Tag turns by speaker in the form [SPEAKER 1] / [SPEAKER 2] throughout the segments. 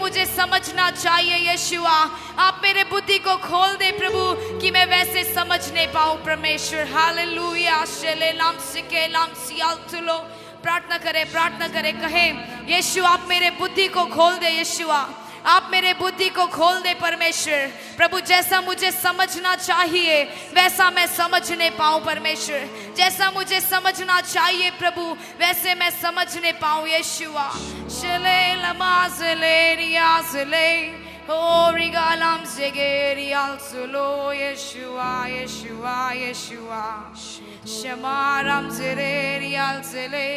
[SPEAKER 1] मुझे समझना चाहिए यीशुआ। आप मेरे बुद्धि को खोल दे प्रभु कि मैं वैसे समझ नहीं पाऊं परमेश्वर। हालेलुया। शेले लाम सिके लाम सियाल तुलो। प्रार्थना करे कहे यीशु आप मेरे बुद्धि को खोल दे यीशुआ, आप मेरे बुद्धि को खोल दे परमेश्वर। प्रभु जैसा मुझे समझना चाहिए वैसा मैं समझ नहीं पाऊं परमेश्वर, जैसा मुझे समझना चाहिए प्रभु वैसे मैं समझ नहीं पाऊं यीशुआ। शले लमाज़ले रियाज़ले ओ रिगालाम ज़ेगेरियाल सुलो यीशुआ यीशुआ यीशुआ शमाराम ज़ेरेरियाल ज़ले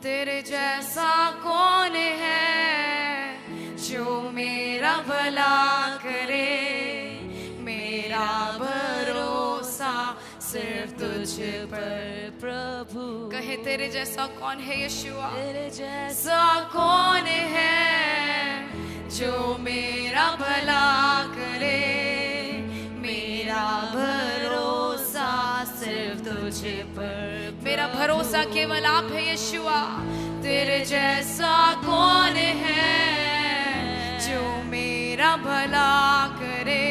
[SPEAKER 1] तेरे जैसा कौन है जो मेरा भला करे, मेरा भरोसा सिर्फ तुझ पर प्रभु। कहे तेरे जैसा कौन है यीशुआ, तेरे जैसा कौन है जो मेरा भला करे, मेरा भरोसा सिर्फ तुझे पर। मेरा भरोसा केवल आप है यीशुआ। तेरे जैसा कौन है जो मेरा भला करे,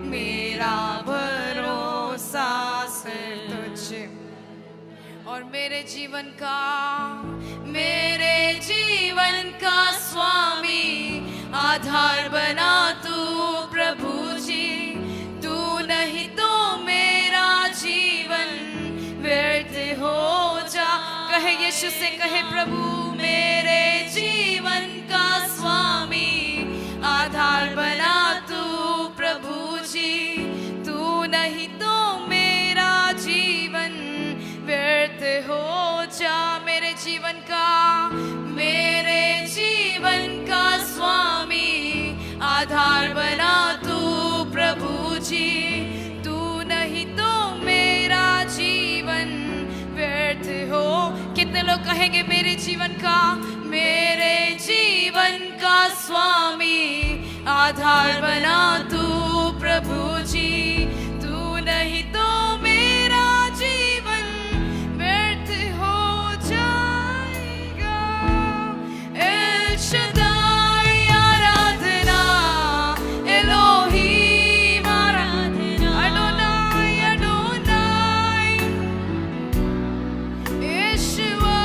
[SPEAKER 1] मेरा भरोसा सिर्फ तुझे। और मेरे जीवन का स्वामी आधार बना तू प्रभु जी, तू नहीं तो मेरा जीवन व्यर्थ हो जा। कहे यीशु से कहे प्रभु मेरे जीवन का स्वामी आधार बना तू प्रभु जी, तू नहीं तो मेरा जीवन व्यर्थ हो जा। मेरे जीवन का स्वामी आधार बना तू प्रभु जी, तू नहीं तो मेरा जीवन व्यर्थ हो। कितने लोग कहेंगे मेरे जीवन का स्वामी आधार बना तू प्रभु जी, तू नहीं तो मेरा जीवन व्यर्थ हो जाएगा। एल शदाई आराधना, एलोहीम आराधना, अडोनाई अडोनाई यीशुआ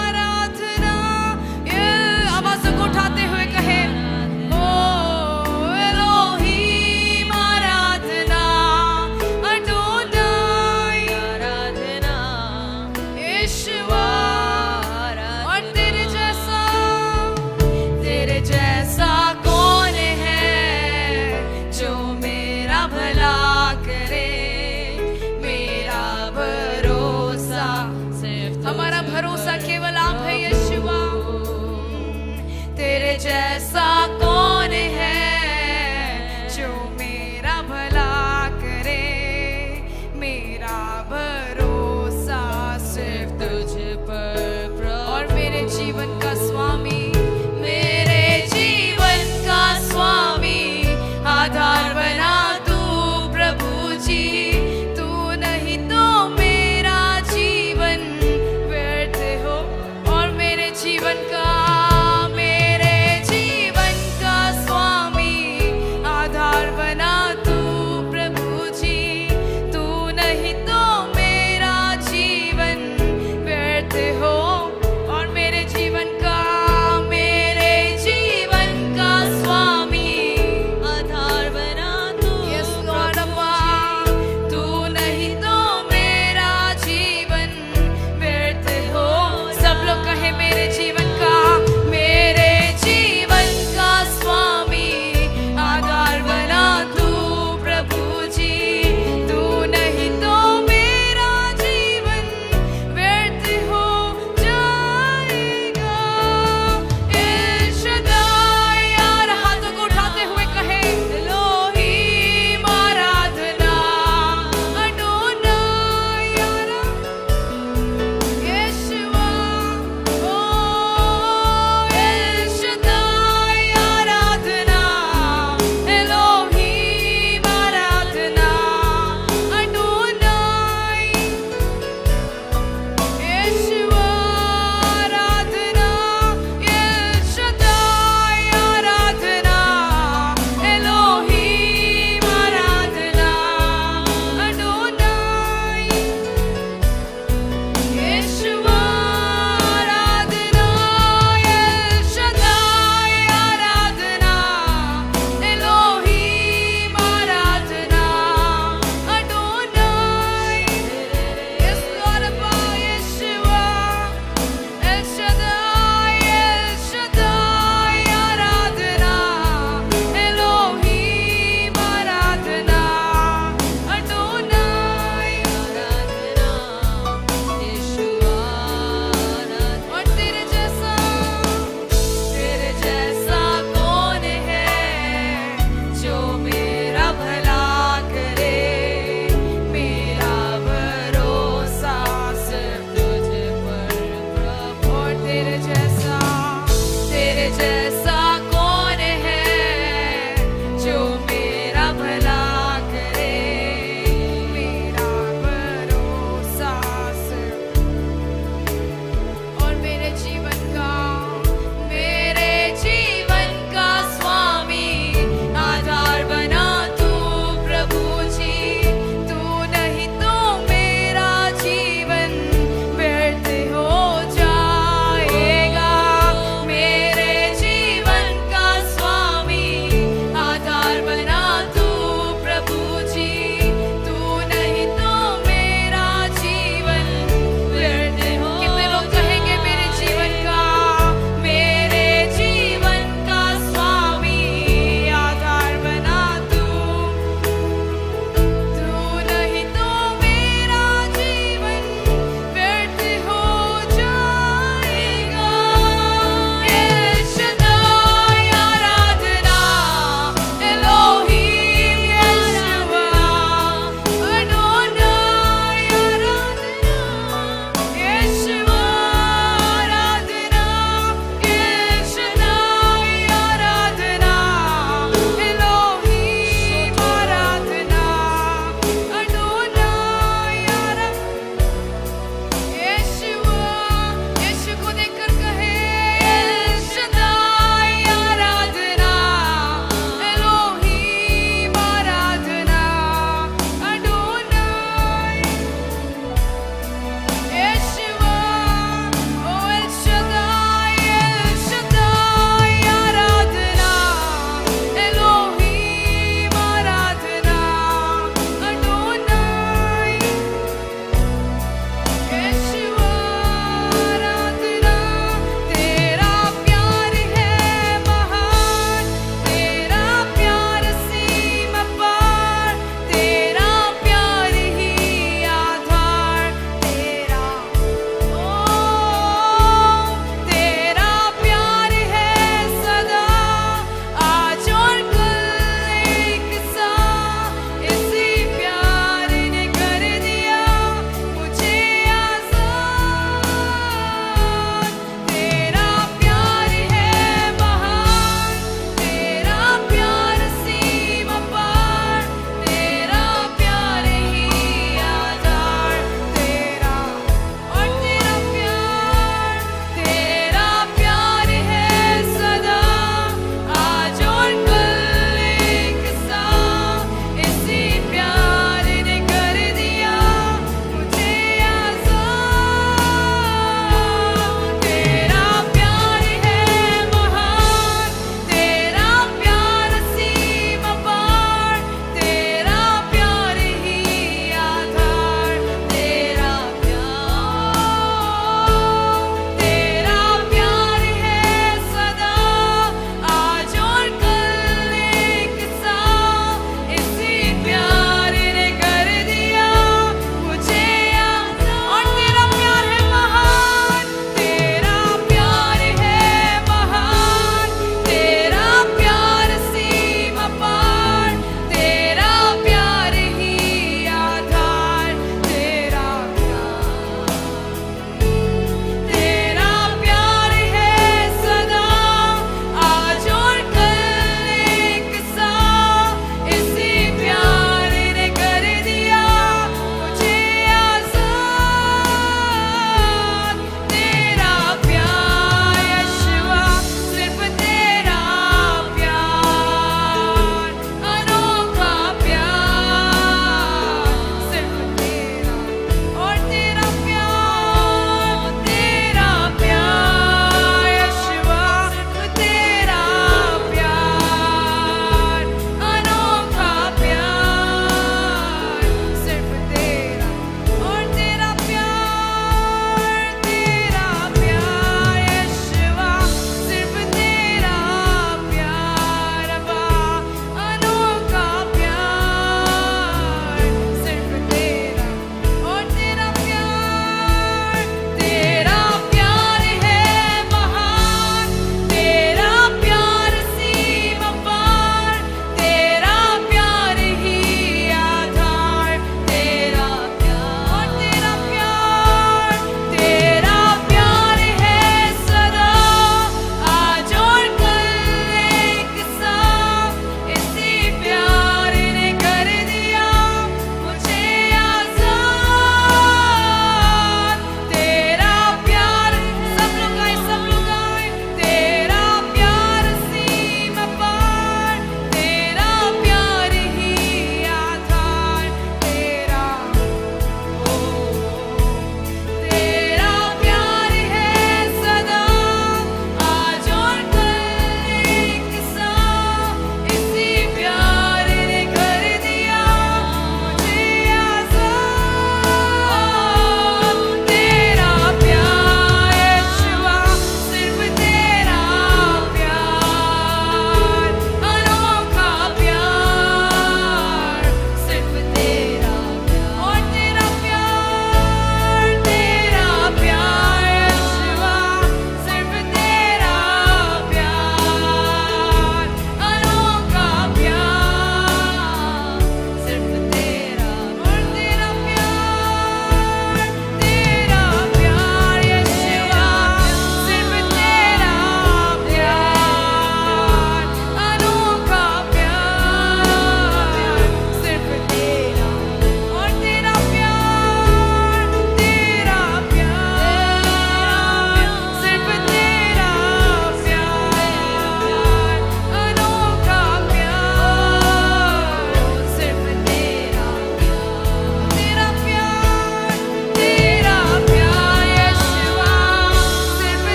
[SPEAKER 1] आराधना। आवाज़ को उठाते हुए कहे ओ एलोहीम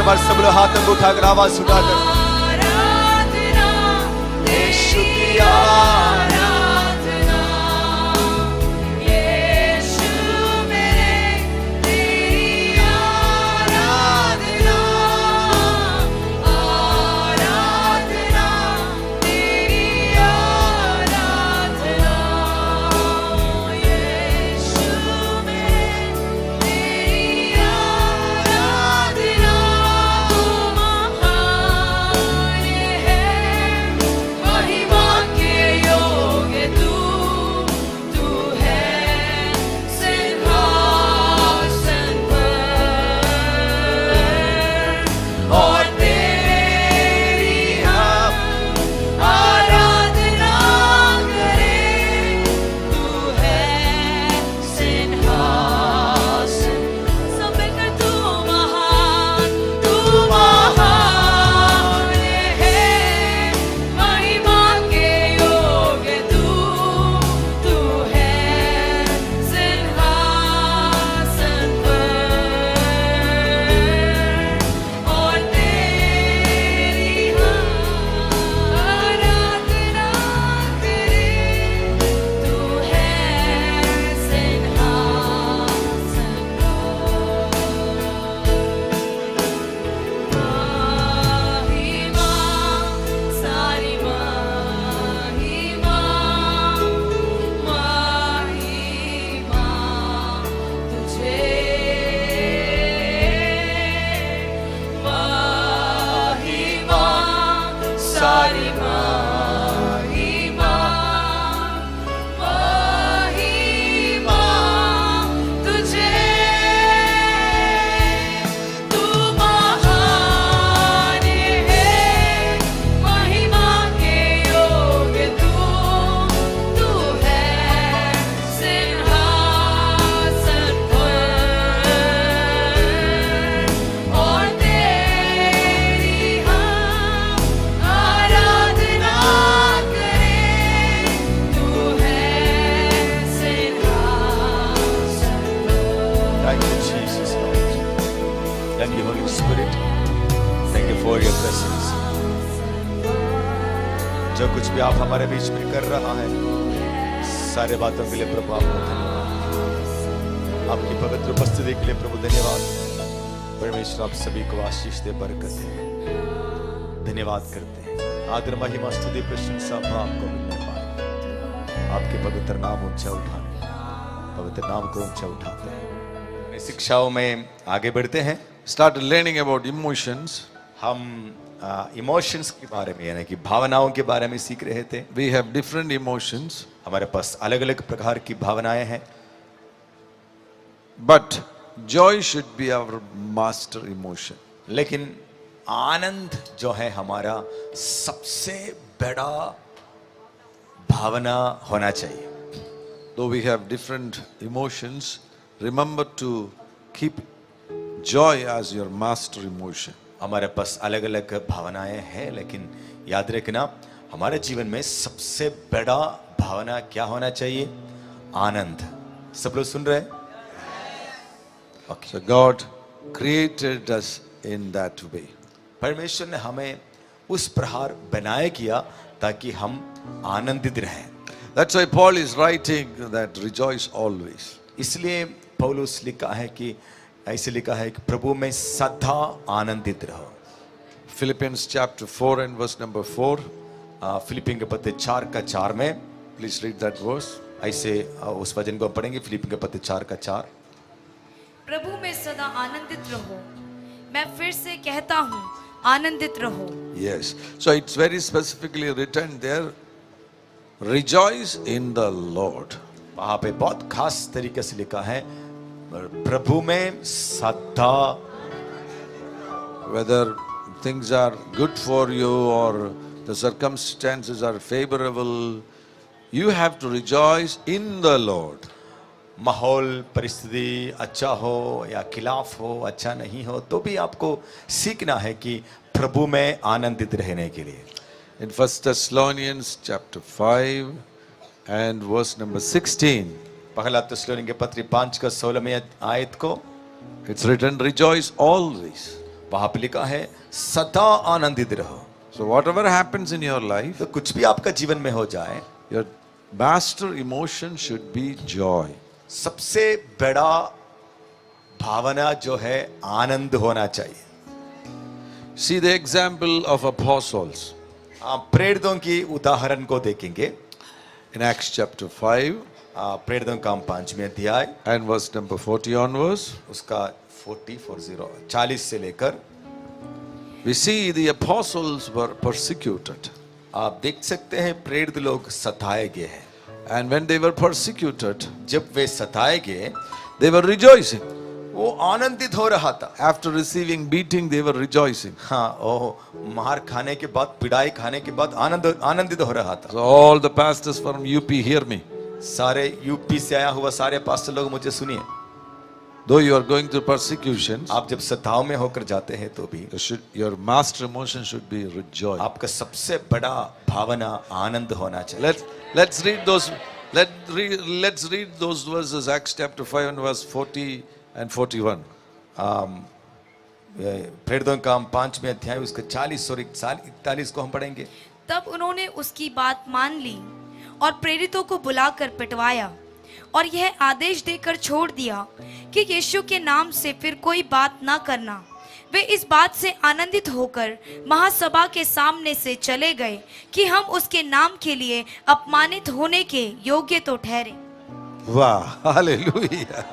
[SPEAKER 2] बार सब लोग हाथ को उठाकर आवाज उठाकर यीशु की जो कुछ भी आप हमारे बीच में कर रहा है, सारे बातों के लिए प्रभु आपको धन्यवाद। आपकी पवित्र उपस्थिति के लिए प्रभु धन्यवाद। परमेश्वर आप सभी को आशीष दे, बरकत दे। धन्यवाद करते हैं। आदर महिमा स्तुति प्रशंसा आपको मिलने पाए। आपके पवित्र नाम ऊंचा उठाने, पवित्र नाम को ऊंचा उठाते हैं। शिक्षाओं में आगे बढ़ते हैं।
[SPEAKER 3] Started learning about emotions.
[SPEAKER 2] हम इमोशंस के बारे में, यानी कि भावनाओं के बारे में सीख रहे थे।
[SPEAKER 3] We have different emotions,
[SPEAKER 2] हमारे पास अलग अलग प्रकार की भावनाएं हैं,
[SPEAKER 3] but joy should be our master emotion.
[SPEAKER 2] लेकिन आनंद जो है हमारा सबसे बड़ा भावना होना चाहिए।
[SPEAKER 3] Though we have different emotions, remember to keep joy as your master emotion.
[SPEAKER 2] हमारे पास अलग अलग भावनाएं हैं, लेकिन याद रखना हमारे जीवन में सबसे बड़ा भावना क्या होना चाहिए? आनंद। सब लोग सुन रहे हैं?
[SPEAKER 3] Okay. So God created us in that way.
[SPEAKER 2] परमेश्वर ने हमें उस प्रकार बनाया किया ताकि हम आनंदित रहें।
[SPEAKER 3] That's why Paul is writing that rejoice always.
[SPEAKER 2] इसलिए पौलुस लिखा है कि ऐसे लिखा है कि प्रभु में सदा आनंदित रहो।
[SPEAKER 3] Philippians chapter 4 and verse number 4.
[SPEAKER 2] फिलिपियों के पत्र 4 का 4 में,
[SPEAKER 3] Please read that verse.
[SPEAKER 2] ऐसे उस वचन को हम पढ़ेंगे। फिलिपियों के पत्र 4 का 4।
[SPEAKER 1] प्रभु में सदा आनंदित रहो। मैं फिर से कहता हूँ, आनंदित रहो।
[SPEAKER 3] Yes. So it's very specifically written there, rejoice in the Lord.
[SPEAKER 2] वहां पे बहुत खास तरीके से लिखा है, प्रभु में सदा।
[SPEAKER 3] Whether things are good for you or the circumstances are favorable, you have to rejoice in the Lord.
[SPEAKER 2] माहौल परिस्थिति अच्छा हो या खिलाफ हो, अच्छा नहीं हो, तो भी आपको सीखना है कि प्रभु में आनंदित रहने के लिए।
[SPEAKER 3] In 1 Thessalonians chapter 5 and verse number 16,
[SPEAKER 2] पहला थिस्सलुनीके के पत्र 5 का 16वें आयत को,
[SPEAKER 3] it's written, rejoice always.
[SPEAKER 2] वहां पे लिखा है सदा आनंदित रहो।
[SPEAKER 3] So whatever happens in your life,
[SPEAKER 2] तो कुछ भी आपका जीवन में हो जाए,
[SPEAKER 3] your master emotion should be joy.
[SPEAKER 2] सबसे बड़ा भावना जो है आनंद होना चाहिए।
[SPEAKER 3] See the example of apostles
[SPEAKER 2] आप प्रेरितों की उदाहरण को देखेंगे
[SPEAKER 3] in Acts chapter 5
[SPEAKER 2] प्रेरितों का 5वें अध्याय
[SPEAKER 3] and verse number 40 onwards.
[SPEAKER 2] उसका 40 से लेकर
[SPEAKER 3] We see the apostles were persecuted.
[SPEAKER 2] आप देख सकते हैं प्रेरित लोग सताए गए हैं।
[SPEAKER 3] And when they were persecuted,
[SPEAKER 2] जब वे सताए गए,
[SPEAKER 3] they were rejoicing.
[SPEAKER 2] वो आनंदित हो रहा था।
[SPEAKER 3] After receiving beating, they were rejoicing.
[SPEAKER 2] हाँ, ओह, मार खाने के बाद, पिटाई खाने के बाद आनंदित हो रहा था।
[SPEAKER 3] So all the pastors from UP hear me.
[SPEAKER 2] सारे यूपी से आया हुआ सारे पास्टर लोग मुझे सुनिए।
[SPEAKER 3] Though you are going through persecutions,
[SPEAKER 2] आप जब सताव में होकर जाते हैं तो भी
[SPEAKER 3] your master emotion should be rejoice.
[SPEAKER 2] आपका सबसे बड़ा भावना आनंद होना चाहिए।
[SPEAKER 3] Let's read those verses, Acts chapter 5 and verse 40 and 41.
[SPEAKER 2] प्रेरितों का 5वें अध्याय उसका 40 और 41 को हम पढ़ेंगे।
[SPEAKER 1] तब उन्होंने उसकी बात मान ली और प्रेरितों को बुलाकर पिटवाया और यह आदेश देकर छोड़ दिया कि यीशु के नाम से फिर कोई बात ना करना। वे इस बात से आनंदित होकर महासभा के सामने से चले गए कि हम उसके नाम के लिए अपमानित होने के योग्य तो ठहरे।
[SPEAKER 3] Wow, hallelujah.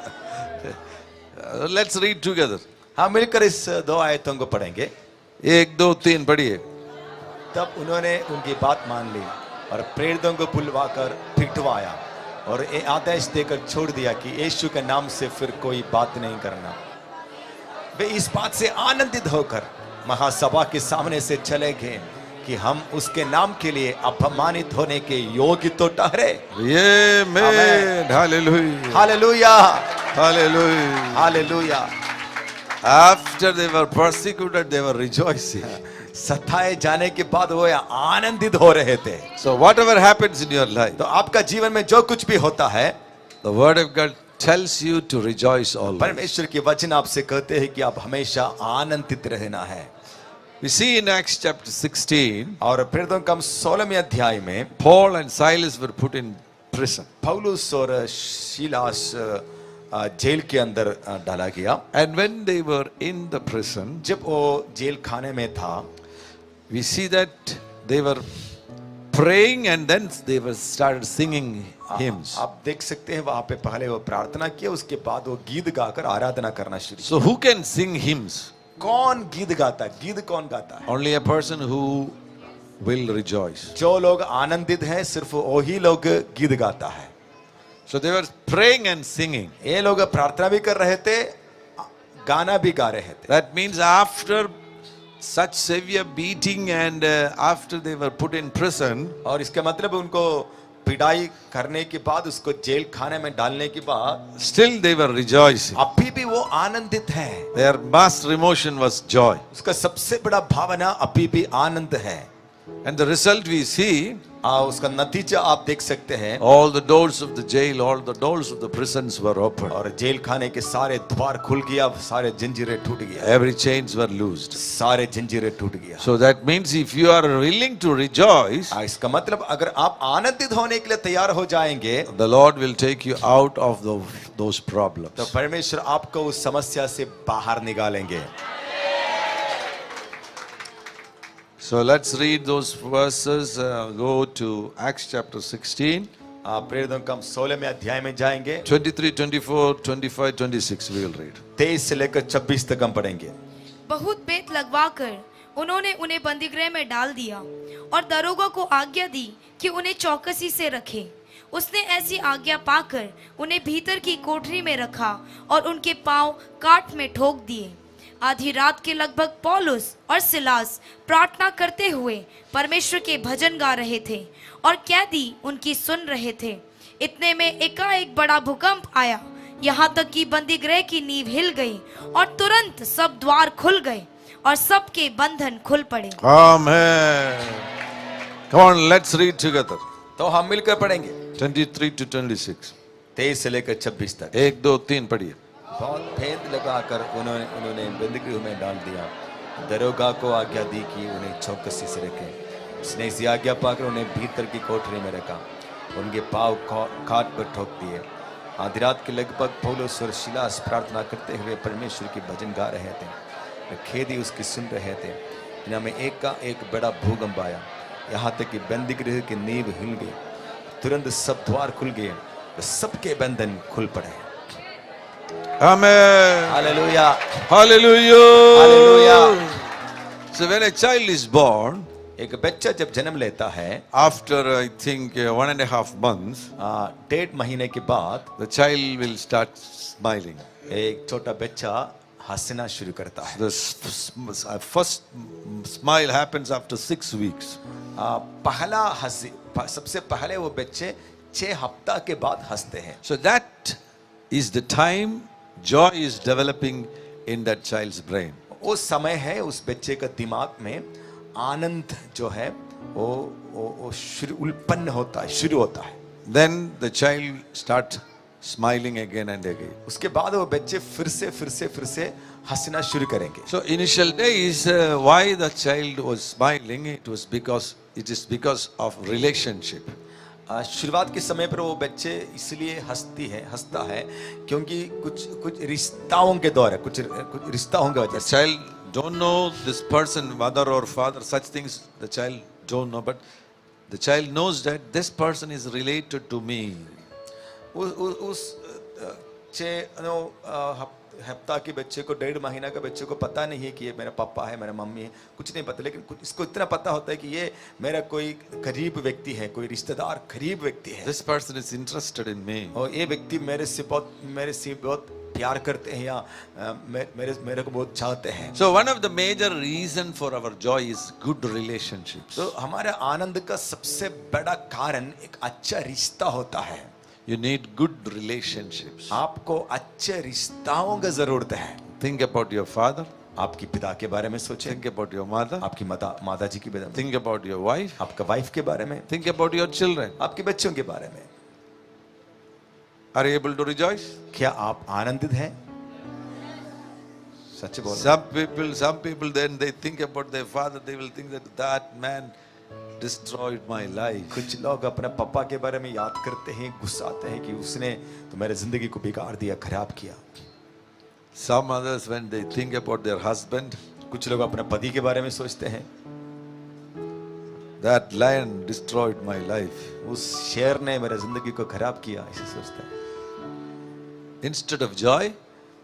[SPEAKER 3] Let's read together.
[SPEAKER 2] हाँ, मिलकर इस 2 आयतों को पढ़ेंगे।
[SPEAKER 3] 1, 2, 3 पढ़िए।
[SPEAKER 2] तब उन्होंने उनकी बात मान ली और प्रेरितों को बुलवाकर पिटवाया और ये आदेश देकर छोड़ दिया कि यीशु के नाम से फिर कोई बात नहीं करना। वे इस बात से आनंदित होकर महासभा के सामने से चले गए कि हम उसके नाम के लिए अपमानित होने के योग्य तो ठहरे।
[SPEAKER 3] Amen. Hallelujah.
[SPEAKER 2] Hallelujah,
[SPEAKER 3] Hallelujah.
[SPEAKER 2] Hallelujah.
[SPEAKER 3] After they were persecuted, they were rejoicing.
[SPEAKER 2] सताए जाने के बाद वो आनंदित हो रहे थे।
[SPEAKER 3] So whatever happens in your life,
[SPEAKER 2] तो आपका जीवन में जो कुछ भी होता है,
[SPEAKER 3] the word of God tells you to rejoice always.
[SPEAKER 2] परमेश्वर की वचन आपसे कहते हैं कि आप हमेशा आनंदित रहना है।
[SPEAKER 3] We see in Acts chapter 16,
[SPEAKER 2] और प्रेरितों का 16वें अध्याय में
[SPEAKER 3] Paul and Silas were put in prison.
[SPEAKER 2] पौलुस और सीलास जेल के अंदर डाला गया।
[SPEAKER 3] And when they were in the prison,
[SPEAKER 2] जब वो जेल खाने में था,
[SPEAKER 3] we see that they were praying and then they were started singing hymns.
[SPEAKER 2] आप देख सकते हैं वहां पे पहले वो प्रार्थना किया, उसके बाद वो गीत गाकर आराधना करना शुरू किया।
[SPEAKER 3] So who can sing hymns?
[SPEAKER 2] कौन गीत गाता है? गीत कौन गाता है?
[SPEAKER 3] Only a person who will rejoice.
[SPEAKER 2] जो लोग आनंदित हैं, सिर्फ वही लोग गीत गाता है।
[SPEAKER 3] So they were praying and singing.
[SPEAKER 2] ये लोग प्रार्थना भी कर रहे थे, गाना भी गा रहे थे।
[SPEAKER 3] That means after such severe beating and after they were put in prison,
[SPEAKER 2] और इसका मतलब उनको पिटाई करने के बाद, उसको जेल खाने में डालने के बाद,
[SPEAKER 3] still they were rejoicing.
[SPEAKER 2] अभी भी वो आनंदित है।
[SPEAKER 3] Their master emotion was joy.
[SPEAKER 2] उसका सबसे बड़ा भावना अभी भी आनंद है।
[SPEAKER 3] And the result we see,
[SPEAKER 2] उसका नतीजा आप देख सकते हैं।
[SPEAKER 3] all the doors of the jail, all the doors of the prisons were open.
[SPEAKER 2] और जेल खाने के सारे द्वार खुल गया, सारे जंजीरें टूट गया,
[SPEAKER 3] Every chains were loosed.
[SPEAKER 2] सारे जंजीरें टूट गया।
[SPEAKER 3] So that means if you are willing to rejoice,
[SPEAKER 2] इसका मतलब अगर आप आनंदित होने के लिए तैयार हो जाएंगे,
[SPEAKER 3] the Lord will take you out of those problems.
[SPEAKER 2] तो परमेश्वर आपको उस समस्या से बाहर निकालेंगे।
[SPEAKER 3] So let's read those verses. Go to Acts chapter 16.
[SPEAKER 2] प्रेरितों का 16वें अध्याय में जाएंगे।
[SPEAKER 3] 23, 24, 25, 26 we will read.
[SPEAKER 2] 23 से लेकर 26 तक हम पढ़ेंगे।
[SPEAKER 1] बहुत बेत लगवाकर उन्होंने उन्हें बंदीगृह में डाल दिया और दरोगा को आज्ञा दी कि उन्हें चौकसी से रखे। उसने ऐसी आज्ञा पाकर उन्हें भीतर की कोठरी में रखा और उनके पांव काठ में ठोक दिए। आधी रात के लगभग पौलुस और सिलास प्रार्थना करते हुए परमेश्वर के भजन गा रहे थे और कैदी उनकी सुन रहे थे। इतने में एकाएक बड़ा भूकंप आया, यहाँ तक कि बंदीगृह की नींव हिल गई और तुरंत सब द्वार खुल गए और सबके बंधन खुल पड़े।
[SPEAKER 3] Amen. Come on, let's read together.
[SPEAKER 2] तो हम मिलकर पढ़ेंगे
[SPEAKER 3] 23 to 26.
[SPEAKER 2] 23 से लेकर 26 तक।
[SPEAKER 3] 1, 2, 3 पढ़िए.
[SPEAKER 2] बहुत भेद लगाकर उन्होंने बंदीगृह में डाल दिया। दरोगा को आज्ञा दी कि उन्हें चौकसी से रखें। उसने इसी आज्ञा पाकर उन्हें भीतर की कोठरी में रखा। उनके पाँव खाट पर ठोक दिए। आधी रात के लगभग पौलुस और सिलास प्रार्थना करते हुए परमेश्वर की भजन गा रहे थे। वे खेदी उसकी सुन रहे थे। दुनिया में एक का एक बड़ा भूकंप आया, यहाँ तक कि बंदीगृह की नींव हिल गई। तुरंत सब द्वार खुल गए, सबके बंधन खुल पड़े।
[SPEAKER 3] Amen.
[SPEAKER 2] Hallelujah,
[SPEAKER 3] Hallelujah.
[SPEAKER 2] Hallelujah.
[SPEAKER 3] So when a child is born,
[SPEAKER 2] एक बच्चा जब जन्म लेता है,
[SPEAKER 3] after I think 1.5 months,
[SPEAKER 2] 1.5 महीने के बाद
[SPEAKER 3] the child will start smiling.
[SPEAKER 2] एक छोटा बच्चा हंसना शुरू करता है।
[SPEAKER 3] The first smile happens after 6 weeks.
[SPEAKER 2] पहला हंसी सबसे पहले वो बच्चे 6 हफ्ता के बाद हंसते हैं।
[SPEAKER 3] So that is the time joy is developing in that child's brain.
[SPEAKER 2] वो समय है उस बच्चे का दिमाग में आनंद जो है वो शुरू उत्पन्न होता है, शुरू होता है।
[SPEAKER 3] Then the child start smiling again and again.
[SPEAKER 2] उसके बाद वो बच्चे फिर से हंसना शुरू करेंगे।
[SPEAKER 3] So initial days, why the child was smiling, it is because of relationship.
[SPEAKER 2] शुरुआत के समय पर वो बच्चे इसलिए हंसता है क्योंकि कुछ रिश्ताओं के द्वारा कुछ रिश्ता होंगे वजह
[SPEAKER 3] The
[SPEAKER 2] से।
[SPEAKER 3] child don't know this person, mother or father, such things the child don't know, but the child knows that this person is related to me.
[SPEAKER 2] उस 6 हफ्ता के बच्चे को, 1.5 महीना का बच्चे को पता नहीं है कि ये मेरा पापा है, मेरा मम्मी है, कुछ नहीं पता, लेकिन इसको इतना पता होता है कि ये मेरा कोई करीब व्यक्ति है, कोई रिश्तेदार करीब व्यक्ति है।
[SPEAKER 3] This person is interested in me.
[SPEAKER 2] और ये व्यक्ति मेरे से बहुत प्यार करते हैं या मेरे को बहुत चाहते हैं।
[SPEAKER 3] So one of the major reason for our joy is good relationships.
[SPEAKER 2] तो हमारे आनंद का सबसे बड़ा कारण एक अच्छा रिश्ता होता है।
[SPEAKER 3] You need good relationships.
[SPEAKER 2] आपको अच्छे रिश्ताओं की जरूरत है।
[SPEAKER 3] Think about your father.
[SPEAKER 2] आपकी पिता के बारे में सोचें।
[SPEAKER 3] Think about your mother.
[SPEAKER 2] आपकी माता जी के बारे में।
[SPEAKER 3] Think about your wife.
[SPEAKER 2] आपका वाइफ के बारे में।
[SPEAKER 3] Think about your children.
[SPEAKER 2] आपके बच्चों के बारे में।
[SPEAKER 3] Are you able to rejoice?
[SPEAKER 2] क्या आप आनंदित हैं? सच बोलो।
[SPEAKER 3] Some people then they think about their father, they will think that man destroyed my life.
[SPEAKER 2] कुछ लोग अपने पापा के बारे में याद करते हैं, गुस्साते हैं कि उसने तो मेरे जिंदगी को बिगाड़ दिया, खराब किया।
[SPEAKER 3] Some others when they think about their husband,
[SPEAKER 2] कुछ लोग अपने पति के बारे में सोचते हैं,
[SPEAKER 3] that lion destroyed my life.
[SPEAKER 2] उस शेर ने मेरे जिंदगी को खराब किया, ऐसे सोचते हैं।
[SPEAKER 3] Instead of joy,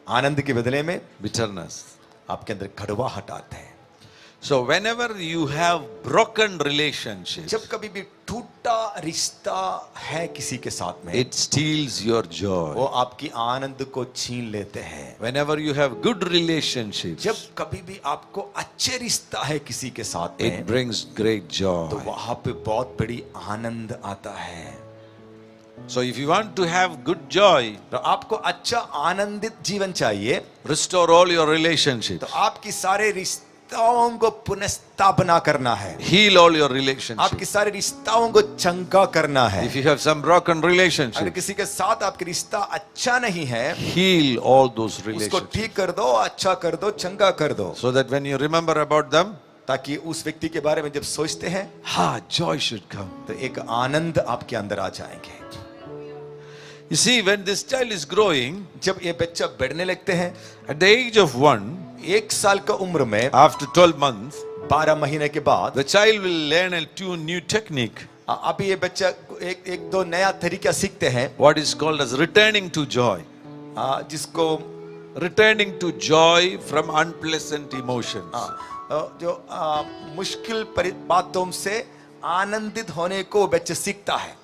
[SPEAKER 2] आनंद के बदले में
[SPEAKER 3] bitterness.
[SPEAKER 2] आपके अंदर कड़वाहट आता है।
[SPEAKER 3] So whenever you have broken relationships,
[SPEAKER 2] जब कभी भी टूटा रिश्ता है किसी के साथ में,
[SPEAKER 3] it steals your
[SPEAKER 2] वो
[SPEAKER 3] joy.
[SPEAKER 2] आपकी आनंद को छीन लेते हैं।
[SPEAKER 3] Whenever you have good relationships,
[SPEAKER 2] जब कभी भी आपको अच्छे रिश्ता है किसी के साथ
[SPEAKER 3] it
[SPEAKER 2] में,
[SPEAKER 3] brings great
[SPEAKER 2] तो
[SPEAKER 3] joy.
[SPEAKER 2] वहां पे बहुत बड़ी आनंद आता है।
[SPEAKER 3] So if you want to have good joy,
[SPEAKER 2] तो आपको अच्छा आनंदित जीवन चाहिए,
[SPEAKER 3] restore all your relationships.
[SPEAKER 2] तो आपकी सारे रिश्ताओं को पुनर्स्थापना करना है।
[SPEAKER 3] Heal all your
[SPEAKER 2] आपकी
[SPEAKER 3] relationships.
[SPEAKER 2] सारे रिश्ताओं को चंगा करना है।
[SPEAKER 3] If you have some broken
[SPEAKER 2] अगर
[SPEAKER 3] relationships,
[SPEAKER 2] किसी के साथ आपका रिश्ता अच्छा नहीं है,
[SPEAKER 3] heal all those
[SPEAKER 2] उसको
[SPEAKER 3] relationships.
[SPEAKER 2] ठीक कर दो, अच्छा कर दो, चंगा कर दो,
[SPEAKER 3] So that when you remember about them,
[SPEAKER 2] ताकि उस व्यक्ति के बारे में जब सोचते हैं
[SPEAKER 3] joy should come.
[SPEAKER 2] तो एक आनंद आपके अंदर आ जाएंगे।
[SPEAKER 3] You see, when this child is growing,
[SPEAKER 2] जब ये बच्चा बढ़ने लगते हैं,
[SPEAKER 3] at the age of 1,
[SPEAKER 2] 1 साल का उम्र में,
[SPEAKER 3] after 12 months,
[SPEAKER 2] 12 महीने के बाद,
[SPEAKER 3] the child will learn a new technique,
[SPEAKER 2] अभी ये बच्चा एक दो नया तरीका सीखते हैं,
[SPEAKER 3] what is called as returning to joy.
[SPEAKER 2] जिसको
[SPEAKER 3] Returning to joy from unpleasant emotions.
[SPEAKER 2] जो मुश्किल बातों से आनंदित होने को बच्चा सीखता है,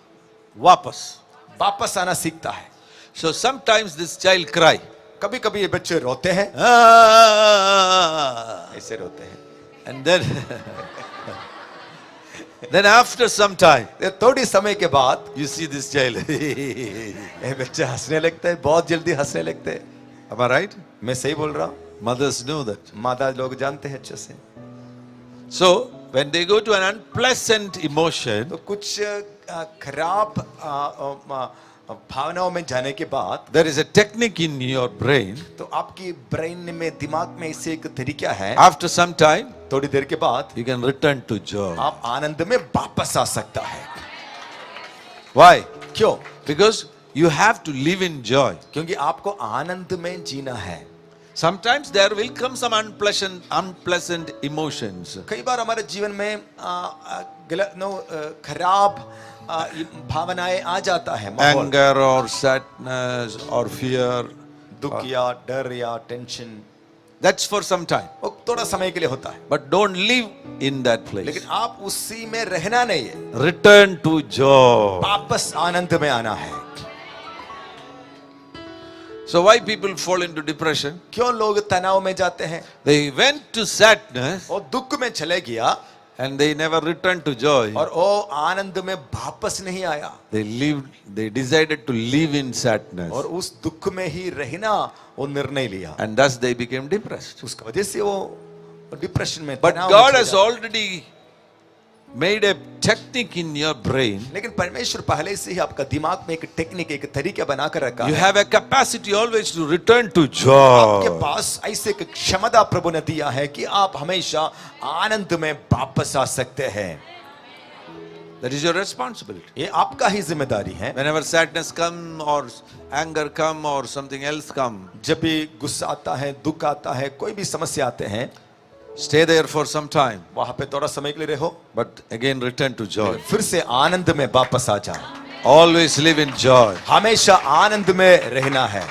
[SPEAKER 2] वापस आना सीखता है।
[SPEAKER 3] So sometimes this child cry.
[SPEAKER 2] कभी कभी ये बच्चे रोते हैं, ऐसे रोते हैं,
[SPEAKER 3] And then after some time,
[SPEAKER 2] थोड़ी समय के बाद
[SPEAKER 3] you see this child.
[SPEAKER 2] ये बच्चे हंसने लगते हैं, बहुत जल्दी हंसने लगते हैं।
[SPEAKER 3] Am I right?
[SPEAKER 2] मैं सही बोल रहा हूँ?
[SPEAKER 3] Mothers know that.
[SPEAKER 2] माता लोग जानते हैं अच्छे से।
[SPEAKER 3] So when they go to an unpleasant emotion,
[SPEAKER 2] तो कुछ खराब अब भावनाओं में जाने के बाद
[SPEAKER 3] there is a technique in your brain.
[SPEAKER 2] तो आपकी ब्रेन में, दिमाग में इससे एक तरीका है,
[SPEAKER 3] After some time,
[SPEAKER 2] थोड़ी देर के बाद
[SPEAKER 3] you can return to joy.
[SPEAKER 2] आप आनंद में वापस आ सकता है।
[SPEAKER 3] Why?
[SPEAKER 2] क्यों?
[SPEAKER 3] Because you have to live in joy.
[SPEAKER 2] क्योंकि आपको आनंद में जीना है।
[SPEAKER 3] Sometimes there will come some unpleasant emotions.
[SPEAKER 2] कई बार हमारे जीवन में खराब भावनाएं आ जाता है, माहौल।
[SPEAKER 3] Anger or sadness or fear.
[SPEAKER 2] दुख या डर या tension,
[SPEAKER 3] That's for some time.
[SPEAKER 2] वो थोड़ा समय के लिए होता है,
[SPEAKER 3] But don't live in that place.
[SPEAKER 2] लेकिन आप उसी में रहना नहीं है,
[SPEAKER 3] Return to joy.
[SPEAKER 2] वापस आनंद में आना है।
[SPEAKER 3] So why people fall into depression?
[SPEAKER 2] क्यों लोग तनाव में जाते हैं?
[SPEAKER 3] They went to sadness
[SPEAKER 2] वो दुख में चले गया
[SPEAKER 3] and they never returned to joy.
[SPEAKER 2] और वो आनंद में वापस नहीं आया,
[SPEAKER 3] They decided to live in sadness.
[SPEAKER 2] और उस दुख में ही रहना वो निर्णय लिया,
[SPEAKER 3] And thus they became depressed.
[SPEAKER 2] उसकी वजह से वो डिप्रेशन में,
[SPEAKER 3] But
[SPEAKER 2] तनाव में
[SPEAKER 3] God
[SPEAKER 2] चले
[SPEAKER 3] has
[SPEAKER 2] जाते हैं।
[SPEAKER 3] already made a technique in your brain.
[SPEAKER 2] लेकिन परमेश्वर पहले से ही आपका दिमाग में एक टेक्निक, एक तरीका बनाकर रखा
[SPEAKER 3] You
[SPEAKER 2] है।
[SPEAKER 3] have a capacity always to return to
[SPEAKER 2] आपके
[SPEAKER 3] joy.
[SPEAKER 2] पास ऐसे एक क्षमता प्रभु ने दिया है कि आप हमेशा आनंद में वापस आ सकते हैं।
[SPEAKER 3] That is your responsibility.
[SPEAKER 2] ये आपका ही जिम्मेदारी है।
[SPEAKER 3] Whenever sadness come or anger come or something else come,
[SPEAKER 2] जब भी गुस्सा आता है, दुख आता है, कोई भी समस्या आते हैं,
[SPEAKER 3] stay there for some time,
[SPEAKER 2] वहां पे थोड़ा समय के लिए रहो,
[SPEAKER 3] but again return to joy.
[SPEAKER 2] फिर से आनंद में वापस आ जाओ।
[SPEAKER 3] Always live in joy.
[SPEAKER 2] हमेशा आनंद में रहना है।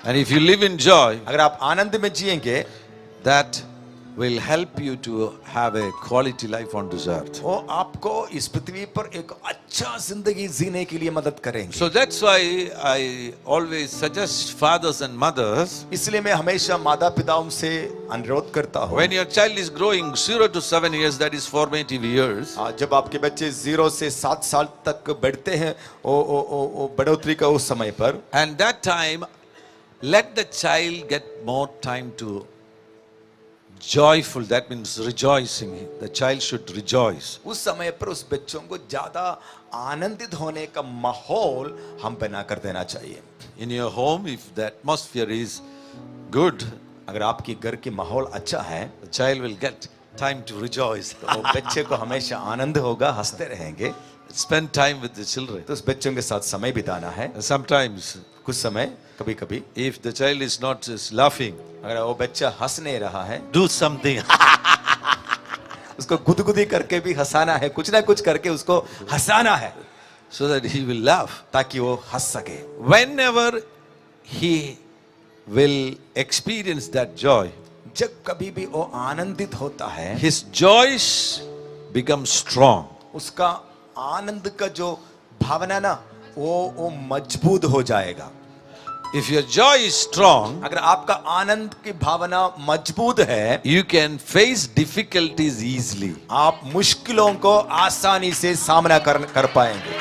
[SPEAKER 3] And if you live in joy,
[SPEAKER 2] अगर आप आनंद में जिएंगे,
[SPEAKER 3] that will help you to have a quality life on this earth.
[SPEAKER 2] वो आपको इस पृथ्वी पर एक अच्छा जिंदगी जीने के लिए मदद करेंगे।
[SPEAKER 3] So that's why I always suggest fathers and mothers,
[SPEAKER 2] इसलिए मैं हमेशा माता पिताओं से अनुरोध करता हूँ,
[SPEAKER 3] when your child is growing 0 to 7 years, that is formative years,
[SPEAKER 2] जब आपके बच्चे 0 से 7 साल तक बढ़ते हैं, वो बढ़ोतरी का उस समय पर,
[SPEAKER 3] and that time let the child get more time to joyful, that means rejoicing. The child should rejoice.
[SPEAKER 2] उस समय पर उस बच्चों को ज्यादा आनंदित होने का माहौल हम बना कर देना चाहिए।
[SPEAKER 3] In your home, if the atmosphere is good,
[SPEAKER 2] अगर आपके घर की माहौल अच्छा है,
[SPEAKER 3] the child will get time to rejoice.
[SPEAKER 2] तो वो बच्चे को हमेशा आनंद होगा, हंसते रहेंगे।
[SPEAKER 3] Spend time with the children.
[SPEAKER 2] तो उस बच्चों के साथ समय बिताना है।
[SPEAKER 3] Sometimes,
[SPEAKER 2] कुछ समय, कभी कभी,
[SPEAKER 3] if the child is not just laughing,
[SPEAKER 2] अगर वो बच्चा हंस नहीं रहा है,
[SPEAKER 3] do something.
[SPEAKER 2] उसको गुदगुदी करके भी हंसाना है, कुछ ना कुछ करके उसको हंसाना है,
[SPEAKER 3] So that he will laugh.
[SPEAKER 2] ताकि वो हंस सके।
[SPEAKER 3] Whenever he will experience that joy,
[SPEAKER 2] जब कभी भी वो आनंदित होता है,
[SPEAKER 3] his joys become strong.
[SPEAKER 2] उसका आनंद का जो भावना ना, वो मजबूत हो जाएगा।
[SPEAKER 3] If your joy is strong,
[SPEAKER 2] अगर आपका आनंद की भावना मजबूत है,
[SPEAKER 3] you can face difficulties easily.
[SPEAKER 2] आप मुश्किलों को आसानी से सामना कर पाएंगे।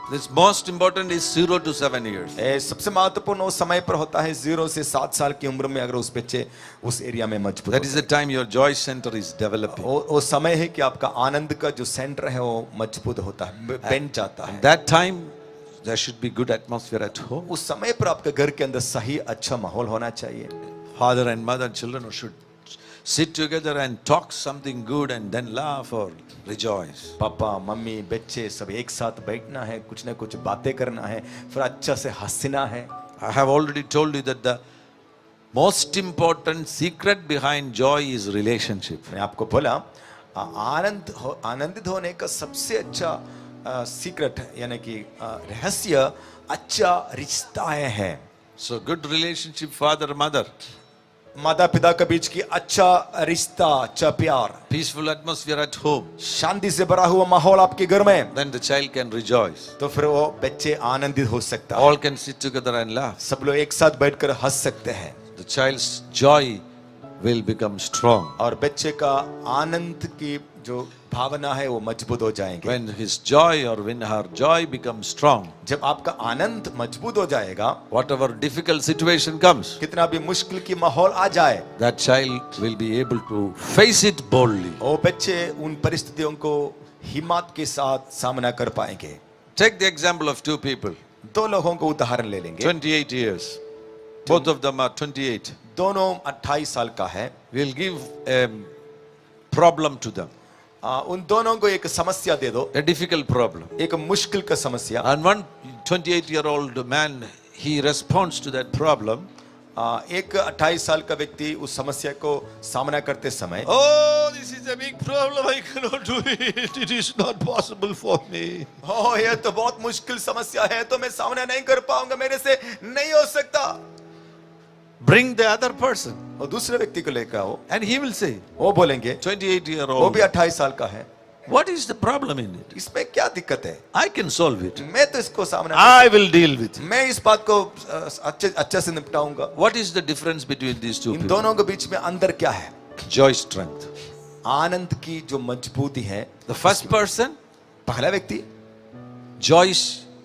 [SPEAKER 3] This most important is 0 to 7 years.
[SPEAKER 2] सबसे महत्वपूर्ण उस समय पर होता है 0 से 7 साल की उम्र में, अगर उस बच्चे उस एरिया में मजबूत
[SPEAKER 3] That is the time your joy center is developing.
[SPEAKER 2] वो समय है कि आपका आनंद का जो सेंटर है वो मजबूत होता है, बन जाता है।
[SPEAKER 3] That time there should be good atmosphere at home.
[SPEAKER 2] उस समय पर आपके घर के अंदर सही अच्छा माहौल होना चाहिए।
[SPEAKER 3] Father and mother and children should sit together and talk something good and then laugh or rejoice.
[SPEAKER 2] Papa mummy बच्चे सब एक साथ बैठना है, कुछ ना कुछ बातें करना है, फिर अच्छा से हंसना है।
[SPEAKER 3] I have already told you that the most important secret behind joy is relationship.
[SPEAKER 2] मैं आपको बोला आनंदित होने का सबसे अच्छा सीक्रेट यानी कि रहस्य अच्छा रिश्ताएं हैं।
[SPEAKER 3] So good relationship father mother,
[SPEAKER 2] माता पिता के बीच की अच्छा रिश्ता, अच्छा प्यार,
[SPEAKER 3] peaceful atmosphere at home,
[SPEAKER 2] शांति से भरा हुआ माहौल आपके घर में,
[SPEAKER 3] then the child can rejoice.
[SPEAKER 2] तो फिर वो बच्चे आनंदित हो सकता है।
[SPEAKER 3] All can sit together and laugh.
[SPEAKER 2] सब लोग एक साथ बैठकर हंस सकते हैं,
[SPEAKER 3] The child's joy will become strong.
[SPEAKER 2] और बच्चे का आनंद की जो भावना है वो मजबूत हो जाएंगे।
[SPEAKER 3] When his joy or when her joy becomes strong,
[SPEAKER 2] जब आपका आनंद मजबूत हो जाएगा,
[SPEAKER 3] whatever difficult situation comes,
[SPEAKER 2] कितना भी मुश्किल की माहौल आ जाए,
[SPEAKER 3] that child will be able to face it boldly.
[SPEAKER 2] वो बच्चे उन परिस्थितियों को हिम्मत के साथ सामना कर पाएंगे।
[SPEAKER 3] Take the example of two people,
[SPEAKER 2] दो लोगों को उदाहरण ले लेंगे।
[SPEAKER 3] 28 years. Both of them are 28.
[SPEAKER 2] दोनों 28 साल का है।
[SPEAKER 3] We'll give a problem to them,
[SPEAKER 2] उन दोनों को एक समस्या दे दो,
[SPEAKER 3] a difficult problem.
[SPEAKER 2] एक मुश्किल का समस्या।
[SPEAKER 3] And one 28-year-old man, he responds to that problem.
[SPEAKER 2] एक 28 साल का व्यक्ति उस समस्या को सामना करते समय,
[SPEAKER 3] Oh, this is a big problem. I cannot do it. It is not possible for me.
[SPEAKER 2] ओह यह तो बहुत मुश्किल समस्या है, तो मैं सामना नहीं कर पाऊंगा, मेरे से नहीं हो सकता।
[SPEAKER 3] Bring the other person,
[SPEAKER 2] और दूसरे व्यक्ति को लेकर आओ,
[SPEAKER 3] and he will say,
[SPEAKER 2] वो बोलेंगे,
[SPEAKER 3] 28-year-old,
[SPEAKER 2] वो भी 28 साल का है,
[SPEAKER 3] what is the problem in it?
[SPEAKER 2] इसमें क्या दिक्कत है?
[SPEAKER 3] I can solve it.
[SPEAKER 2] मैं तो इसको सामना
[SPEAKER 3] I will deal with it.
[SPEAKER 2] मैं इस बात को अच्छे से निपटाऊंगा।
[SPEAKER 3] What is the difference between these two
[SPEAKER 2] in
[SPEAKER 3] people?
[SPEAKER 2] दोनों के बीच में अंदर क्या है?
[SPEAKER 3] Joy strength.
[SPEAKER 2] आनंद की जो मजबूती है।
[SPEAKER 3] The first person,
[SPEAKER 2] पहला व्यक्ति,
[SPEAKER 3] joy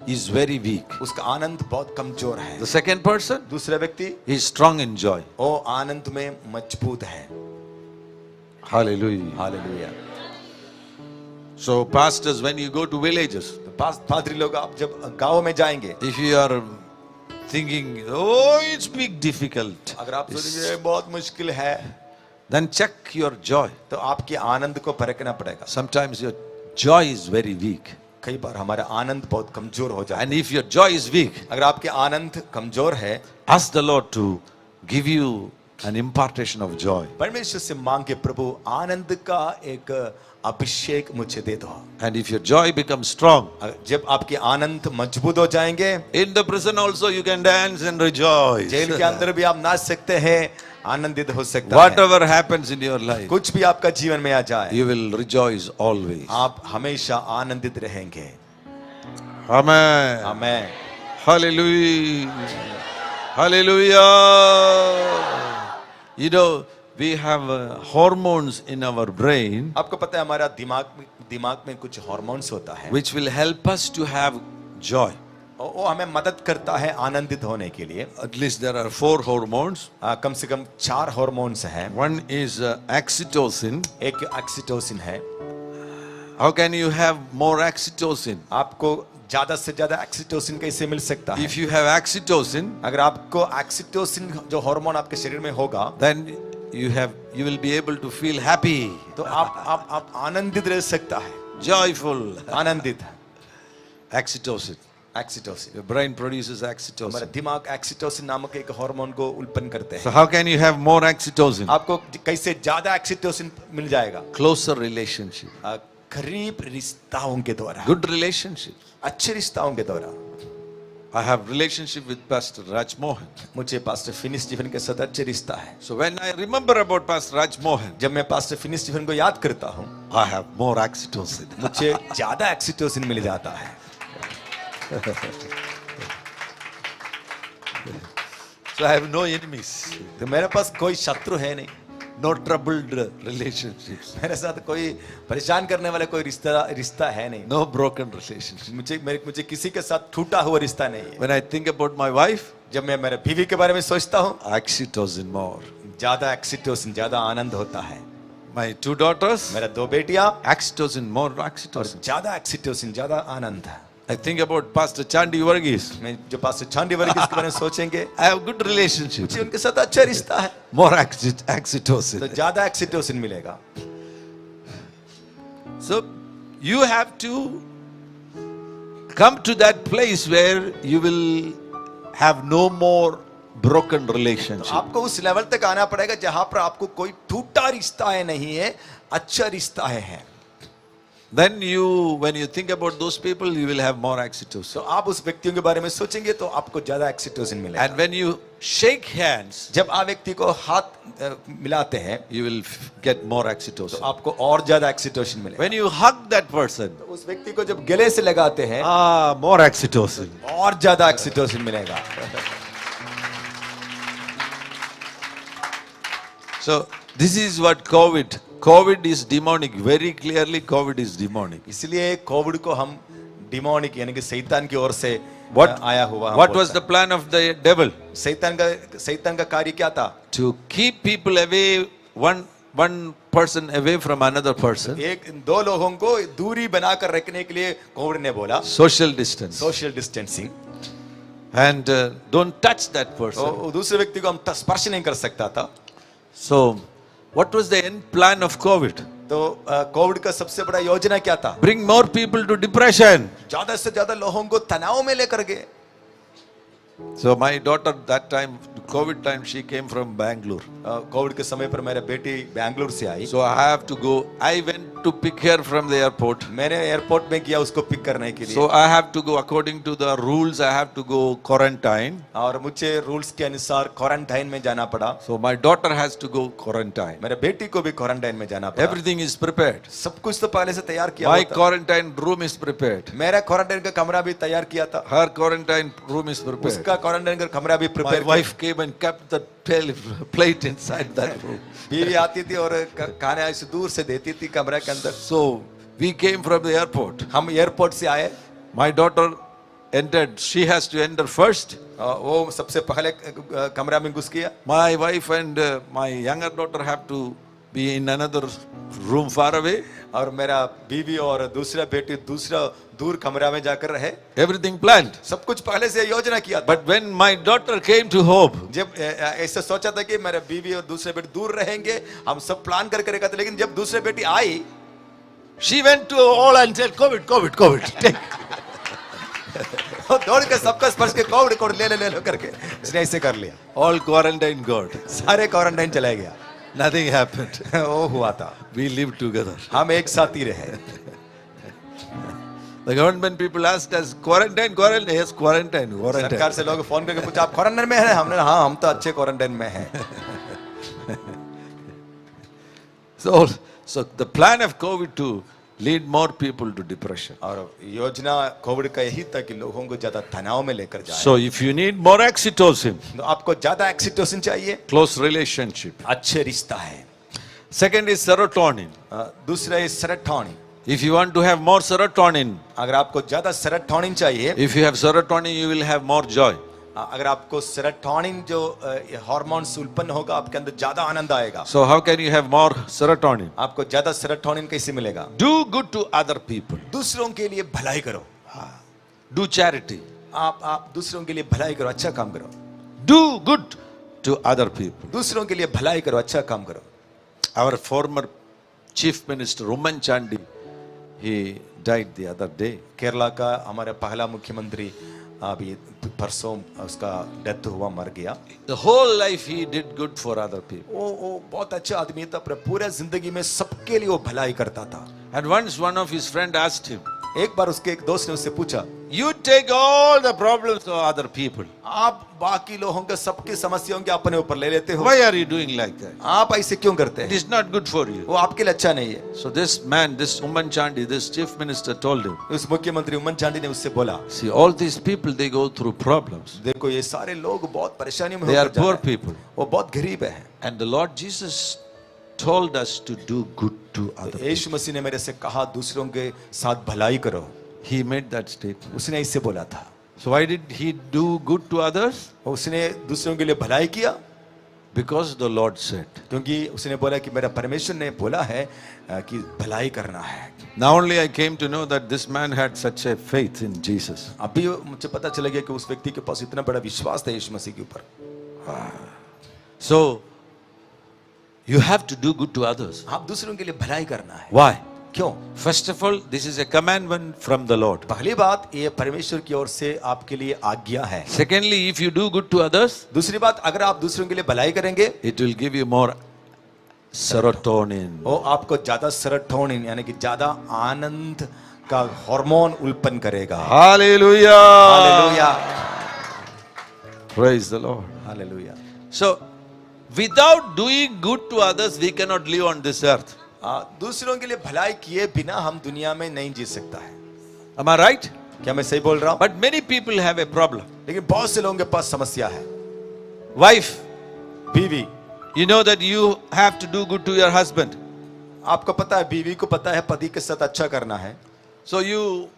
[SPEAKER 3] is very weak.
[SPEAKER 2] उसका आनंद बहुत कमजोर है।
[SPEAKER 3] The second person,
[SPEAKER 2] दूसरा व्यक्ति,
[SPEAKER 3] he is strong in joy.
[SPEAKER 2] वो आनंद में मजबूत है।
[SPEAKER 3] Hallelujah.
[SPEAKER 2] Hallelujah.
[SPEAKER 3] So pastors, when you go to villages,
[SPEAKER 2] पादरी लोग, आप जब गांव में जाएंगे,
[SPEAKER 3] if you are thinking, oh, it's big difficult,
[SPEAKER 2] अगर आप सोचेंगे बहुत मुश्किल है,
[SPEAKER 3] then check your joy.
[SPEAKER 2] तो आपके आनंद को परखना पड़ेगा।
[SPEAKER 3] Sometimes your joy is very weak.
[SPEAKER 2] कई बार हमारा आनंद बहुत कमजोर हो जाता
[SPEAKER 3] And
[SPEAKER 2] है।
[SPEAKER 3] if your joy is weak,
[SPEAKER 2] अगर आपके आनंद कमजोर है,
[SPEAKER 3] ask the Lord to give you an impartation of joy.
[SPEAKER 2] परमेश्वर से मांगे, प्रभु आनंद का एक अभिषेक मुझे दे दो।
[SPEAKER 3] And if your joy becomes strong,
[SPEAKER 2] जब आपके आनंद मजबूत हो जाएंगे,
[SPEAKER 3] in the prison also you can dance and rejoice.
[SPEAKER 2] Jail के अंदर भी आप नाच सकते हैं, आनंदित हो सकते हैं।
[SPEAKER 3] Whatever happens in your life,
[SPEAKER 2] कुछ भी आपका जीवन में आ जाए,
[SPEAKER 3] you will rejoice always.
[SPEAKER 2] आप हमेशा आनंदित रहेंगे।
[SPEAKER 3] Amen.
[SPEAKER 2] Amen.
[SPEAKER 3] Hallelujah. Hallelujah. You know, we have hormones in our brain
[SPEAKER 2] आपको पता है हमारा दिमाग में कुछ हार्मोन्स होता है,
[SPEAKER 3] which will help us to have joy.
[SPEAKER 2] और वो हमें मदद करता है आनंदित होने के लिए।
[SPEAKER 3] At least there are 4 hormones.
[SPEAKER 2] कम से कम 4 हार्मोन्स हैं।
[SPEAKER 3] One is oxytocin.
[SPEAKER 2] एक ऑक्सीटोसिन है।
[SPEAKER 3] How can you have more oxytocin?
[SPEAKER 2] आपको ज्यादा से ज्यादा ऑक्सीटोसिन कैसे मिल सकता है?
[SPEAKER 3] If you have oxytocin,
[SPEAKER 2] अगर आपको ऑक्सीटोसिन जो हार्मोन आपके शरीर में होगा,
[SPEAKER 3] then you will be able to feel happy,
[SPEAKER 2] तो आप आनंदित रह सकता है।
[SPEAKER 3] joyful.
[SPEAKER 2] आनंदित।
[SPEAKER 3] Oxytocin.
[SPEAKER 2] Oxytocin,
[SPEAKER 3] Your brain produces
[SPEAKER 2] हमारा
[SPEAKER 3] oxytocin.
[SPEAKER 2] दिमाग ऑक्सीटोसिन नामक एक हार्मोन को उत्पन्न करते
[SPEAKER 3] So
[SPEAKER 2] हैं।
[SPEAKER 3] how can you have more oxytocin?
[SPEAKER 2] आपको कैसे ज्यादा ऑक्सीटोसिन मिल जाएगा?
[SPEAKER 3] Closer relationship.
[SPEAKER 2] करीब रिश्ताओं के द्वारा,
[SPEAKER 3] Good relationships.
[SPEAKER 2] अच्छे रिश्ताओं के द्वारा।
[SPEAKER 3] I have relationship with Pastor Raj Mohan.
[SPEAKER 2] मुझे पास्टर फिनिश स्टीफन के साथ अच्छे रिश्ता है।
[SPEAKER 3] So when I remember about Pastor Raj Mohan,
[SPEAKER 2] जब मैं पास्टर फिनिश स्टीफन को याद करता हूँ,
[SPEAKER 3] I have more oxytocin.
[SPEAKER 2] मुझे ज्यादा ऑक्सीटोसिन मिल जाता है।
[SPEAKER 3] So I have no enemies,
[SPEAKER 2] तो मेरे पास कोई शत्रु है नहीं,
[SPEAKER 3] no troubled relationships,
[SPEAKER 2] मेरे साथ कोई परेशान करने वाला कोई रिश्ता है नहीं।
[SPEAKER 3] no broken relationships.
[SPEAKER 2] मुझे किसी के साथ टूटा हुआ रिश्ता नहीं है।
[SPEAKER 3] When I think about my wife,
[SPEAKER 2] जब मैं मेरे बीवी के बारे में सोचता हूँ,
[SPEAKER 3] oxytocin more.
[SPEAKER 2] ज्यादा ऑक्सीटोसिन, ज्यादा आनंद होता है।
[SPEAKER 3] My 2 daughters,
[SPEAKER 2] मेरा 2 बेटियां,
[SPEAKER 3] oxytocin more
[SPEAKER 2] और
[SPEAKER 3] oxytocin.
[SPEAKER 2] ज्यादा ऑक्सीटोसिन, ज्यादा आनंद।
[SPEAKER 3] I think about Pastor Chandi Varghese.
[SPEAKER 2] मैं जो पास्टर चांदी वर्गीस के बारे में सोचेंगे,
[SPEAKER 3] I have good relationship.
[SPEAKER 2] मुझे उनके साथ अच्छा रिश्ता है,
[SPEAKER 3] More
[SPEAKER 2] तो
[SPEAKER 3] oxytocin.
[SPEAKER 2] ज्यादा ऑक्सीटोसिन मिलेगा।
[SPEAKER 3] So you have to come to that place where you will have no more broken relationship.
[SPEAKER 2] आपको उस लेवल तक आना पड़ेगा जहां पर आपको कोई टूटा रिश्ता है नहीं है, अच्छा रिश्ता है।
[SPEAKER 3] Then when you think about those people, you will have more oxytocin.
[SPEAKER 2] तो आप उस व्यक्तियों के बारे में सोचेंगे तो आपको ज्यादा ऑक्सीटोसिन मिलेगा।
[SPEAKER 3] And when you shake hands,
[SPEAKER 2] जब आप व्यक्ति को हाथ मिलाते हैं,
[SPEAKER 3] you will get more
[SPEAKER 2] तो
[SPEAKER 3] oxytocin.
[SPEAKER 2] आपको और ज्यादा ऑक्सीटोसिन मिलेगा।
[SPEAKER 3] When you hug that person,
[SPEAKER 2] तो उस व्यक्ति को जब गले से लगाते हैं,
[SPEAKER 3] more oxytocin.
[SPEAKER 2] और ज्यादा ऑक्सीटोसिन मिलेगा।
[SPEAKER 3] So this is what COVID is demonic. Very clearly, COVID is demonic.
[SPEAKER 2] इसलिए कोविड को हम डिमोनिक यानी कि शैतान की ओर से आया हुआ।
[SPEAKER 3] What was the plan of the devil?
[SPEAKER 2] शैतान का कार्य क्या था?
[SPEAKER 3] To keep people away one person away from another person.
[SPEAKER 2] एक दो लोगों को दूरी बनाकर रखने के लिए कोविड ने बोला
[SPEAKER 3] Social distance.
[SPEAKER 2] Social distancing,
[SPEAKER 3] And don't touch that person.
[SPEAKER 2] तो दूसरे व्यक्ति को हम स्पर्श नहीं कर सकता था.
[SPEAKER 3] So, what was the end plan of COVID?
[SPEAKER 2] तो कोविड का सबसे बड़ा योजना क्या था?
[SPEAKER 3] Bring more people to depression.
[SPEAKER 2] ज्यादा से ज्यादा लोगों को तनाव में लेकर गए.
[SPEAKER 3] So my daughter that time, COVID time, she came from Bangalore.
[SPEAKER 2] Covid के समय पर मेरी बेटी बैंगलोर से आई.
[SPEAKER 3] So I have to go. I went to pick her from the airport.
[SPEAKER 2] मैंने एयरपोर्ट में गया उसको पिक करने के लिए.
[SPEAKER 3] So I have to go according to the rules. I have to go quarantine.
[SPEAKER 2] और मुझे रूल्स के अनुसार क्वारंटाइन में जाना पड़ा.
[SPEAKER 3] So my daughter has to go quarantine.
[SPEAKER 2] मेरे बेटी को भी क्वारंटाइन में जाना पड़ा.
[SPEAKER 3] Everything is prepared.
[SPEAKER 2] सब कुछ तो पहले से तैयार किया
[SPEAKER 3] My
[SPEAKER 2] हुआ था.
[SPEAKER 3] quarantine room is prepared.
[SPEAKER 2] मेरा क्वारंटाइन का कमरा भी तैयार किया था.
[SPEAKER 3] Her quarantine room is prepared.
[SPEAKER 2] उसका क्वारंटाइन का कमरा भी
[SPEAKER 3] My
[SPEAKER 2] prepare.
[SPEAKER 3] wife came and kept the plate inside that room.
[SPEAKER 2] बीवी आती थी और खाना ऐसे दूर से देती थी कमरे के अंदर.
[SPEAKER 3] So we came from the airport.
[SPEAKER 2] हम एयरपोर्ट से आए.
[SPEAKER 3] My daughter entered. She has to enter first.
[SPEAKER 2] वो सबसे पहले कमरा में घुस गया.
[SPEAKER 3] My wife and my younger daughter have to be in another room far away.
[SPEAKER 2] और मेरा बीवी और दूसरा बेटी दूसरा दूर कमरा में जाकर रहे.
[SPEAKER 3] Everything planned.
[SPEAKER 2] सब कुछ पहले से योजना किया था.
[SPEAKER 3] But when my daughter came to Hope,
[SPEAKER 2] जब ऐसा सोचा था कि मेरे बीवी और दूसरे बेटी दूर रहेंगे, हम सब प्लान करके रखा था, लेकिन जब दूसरे बेटी आई,
[SPEAKER 3] she went to all and said, COVID, COVID, COVID. Take.
[SPEAKER 2] दौड़ के सबका स्पर्श के कोविड कोड ले लो करके उसने ऐसे कर लिया.
[SPEAKER 3] All quarantine God.
[SPEAKER 2] सारे क्वारंटाइन चला गया.
[SPEAKER 3] Nothing happened.
[SPEAKER 2] वो हुआ था.
[SPEAKER 3] We lived together.
[SPEAKER 2] हम एक साथ ही रहे.
[SPEAKER 3] The government people asked us, quarantine, quarantine. Yes, quarantine, quarantine.
[SPEAKER 2] सरकार से लोग फोन करके पूछा आप क्वारंटाइन में हैं? हमने हाँ हम तो अच्छे क्वारंटाइन में हैं.
[SPEAKER 3] So the plan of COVID to lead more people to depression.
[SPEAKER 2] और योजना कोविड का यही था कि लोगों को ज्यादा तनाव में लेकर जाए.
[SPEAKER 3] So if you need more oxytocin,
[SPEAKER 2] तो आपको ज्यादा एक्सीटोसिन चाहिए.
[SPEAKER 3] close relationship.
[SPEAKER 2] अच्छे रिश्ता है.
[SPEAKER 3] Second is serotonin.
[SPEAKER 2] दूसरा है serotonin.
[SPEAKER 3] If you want to have more serotonin,
[SPEAKER 2] अगर आपको ज्यादा सेरोटोनिन चाहिए,
[SPEAKER 3] if you have serotonin, you will have more joy.
[SPEAKER 2] अगर आपको सेरोटोनिन जो हार्मोन्स उत्पन्न होगा आपके अंदर ज्यादा आनंद आएगा.
[SPEAKER 3] So how can you have more serotonin?
[SPEAKER 2] आपको ज्यादा सेरोटोनिन कैसे मिलेगा?
[SPEAKER 3] Do good to other people.
[SPEAKER 2] दूसरों के लिए भलाई करो.
[SPEAKER 3] Do charity.
[SPEAKER 2] आप दूसरों के लिए भलाई करो, अच्छा काम करो.
[SPEAKER 3] Do good to other people.
[SPEAKER 2] दूसरों के लिए भलाई करो, अच्छा काम करो.
[SPEAKER 3] Our former chief minister, Umman Chandi, he died the other day.
[SPEAKER 2] Kerala का हमारा पहला मुख्यमंत्री अभी परसों उसका डेथ हुआ, मर गया.
[SPEAKER 3] The whole life he did good for other people.
[SPEAKER 2] वो बहुत अच्छा आदमी था, पर पूरे जिंदगी में सबके लिए वो भलाई करता था.
[SPEAKER 3] And once one of his friend asked him,
[SPEAKER 2] एक बार उसके एक दोस्त ने उससे पूछा,
[SPEAKER 3] you take all the problems of other people.
[SPEAKER 2] आप बाकी लोगों के सबकी समस्याओं के अपने ऊपर ले लेते हो.
[SPEAKER 3] Why are you doing like that?
[SPEAKER 2] आप ऐसे क्यों करते
[SPEAKER 3] It
[SPEAKER 2] हैं?
[SPEAKER 3] is not good for you.
[SPEAKER 2] वो आपके लिए अच्छा नहीं है.
[SPEAKER 3] So this man, this Umman Chandi, this chief minister told him,
[SPEAKER 2] उस मुख्यमंत्री उमन चांदी ने उससे बोला,
[SPEAKER 3] see, all these people, they go through problems.
[SPEAKER 2] देखो ये सारे लोग बहुत परेशानी में
[SPEAKER 3] They are
[SPEAKER 2] होकर जा
[SPEAKER 3] poor
[SPEAKER 2] रहे हैं.
[SPEAKER 3] people.
[SPEAKER 2] वो बहुत गरीब है.
[SPEAKER 3] And the Lord Jesus told us to do good to other people.
[SPEAKER 2] यीशु मसीह ने मेरे से कहा दूसरों के साथ भलाई करो.
[SPEAKER 3] He made that statement.
[SPEAKER 2] उसने इससे बोला था.
[SPEAKER 3] So why did he do good to others?
[SPEAKER 2] उसने दूसरों के लिए भलाई किया
[SPEAKER 3] Because the Lord said.
[SPEAKER 2] क्योंकि उसने बोला कि मेरा परमेश्वर ने बोला है कि भलाई करना है.
[SPEAKER 3] Now only I came to know that this man had such a faith in Jesus.
[SPEAKER 2] अभी मुझे पता चला गया कि उस व्यक्ति के पास इतना बड़ा विश्वास था यीशु मसीह के ऊपर.
[SPEAKER 3] So you have to do good to others.
[SPEAKER 2] आप दूसरों के लिए भलाई करना है.
[SPEAKER 3] Why?
[SPEAKER 2] क्यों?
[SPEAKER 3] First of all, this is a commandment from the Lord.
[SPEAKER 2] पहली बात ये परमेश्वर की ओर से आपके लिए आज्ञा है.
[SPEAKER 3] Secondly, if you do good to others,
[SPEAKER 2] दूसरी बात, अगर आप दूसरों के लिए भलाई करेंगे,
[SPEAKER 3] it will give you more serotonin.
[SPEAKER 2] वो आपको ज्यादा सेरोटोनिन यानी कि ज्यादा आनंद का हार्मोन उत्पन्न करेगा.
[SPEAKER 3] Hallelujah.
[SPEAKER 2] Hallelujah.
[SPEAKER 3] Praise the Lord.
[SPEAKER 2] Hallelujah.
[SPEAKER 3] So, without doing good to others, we cannot live on this earth.
[SPEAKER 2] दूसरों के लिए भलाई किए बिना हम दुनिया में नहीं जी सकता है.
[SPEAKER 3] Am I right?
[SPEAKER 2] क्या मैं सही बोल रहा हूँ?
[SPEAKER 3] But many people have a problem.
[SPEAKER 2] लेकिन बहुत से लोगों के पास समस्या है.
[SPEAKER 3] Wife,
[SPEAKER 2] बीवी,
[SPEAKER 3] you know that you have to do good to your husband.
[SPEAKER 2] आपको पता है, बीवी को पता है पति के साथ अच्छा करना है.
[SPEAKER 3] So you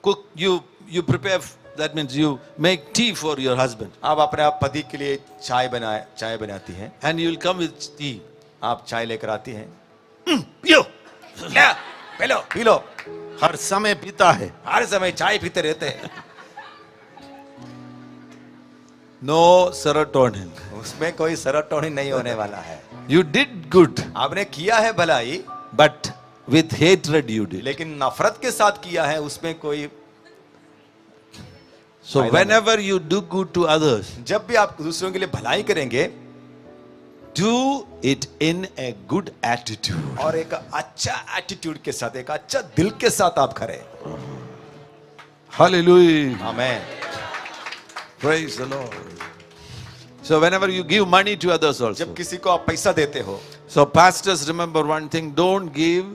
[SPEAKER 3] cook, you prepare, that means you make tea for your husband.
[SPEAKER 2] आप अपने आप पति के लिए चाय बनाती हैं.
[SPEAKER 3] And you will come with tea.
[SPEAKER 2] आप चाय लेकर आती हैं,
[SPEAKER 3] पियो।
[SPEAKER 2] क्या पी लो।
[SPEAKER 3] हर समय पीता है।
[SPEAKER 2] हर समय चाय पीते रहते हैं।
[SPEAKER 3] No serotonin.
[SPEAKER 2] उसमें कोई सेरोटोनिन नहीं होने वाला है।
[SPEAKER 3] You did good,
[SPEAKER 2] आपने किया है भलाई,
[SPEAKER 3] but with hatred you did.
[SPEAKER 2] लेकिन नफरत के साथ किया है, उसमें कोई।
[SPEAKER 3] So
[SPEAKER 2] फायदा
[SPEAKER 3] whenever you do good to others,
[SPEAKER 2] जब भी आप दूसरों के लिए भलाई करेंगे,
[SPEAKER 3] do it in a good attitude.
[SPEAKER 2] और एक अच्छा एटीट्यूड के साथ, एक अच्छा दिल के साथ आप करें।
[SPEAKER 3] Hallelujah.
[SPEAKER 2] Amen.
[SPEAKER 3] Praise the Lord. So whenever you give money to others also.
[SPEAKER 2] जब किसी को आप पैसा देते हो,
[SPEAKER 3] So pastors, remember one thing, don't give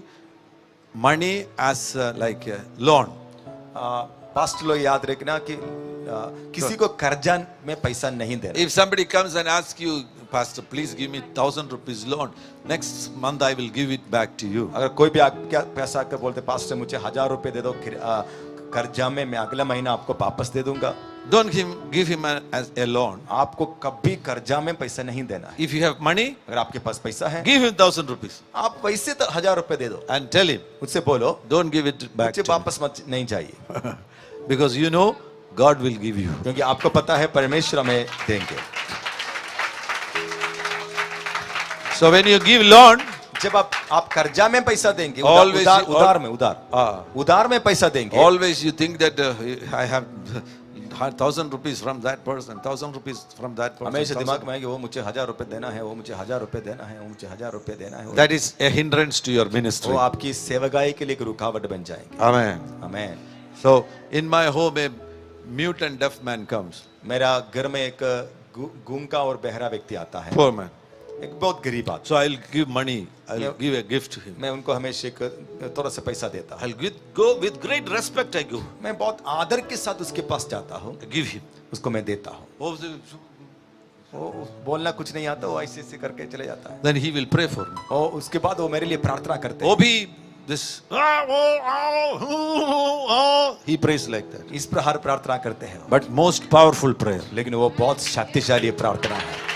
[SPEAKER 3] money as like a loan.
[SPEAKER 2] Past लोग याद रखना कि किसी को कर्जा में पैसा नहीं देना।
[SPEAKER 3] If somebody comes and asks you, Pastor, please give me 1,000 rupees loan. Next month I will give it back to you.
[SPEAKER 2] अगर कोई भी क्या पैसा आकर बोलते, पास्टर मुझे 1,000 रुपए दे दो कर्जा में, मैं अगला महीना आपको वापस दे दूंगा।
[SPEAKER 3] Don't give him as a loan.
[SPEAKER 2] आपको कभी कर्जा में पैसा नहीं देना है।
[SPEAKER 3] If you have money,
[SPEAKER 2] अगर आपके पास पैसा है,
[SPEAKER 3] give him 1,000 rupees
[SPEAKER 2] आप वैसे तो 1,000 रुपए दे दो,
[SPEAKER 3] and tell him,
[SPEAKER 2] उससे बोलो
[SPEAKER 3] don't give it back
[SPEAKER 2] मुझे
[SPEAKER 3] to me.
[SPEAKER 2] वापस मत नहीं चाहिए,
[SPEAKER 3] Because you know God will give you.
[SPEAKER 2] क्योंकि आपको पता है परमेश्वर हमें देंगे।
[SPEAKER 3] So when you give loan,
[SPEAKER 2] जब आप कर्जा में पैसा देंगे,
[SPEAKER 3] Always-
[SPEAKER 2] उधार में पैसा देंगे,
[SPEAKER 3] always you think that I have 1,000 rupees from that person, 1,000 rupees from that person.
[SPEAKER 2] हमेशा
[SPEAKER 3] 1,000.
[SPEAKER 2] दिमाग में है कि वो मुझे 1,000 रुपए देना है, वो मुझे 1,000 रुपए देना है, वो मुझे 1,000 रुपए देना है।
[SPEAKER 3] That is a hindrance to your ministry.
[SPEAKER 2] वो आपकी सेवकाई के लिए एक रुकावट बन जाएंगे।
[SPEAKER 3] Amen.
[SPEAKER 2] Amen.
[SPEAKER 3] So in my home a mute and deaf man comes.
[SPEAKER 2] मेरा घर में एक गूंगा और बहरा व्यक्ति आता है,
[SPEAKER 3] Poor man.
[SPEAKER 2] एक बहुत गरीब आदमी।
[SPEAKER 3] So I'll give money. I'll give a gift to him.
[SPEAKER 2] मैं उनको हमेशा एक थोड़ा सा पैसा देता हूँ।
[SPEAKER 3] I'll go with great respect. I go.
[SPEAKER 2] मैं बहुत आदर के साथ उसके पास जाता हूँ,
[SPEAKER 3] I give him.
[SPEAKER 2] उसको मैं देता हूँ।
[SPEAKER 3] Oh,
[SPEAKER 2] वो बोलना कुछ नहीं आता, वो ऐसे ऐसे करके चले जाता है।
[SPEAKER 3] then he will pray for me.
[SPEAKER 2] और उसके बाद वो मेरे लिए प्रार्थना करते हैं।
[SPEAKER 3] Oh, be this. He prays like that.
[SPEAKER 2] इस प्रकार प्रार्थना करते हैं,
[SPEAKER 3] But most powerful prayer.
[SPEAKER 2] लेकिन वो बहुत शक्तिशाली प्रार्थना है।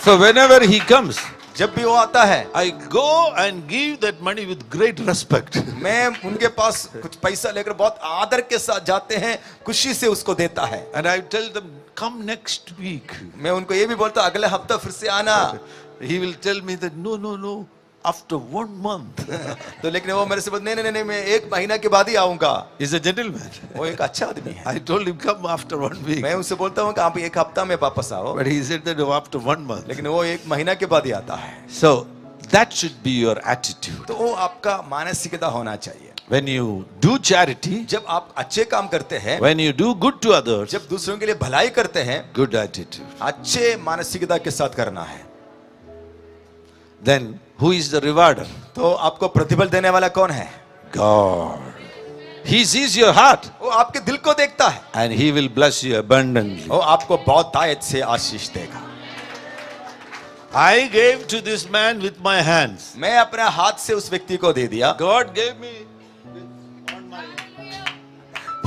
[SPEAKER 3] So whenever he comes,
[SPEAKER 2] जब भी वो आता है,
[SPEAKER 3] I go and give that money with great respect.
[SPEAKER 2] मैं उनके पास कुछ पैसा लेकर बहुत आदर के साथ जाते हैं, खुशी से उसको देता है।
[SPEAKER 3] And I tell them, come next week.
[SPEAKER 2] मैं उनको ये भी बोलता, अगले हफ्ता फिर से आना।
[SPEAKER 3] He will tell me that no, after 1 month.
[SPEAKER 2] तो लेकिन वो मेरे से बोलते, नहीं, मैं 1 महीना के बाद ही आऊंगा।
[SPEAKER 3] He's a gentleman.
[SPEAKER 2] वो एक अच्छा आदमी है।
[SPEAKER 3] I told him, come after 1 week.
[SPEAKER 2] मैं उससे बोलता हूँ कि आप 1 हफ्ता में वापस आओ,
[SPEAKER 3] But he said that after 1 month.
[SPEAKER 2] लेकिन वो 1 महीना के बाद ही आता है।
[SPEAKER 3] So that should be your attitude.
[SPEAKER 2] तो वो आपका मानसिकता होना चाहिए।
[SPEAKER 3] When you do charity,
[SPEAKER 2] जब आप अच्छे काम करते हैं,
[SPEAKER 3] when you do good to others,
[SPEAKER 2] जब दूसरों के लिए भलाई करते हैं,
[SPEAKER 3] good attitude.
[SPEAKER 2] अच्छे मानसिकता के साथ करना है।
[SPEAKER 3] Then who is the rewarder?
[SPEAKER 2] तो आपको प्रतिफल देने वाला कौन है?
[SPEAKER 3] God. He sees your heart
[SPEAKER 2] वो आपके दिल को देखता है,
[SPEAKER 3] and he will bless you abundantly.
[SPEAKER 2] वो आपको बहुत तायत से आशीष देगा।
[SPEAKER 3] I gave to this man with my hands.
[SPEAKER 2] मैं अपने हाथ से उस व्यक्ति को दे दिया,
[SPEAKER 3] God gave me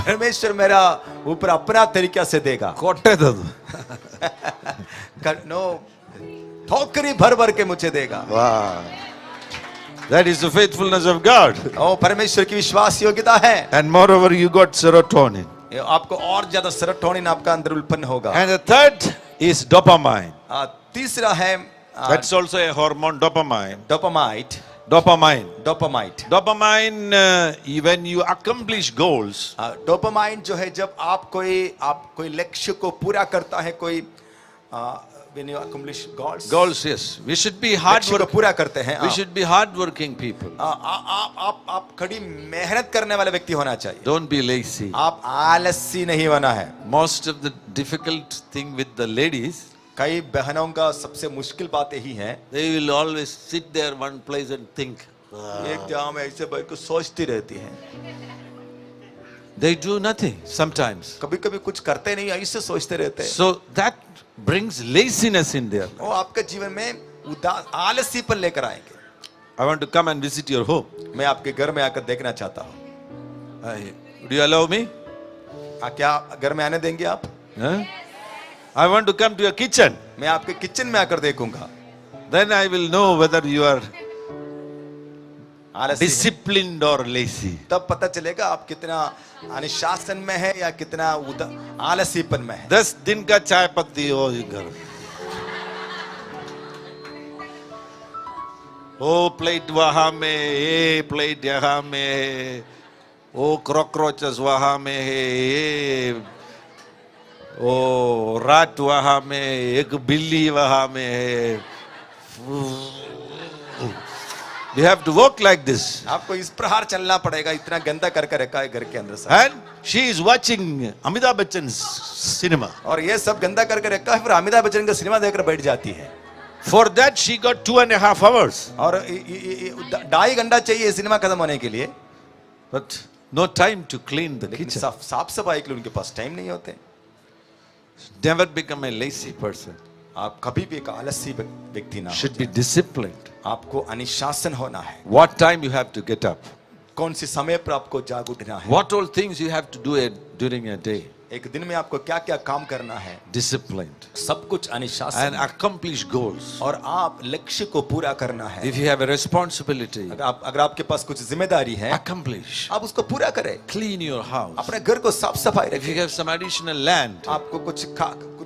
[SPEAKER 2] परमेश्वर मेरा ऊपर अपना तरीका से देगा। नो, ठोकरी भर भर के मुझे देगा।
[SPEAKER 3] Wow. That is the faithfulness of God.
[SPEAKER 2] ओ परमेश्वर की विश्वास योग्यता है।
[SPEAKER 3] And moreover, you got serotonin.
[SPEAKER 2] आपको और ज्यादा सेरोटोनिन आपका अंदर उत्पन्न होगा।
[SPEAKER 3] And the third is dopamine.
[SPEAKER 2] तीसरा है
[SPEAKER 3] That's also a hormone, dopamine.
[SPEAKER 2] डोपामाइट।
[SPEAKER 3] Dopamine.
[SPEAKER 2] डोपामाइट
[SPEAKER 3] Dopamine, when you accomplish goals,
[SPEAKER 2] dopamine जो है जब आप कोई लक्ष्य को पूरा करता है, कोई when you accomplish
[SPEAKER 3] goals, yes. We should be
[SPEAKER 2] लक्ष्य को
[SPEAKER 3] hardworking.
[SPEAKER 2] पूरा करते हैं,
[SPEAKER 3] We should be hardworking people.
[SPEAKER 2] आप कड़ी मेहनत करने वाले व्यक्ति होना चाहिए।
[SPEAKER 3] Don't be lazy.
[SPEAKER 2] आप आलसी नहीं होना है।
[SPEAKER 3] Most of the difficult thing with the ladies,
[SPEAKER 2] कई बहनों का सबसे मुश्किल बात यही है,
[SPEAKER 3] they will always sit there one place and think.
[SPEAKER 2] एक जगह में ऐसे बैठ के सोचती रहती हैं,
[SPEAKER 3] They do nothing sometimes.
[SPEAKER 2] कभी कभी कुछ करते नहीं, ऐसे सोचते रहते हैं।
[SPEAKER 3] So that brings laziness in there.
[SPEAKER 2] वो आपके जीवन में आलसी पर लेकर आएंगे।
[SPEAKER 3] I want to come and visit your home.
[SPEAKER 2] मैं आपके घर में आकर देखना चाहता हूँ।
[SPEAKER 3] Would you allow me?
[SPEAKER 2] क्या घर में आने देंगे आप?
[SPEAKER 3] Huh? I want to come to your kitchen.
[SPEAKER 2] मैं आपके किचन में आकर देखूंगा,
[SPEAKER 3] Then I will know whether you are
[SPEAKER 2] आलसी हैं।
[SPEAKER 3] disciplined or lazy.
[SPEAKER 2] तब पता चलेगा आप कितना अनुशासन में है या कितना आलसीपन में है।
[SPEAKER 3] 10 दिन का चाय पत्ती हो घर, वो प्लेट वहां में, ये प्लेट यहाँ में है, वो कॉकरोचेस वहां में है, ये वो रात वहां में, एक बिल्ली वहां में है. You have to walk like this.
[SPEAKER 2] आपको इस प्रकार चलना पड़ेगा, इतना गंदा करके रखा है घर के अंदर सब।
[SPEAKER 3] And she is watching Amitabh Bachchan's cinema.
[SPEAKER 2] और ये सब गंदा करके रखा है, फिर अमिताभ बच्चन का सिनेमा देखकर बैठ जाती है।
[SPEAKER 3] For that she got 2.5 hours.
[SPEAKER 2] और 2.5 घंटा चाहिए सिनेमा खत्म होने के लिए,
[SPEAKER 3] But no time to clean the
[SPEAKER 2] लेकिन
[SPEAKER 3] kitchen.
[SPEAKER 2] साफ सफाई के लिए उनके पास टाइम नहीं होते।
[SPEAKER 3] Never become a lazy person.
[SPEAKER 2] आप कभी भी एक आलसी व्यक्ति ना हो
[SPEAKER 3] Should be
[SPEAKER 2] जाए।
[SPEAKER 3] disciplined.
[SPEAKER 2] आपको अनुशासन होना है।
[SPEAKER 3] What time you have to get up.
[SPEAKER 2] कौन सी समय पर आपको जाग उठना है।
[SPEAKER 3] What all things you have to do during a day.
[SPEAKER 2] एक दिन में आपको क्या क्या काम करना है।
[SPEAKER 3] Disciplined.
[SPEAKER 2] सब कुछ
[SPEAKER 3] And
[SPEAKER 2] अनुशासन
[SPEAKER 3] accomplish goals.
[SPEAKER 2] और आप लक्ष्य को पूरा करना है।
[SPEAKER 3] If you have a responsibility,
[SPEAKER 2] अगर आपके पास कुछ जिम्मेदारी है,
[SPEAKER 3] accomplish.
[SPEAKER 2] आप उसको पूरा करें।
[SPEAKER 3] Clean your house.
[SPEAKER 2] अपने घर को साफ सफाई
[SPEAKER 3] If you
[SPEAKER 2] रखें।
[SPEAKER 3] have some additional land,
[SPEAKER 2] आपको कुछ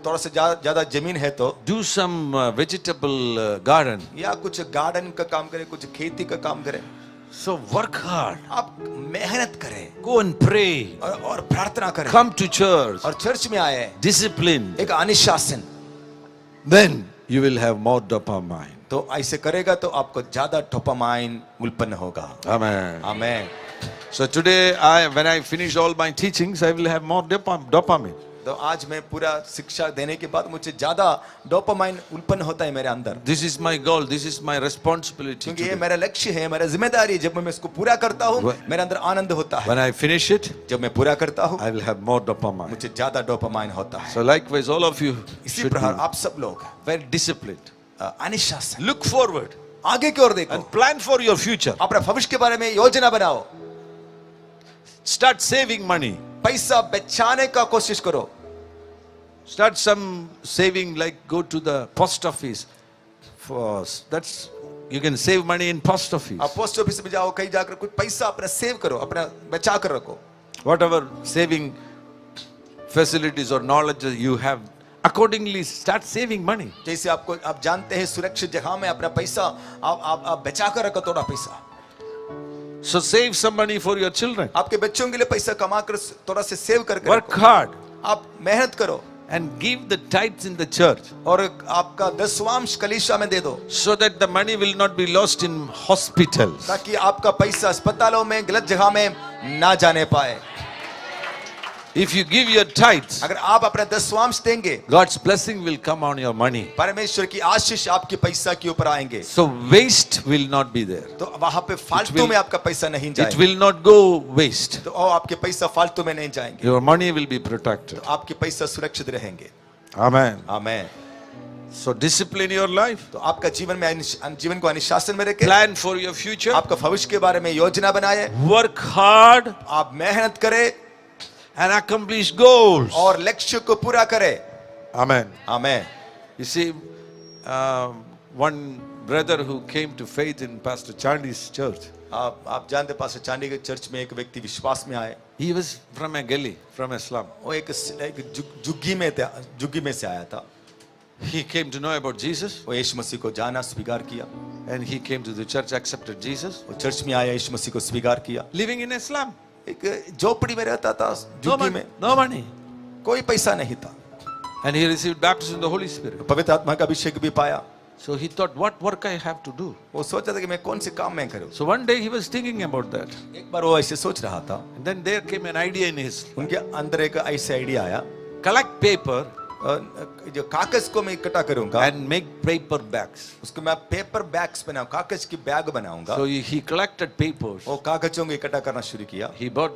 [SPEAKER 2] थोड़ा से ज्यादा जमीन है तो
[SPEAKER 3] do some vegetable garden.
[SPEAKER 2] या कुछ गार्डन का काम करें, कुछ खेती का काम करें।
[SPEAKER 3] So work hard.
[SPEAKER 2] आप मेहनत करें
[SPEAKER 3] Go and pray.
[SPEAKER 2] और प्रार्थना करें।
[SPEAKER 3] Come to church.
[SPEAKER 2] और चर्च में आए,
[SPEAKER 3] Disciplined.
[SPEAKER 2] एक अनुशासन।
[SPEAKER 3] Then you will have more dopamine.
[SPEAKER 2] तो ऐसे करेगा तो आपको ज्यादा डोपामाइन उत्पन्न होगा।
[SPEAKER 3] Amen.
[SPEAKER 2] Amen.
[SPEAKER 3] So today, when I finish all my teachings, I will have more dopamine.
[SPEAKER 2] तो आज मैं पूरा शिक्षा देने के बाद मुझे ज्यादा डोपामाइन उत्पन्न होता है मेरे अंदर,
[SPEAKER 3] This is my goal. This is my responsibility.
[SPEAKER 2] क्योंकि ये
[SPEAKER 3] today.
[SPEAKER 2] मेरा लक्ष्य है, मेरा जिम्मेदारी है। जब मैं इसको पूरा करता हूँ
[SPEAKER 3] Wh-
[SPEAKER 2] मेरे अंदर आनंद होता है।
[SPEAKER 3] When I finish it,
[SPEAKER 2] जब मैं पूरा करता हूँ
[SPEAKER 3] I will have more dopamine.
[SPEAKER 2] मुझे ज्यादा डोपामाइन होता है।
[SPEAKER 3] So likewise, all of you
[SPEAKER 2] इसी
[SPEAKER 3] should
[SPEAKER 2] प्रकार
[SPEAKER 3] be
[SPEAKER 2] आप सब लोग
[SPEAKER 3] very disciplined.
[SPEAKER 2] अनुशासन,
[SPEAKER 3] Look forward
[SPEAKER 2] आगे की ओर देखो,
[SPEAKER 3] and plan for your future.
[SPEAKER 2] अपने भविष्य के बारे में योजना बनाओ।
[SPEAKER 3] Start saving money.
[SPEAKER 2] पैसा बचाने का कोशिश करो।
[SPEAKER 3] Start some saving, like go to the post office. That's you can save money in post office.
[SPEAKER 2] आप पोस्ट ऑफिस में जाओ, कहीं जाकर कुछ पैसा अपना सेव करो, अपना बचा कर रखो।
[SPEAKER 3] Whatever saving facilities or knowledge you have, accordingly start saving money.
[SPEAKER 2] जैसे आप जानते हैं सुरक्षित जगह में अपना पैसा आप बचा कर रखो, थोड़ा पैसा।
[SPEAKER 3] So save some money for your children.
[SPEAKER 2] आपके बच्चों के लिए पैसा कमा कर थोड़ा से सेव करके
[SPEAKER 3] Work
[SPEAKER 2] रखो।
[SPEAKER 3] hard
[SPEAKER 2] आप मेहनत करो
[SPEAKER 3] and give the tithes in the church
[SPEAKER 2] और आपका 10वांश कलीसिया में दे दो,
[SPEAKER 3] so that the money will not be lost in hospitals.
[SPEAKER 2] ताकि आपका पैसा अस्पतालों में गलत जगह में ना जाने पाए।
[SPEAKER 3] If you give your tithes,
[SPEAKER 2] अगर आप अपना 10वांश देंगे,
[SPEAKER 3] God's blessing will come on your money.
[SPEAKER 2] परमेश्वर की आशीष आपके पैसा के ऊपर आएंगे।
[SPEAKER 3] So waste will not be there.
[SPEAKER 2] तो वहां पे फालतू में आपका पैसा नहीं
[SPEAKER 3] It
[SPEAKER 2] जाएगा।
[SPEAKER 3] will not go waste.
[SPEAKER 2] तो आपके पैसा फालतू में नहीं जाएंगे,
[SPEAKER 3] Your money will be protected.
[SPEAKER 2] तो आपके पैसा सुरक्षित रहेंगे।
[SPEAKER 3] Amen.
[SPEAKER 2] Amen.
[SPEAKER 3] So discipline your life.
[SPEAKER 2] तो आपका जीवन में जीवन को अनुशासन में रखें।
[SPEAKER 3] Plan for your future.
[SPEAKER 2] आपका भविष्य के बारे में योजना बनाए,
[SPEAKER 3] Work hard
[SPEAKER 2] आप मेहनत करें
[SPEAKER 3] and accomplish goals.
[SPEAKER 2] और लक्ष्य को पूरा करें।
[SPEAKER 3] Amen.
[SPEAKER 2] Amen.
[SPEAKER 3] You see, one brother who came to faith in Pastor Chandi's church,
[SPEAKER 2] आप जानते पास चांदी के चर्च में एक व्यक्ति विश्वास में आए।
[SPEAKER 3] he was from a gully, from a slum.
[SPEAKER 2] वो एक झुग्गी में से आया था।
[SPEAKER 3] He came to know about Jesus
[SPEAKER 2] वो यीशु मसीह को जाना, स्वीकार किया।
[SPEAKER 3] and he came to the church, accepted Jesus,
[SPEAKER 2] वो चर्च में आया, यीशु मसीह को स्वीकार किया।
[SPEAKER 3] living in a slum.
[SPEAKER 2] एक झोपड़ी में रहता था, झुग्गी में,
[SPEAKER 3] No money.
[SPEAKER 2] कोई पैसा नहीं था।
[SPEAKER 3] And he received baptism in the Holy Spirit.
[SPEAKER 2] पवित्र आत्मा का अभिषेक भी पाया।
[SPEAKER 3] So he thought, what work I have to do?
[SPEAKER 2] वो सोचा था कि मैं कौन से काम मैं करूं।
[SPEAKER 3] So one day he was thinking about that.
[SPEAKER 2] एक बार वो ऐसे सोच रहा था,
[SPEAKER 3] And then there came an idea in his
[SPEAKER 2] उनके अंदर एक ऐसे आइडिया आया,
[SPEAKER 3] collect paper
[SPEAKER 2] जो कागज को मैं इकट्ठा करूंगा
[SPEAKER 3] and make paper bags.
[SPEAKER 2] उसको मैं पेपर बैग्स बनाऊं, कागज की बैग बनाऊंगा।
[SPEAKER 3] So he collected papers.
[SPEAKER 2] वो कागजों को इकट्ठा करना शुरू किया।
[SPEAKER 3] He bought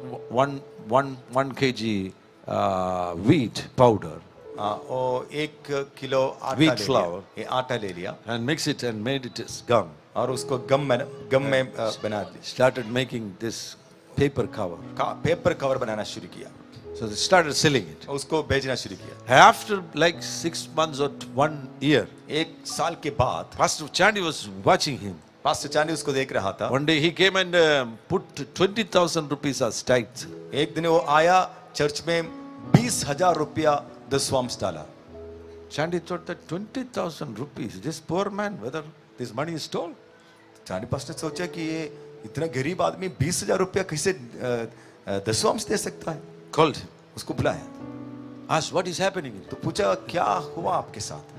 [SPEAKER 3] one kg wheat powder
[SPEAKER 2] वो 1 किलो आटा
[SPEAKER 3] Wheat
[SPEAKER 2] ले लिया,
[SPEAKER 3] flour.
[SPEAKER 2] ये आटा ले लिया
[SPEAKER 3] and mix it and made it as gum.
[SPEAKER 2] और उसको गम में बना दिया,
[SPEAKER 3] Started making this paper cover.
[SPEAKER 2] Paper cover बनाना शुरू किया।
[SPEAKER 3] So they started selling it.
[SPEAKER 2] उसको बेचना शुरू किया।
[SPEAKER 3] After like 6 months or 1 year,
[SPEAKER 2] 1 साल के बाद
[SPEAKER 3] Pastor Chandy was watching him.
[SPEAKER 2] Pastor चांदी उसको देख रहा था।
[SPEAKER 3] One day he came and put 20,000 rupees as tithes.
[SPEAKER 2] एक दिन वो आया चर्च में 20,000 रुपया दशवांश डाला।
[SPEAKER 3] Chandy thought that 20,000 rupees, this poor man, whether this money is stole?
[SPEAKER 2] चांदी पास्टर ने सोचा कि ये इतना गरीब आदमी 20,000 रुपया कैसे दशवांश दे सकता है।
[SPEAKER 3] Called him,
[SPEAKER 2] उसको बुलाया,
[SPEAKER 3] asked what is happening.
[SPEAKER 2] तो पूछा क्या हुआ आपके साथ।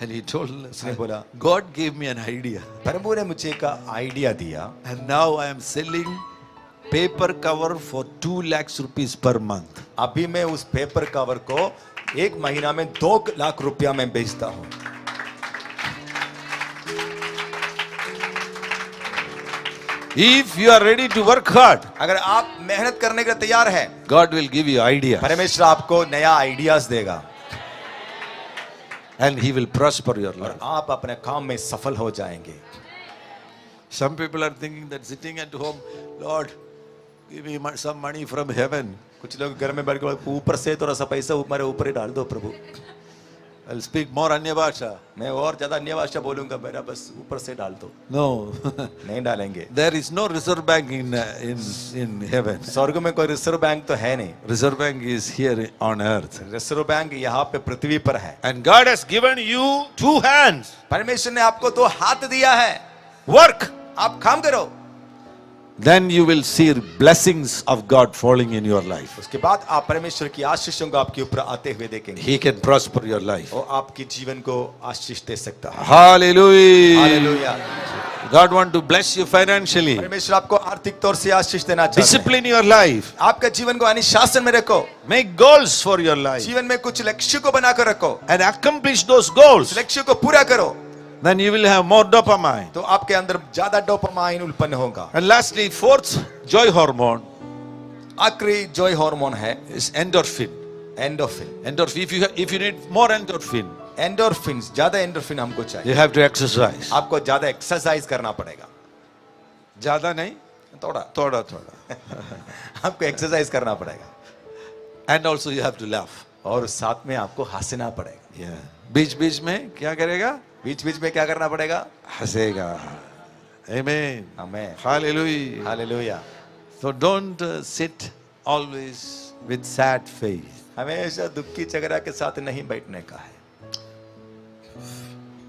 [SPEAKER 3] And he told,
[SPEAKER 2] उसने बोला,
[SPEAKER 3] God gave me an idea.
[SPEAKER 2] प्रभु ने मुझे एक आइडिया दिया,
[SPEAKER 3] And now I am selling paper cover for 2 lakhs rupees per month.
[SPEAKER 2] अभी मैं उस पेपर कवर को 1 महीना में 2 लाख रुपया में बेचता हूँ।
[SPEAKER 3] If you are ready to work hard,
[SPEAKER 2] अगर आप मेहनत करने के लिए तैयार हैं,
[SPEAKER 3] God will give you idea
[SPEAKER 2] परमेश्वर आपको नया आइडियाज देगा
[SPEAKER 3] and He will prosper your
[SPEAKER 2] और
[SPEAKER 3] life.
[SPEAKER 2] आप अपने काम में सफल हो जाएंगे।
[SPEAKER 3] Some people are thinking that sitting at home, Lord, give me some money from heaven.
[SPEAKER 2] कुछ लोग घर में बैठ के ऊपर से थोड़ा सा पैसा हमारे ऊपर ही डाल दो प्रभु।
[SPEAKER 3] I'll speak more Anya Bhasha.
[SPEAKER 2] मैं और ज्यादा अन्य भाषा बोलूंगा, मेरा बस ऊपर से डाल दो।
[SPEAKER 3] No,
[SPEAKER 2] नहीं डालेंगे।
[SPEAKER 3] there is no reserve bank in heaven.
[SPEAKER 2] स्वर्ग में कोई रिजर्व बैंक तो है नहीं।
[SPEAKER 3] Reserve bank is here on earth.
[SPEAKER 2] Reserve bank यहाँ पे पृथ्वी पर है।
[SPEAKER 3] And God has given you 2 hands.
[SPEAKER 2] परमेश्वर ने आपको 2 हाथ दिया है।
[SPEAKER 3] Work.
[SPEAKER 2] आप काम करो,
[SPEAKER 3] Then you will see blessings of God falling in your life.
[SPEAKER 2] उसके बाद आप परमेश्वर की आशीषों को आपके ऊपर आते हुए देखेंगे।
[SPEAKER 3] He can prosper your life.
[SPEAKER 2] वो आपके जीवन को आशीष दे सकता है।
[SPEAKER 3] Hallelujah.
[SPEAKER 2] Hallelujah.
[SPEAKER 3] God want to bless you financially.
[SPEAKER 2] परमेश्वर आपको आर्थिक तौर से आशीष देना चाहता है।
[SPEAKER 3] Discipline your life.
[SPEAKER 2] आपका जीवन को अनुशासन में रखो।
[SPEAKER 3] Make goals for your life.
[SPEAKER 2] जीवन में कुछ लक्ष्य को बनाकर रखो,
[SPEAKER 3] And accomplish those goals.
[SPEAKER 2] लक्ष्य को पूरा करो,
[SPEAKER 3] Then you will have more dopamine.
[SPEAKER 2] तो आपके अंदर ज्यादा डोपामाइन उत्पन्न होगा।
[SPEAKER 3] And lastly, 4th joy hormone
[SPEAKER 2] आखिरी जॉय हार्मोन है
[SPEAKER 3] is endorphin.
[SPEAKER 2] Endorphin.
[SPEAKER 3] Endorphin. If you need more endorphin,
[SPEAKER 2] endorphin, ज्यादा एंडोर्फिन हमको
[SPEAKER 3] you
[SPEAKER 2] चाहिए।
[SPEAKER 3] have to exercise.
[SPEAKER 2] आपको ज्यादा एक्सरसाइज करना पड़ेगा।
[SPEAKER 3] ज़्यादा नहीं,
[SPEAKER 2] थोड़ा
[SPEAKER 3] थोड़ा.
[SPEAKER 2] आपको एक्सरसाइज करना पड़ेगा
[SPEAKER 3] And also you have to laugh.
[SPEAKER 2] और साथ में आपको हंसना पड़ेगा।
[SPEAKER 3] Yeah. बीच-बीच में क्या करेगा?
[SPEAKER 2] बीच बीच में क्या करना पड़ेगा?
[SPEAKER 3] हंसेगा. Amen.
[SPEAKER 2] Amen.
[SPEAKER 3] Hallelujah.
[SPEAKER 2] Hallelujah.
[SPEAKER 3] So don't sit always with sad face.
[SPEAKER 2] हमेशा दुखी चेहरा के साथ नहीं बैठने का है।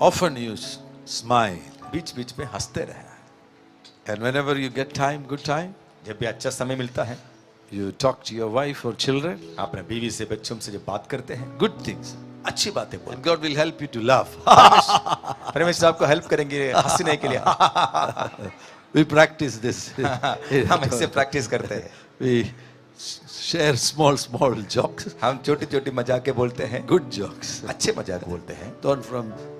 [SPEAKER 3] Often you smile.
[SPEAKER 2] बीच बीच में हंसते रहना है।
[SPEAKER 3] And whenever you get time, good time,
[SPEAKER 2] जब भी अच्छा समय मिलता है,
[SPEAKER 3] you talk to your wife or children,
[SPEAKER 2] अपने बीवी से बच्चों से जब बात करते हैं,
[SPEAKER 3] good things.
[SPEAKER 2] अच्छी बातें बोल।
[SPEAKER 3] And God will help you to laugh.
[SPEAKER 2] परमेश्वर आपको हेल्प करेंगे हंसने के लिए।
[SPEAKER 3] We practice this.
[SPEAKER 2] हम ऐसे प्रैक्टिस करते हैं।
[SPEAKER 3] We share small jokes.
[SPEAKER 2] हम छोटी छोटी मजाके बोलते हैं,
[SPEAKER 3] Good jokes.
[SPEAKER 2] अच्छे मजाक बोलते हैं।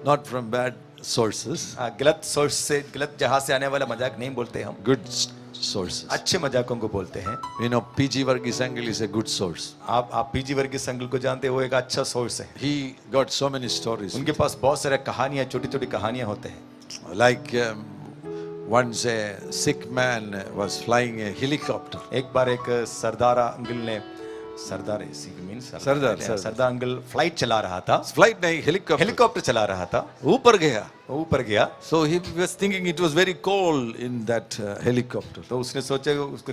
[SPEAKER 3] Not from bad sources.
[SPEAKER 2] गलत सोर्स से, गलत जहां से आने वाला मजाक नहीं बोलते हम,
[SPEAKER 3] Good sources.
[SPEAKER 2] अच्छे मजाकों को बोलते हैं।
[SPEAKER 3] You know, PG Varghese Angle is a good source.
[SPEAKER 2] आप पीजी वर्गीस अंकल को जानते हो, वो एक अच्छा सोर्स है।
[SPEAKER 3] He got so many stories.
[SPEAKER 2] उनके पास बहुत सारे कहानियां, छोटी छोटी कहानियां होते हैं।
[SPEAKER 3] Like once a sick man was flying a helicopter.
[SPEAKER 2] एक बार एक सरदार अंकल ने, सरदार अंकल फ्लाइट चला रहा था।
[SPEAKER 3] Flight नहीं, helicopter.
[SPEAKER 2] हेलीकॉप्टर चला रहा था,
[SPEAKER 3] ऊपर गया.
[SPEAKER 2] ऊपर गया।
[SPEAKER 3] So he was thinking it was very cold in that helicopter.
[SPEAKER 2] तो उसने सोचा उसको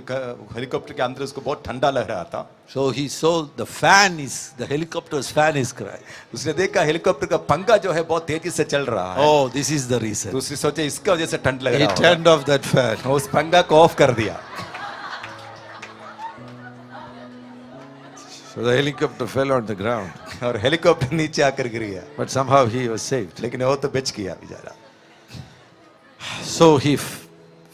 [SPEAKER 2] हेलीकॉप्टर के अंदर उसको बहुत ठंडा लग रहा था।
[SPEAKER 3] So he saw the helicopter's fan is crying.
[SPEAKER 2] उसने देखा हेलीकॉप्टर का पंखा जो है बहुत तेजी से चल रहा है।
[SPEAKER 3] Oh, this is the reason.
[SPEAKER 2] तो उसने सोचा इसका वजह से ठंड लग
[SPEAKER 3] He
[SPEAKER 2] रहा
[SPEAKER 3] turned off that fan.
[SPEAKER 2] है, उस पंखा को ऑफ कर दिया।
[SPEAKER 3] So the helicopter fell on the ground.
[SPEAKER 2] और हेलीकॉप्टर नीचे आकर गिर गया,
[SPEAKER 3] But somehow he was saved.
[SPEAKER 2] लेकिन वो तो बच गया बेचारा।
[SPEAKER 3] So he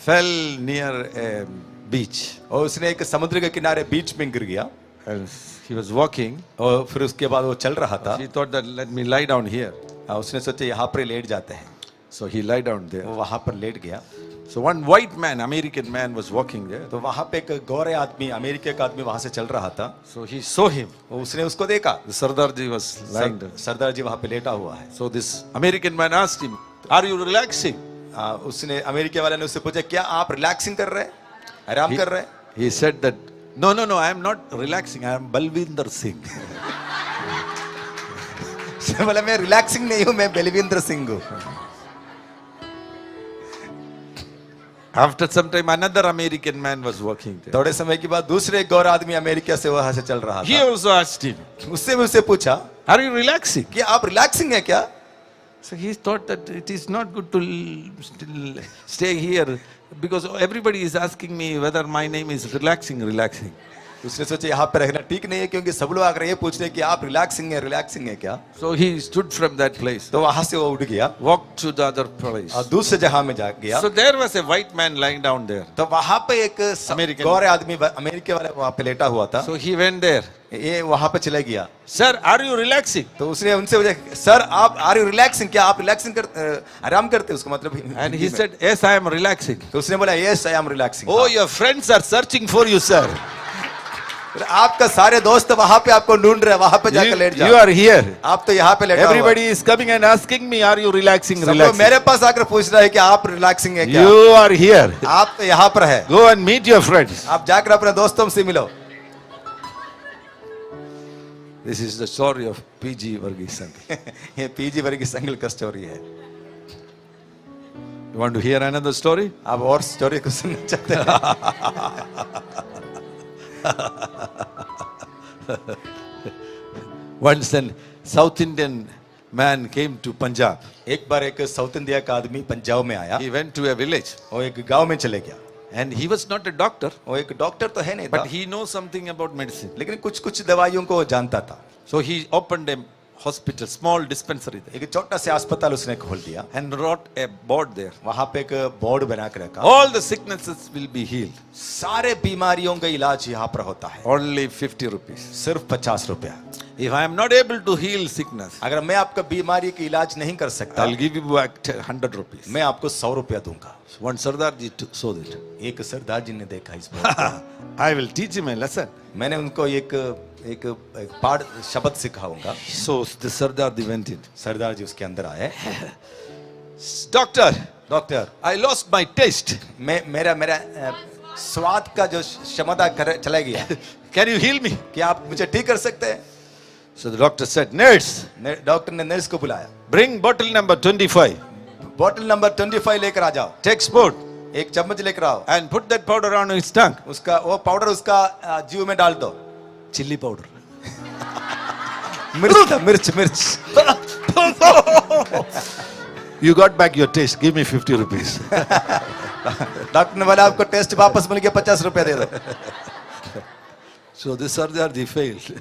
[SPEAKER 3] fell near a beach.
[SPEAKER 2] और उसने एक समुद्र के किनारे बीच में गिर गया,
[SPEAKER 3] And he was walking.
[SPEAKER 2] और फिर उसके बाद वो चल रहा था।
[SPEAKER 3] He thought that let me lie down here.
[SPEAKER 2] उसने सोचा यहाँ पर लेट जाते हैं,
[SPEAKER 3] So he lay down there.
[SPEAKER 2] वो वहां पर लेट गया।
[SPEAKER 3] So one white man, American man, was walking there.
[SPEAKER 2] तो वहां पे एक गोरे आदमी, अमेरिका का आदमी वहां से चल रहा था।
[SPEAKER 3] So he saw him.
[SPEAKER 2] उसने उसको देखा,
[SPEAKER 3] The Sardarji was lying there.
[SPEAKER 2] सरदार जी वहां पे लेटा हुआ है।
[SPEAKER 3] So this American man asked him, "Are you relaxing?"
[SPEAKER 2] उसने अमेरिका वाले ने उससे पूछा, क्या आप रिलैक्सिंग कर रहे हैं, आराम कर रहे हैं?
[SPEAKER 3] He said that No, no, no, I am not relaxing. I am Balvinder Singh.
[SPEAKER 2] उसने बोला मैं रिलैक्सिंग नहीं हूं, मैं बलविंदर सिंह हूं.
[SPEAKER 3] After some time, another American man was working there.
[SPEAKER 2] थोड़े समय के बाद दूसरे एक और आदमी अमेरिका से वहां से चल रहा
[SPEAKER 3] He
[SPEAKER 2] था.
[SPEAKER 3] also asked him,
[SPEAKER 2] उससे भी उससे पूछा
[SPEAKER 3] are you relaxing?
[SPEAKER 2] कि आप रिलैक्सिंग है क्या?
[SPEAKER 3] So he thought that it is not good to still stay here because everybody is asking me whether my name is relaxing, relaxing.
[SPEAKER 2] उसने सोचा यहाँ पे रहना ठीक नहीं है, क्योंकि सब लोग आकर ये पूछ रहे हैं कि आप रिलैक्सिंग है क्या?
[SPEAKER 3] So he stood from that place,
[SPEAKER 2] तो वहां से वो उठ गया
[SPEAKER 3] walked to the other place.
[SPEAKER 2] और दूसरे जगह में जा गया.
[SPEAKER 3] So there was a white man lying down there.
[SPEAKER 2] तो वहां पे एक
[SPEAKER 3] American.
[SPEAKER 2] गौर आदमी अमेरिका वाले वहां पे लेटा हुआ था.
[SPEAKER 3] So he went there.
[SPEAKER 2] ये वहां पे चला गया.
[SPEAKER 3] Sir, are you relaxing?
[SPEAKER 2] तो उसने उनसे पूछा सर आप आर यू रिलैक्सिंग, क्या आप रिलैक्सिंग कर आराम करते उसको मतलब?
[SPEAKER 3] And he said, yes, I am relaxing.
[SPEAKER 2] तो उसने बोला yes I am relaxing.
[SPEAKER 3] Oh, your friends are searching for you, sir.
[SPEAKER 2] आपका सारे दोस्त वहां पे आपको ढूंढ रहे हैं, वहां पे जाकर लेट जाओ.
[SPEAKER 3] You are here.
[SPEAKER 2] आप तो यहाँ पे लेटा हुआ.
[SPEAKER 3] Everybody is coming and asking me, are you relaxing,
[SPEAKER 2] सब लोग
[SPEAKER 3] relaxing?
[SPEAKER 2] मेरे पास आकर पूछ रहे हैं कि आप रिलैक्सिंग है क्या?
[SPEAKER 3] You are here.
[SPEAKER 2] आप तो यहाँ पर है.
[SPEAKER 3] Go and meet your friends.
[SPEAKER 2] आप जाकर अपने दोस्तों से मिलो.
[SPEAKER 3] This is the story of PG Varghese uncle.
[SPEAKER 2] ये पीजी वर्गीस अंकल का स्टोरी है.
[SPEAKER 3] You want to hear another story?
[SPEAKER 2] आप और स्टोरी को सुनना चाहते हैं?
[SPEAKER 3] Once a South Indian man came to Punjab.
[SPEAKER 2] एक बार एक साउथ इंडिया का आदमी पंजाब में आया.
[SPEAKER 3] He went to a village
[SPEAKER 2] वो एक गांव में चले गया.
[SPEAKER 3] and he was not a doctor,
[SPEAKER 2] वो एक डॉक्टर तो है नहीं था,
[SPEAKER 3] but he knows something about medicine.
[SPEAKER 2] लेकिन कुछ कुछ दवाइयों को वो जानता था.
[SPEAKER 3] So he opened a hospital, small dispensary there,
[SPEAKER 2] एक छोटा सा अस्पताल उसने खोल दिया.
[SPEAKER 3] and wrote a board there.
[SPEAKER 2] वहां पे एक बोर्ड बना कर रखा.
[SPEAKER 3] All the sicknesses will be healed.
[SPEAKER 2] सारे बीमारियों का इलाज यहाँ पर होता है.
[SPEAKER 3] Only 50 rupees.
[SPEAKER 2] सिर्फ 50 रुपया.
[SPEAKER 3] If I am not able to heal sickness,
[SPEAKER 2] अगर मैं आपका बीमारी की इलाज नहीं कर सकता,
[SPEAKER 3] I'll give you back 100 rupees.
[SPEAKER 2] मैं आपको 100 रुपया दूंगा.
[SPEAKER 3] One Sardar ji saw that.
[SPEAKER 2] एक सरदार जी ने देखा इस बात.
[SPEAKER 3] I will teach him a lesson.
[SPEAKER 2] मैंने उनको एक पाठ शब्द सिखाऊंगा.
[SPEAKER 3] So the Sardar ji went in.
[SPEAKER 2] सरदार जी उसके अंदर आए.
[SPEAKER 3] Doctor,
[SPEAKER 2] doctor
[SPEAKER 3] I lost my taste.
[SPEAKER 2] मेरा स्वाद का जो क्षमता चला गया.
[SPEAKER 3] Can you heal me?
[SPEAKER 2] क्या आप मुझे ठीक कर सकते हैं?
[SPEAKER 3] So the doctor said, nurse,
[SPEAKER 2] doctor ने नर्स को बुलाया.
[SPEAKER 3] bring bottle number 25.
[SPEAKER 2] बोतल नंबर 25 लेकर आ जाओ.
[SPEAKER 3] Take spoon
[SPEAKER 2] एक चम्मच लेकर आओ.
[SPEAKER 3] and put that powder on his tongue.
[SPEAKER 2] उसका वो पाउडर उसका जीव में डाल दो.
[SPEAKER 3] Chili powder.
[SPEAKER 2] मिर्च था, मिर्च.
[SPEAKER 3] You got back your taste. Give me 50 rupees.
[SPEAKER 2] Doctor ने बोला आपको टेस्ट वापस मिल गया, 50 रुपया दे दो.
[SPEAKER 3] So the Sardar ji failed.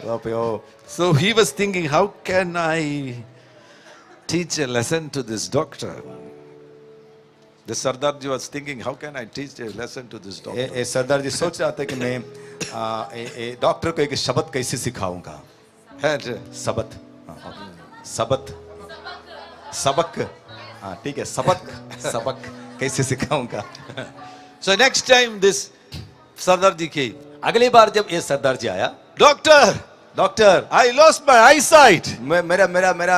[SPEAKER 2] O,
[SPEAKER 3] So he was thinking, how can I teach a lesson to this doctor? The Sardar ji was thinking, how can I teach a lesson to this doctor?
[SPEAKER 2] ये सरदार जी सोच रहा था कि मैं doctor को एक शब्द कैसे सिखाऊंगा.
[SPEAKER 3] And
[SPEAKER 2] सबक. हाँ ठीक है, सबक कैसे सिखाऊंगा.
[SPEAKER 3] so next time this Sardar ji came.
[SPEAKER 2] अगली बार जब ये सरदार जी आया,
[SPEAKER 3] Doctor,
[SPEAKER 2] doctor
[SPEAKER 3] I lost my eyesight.
[SPEAKER 2] मेरा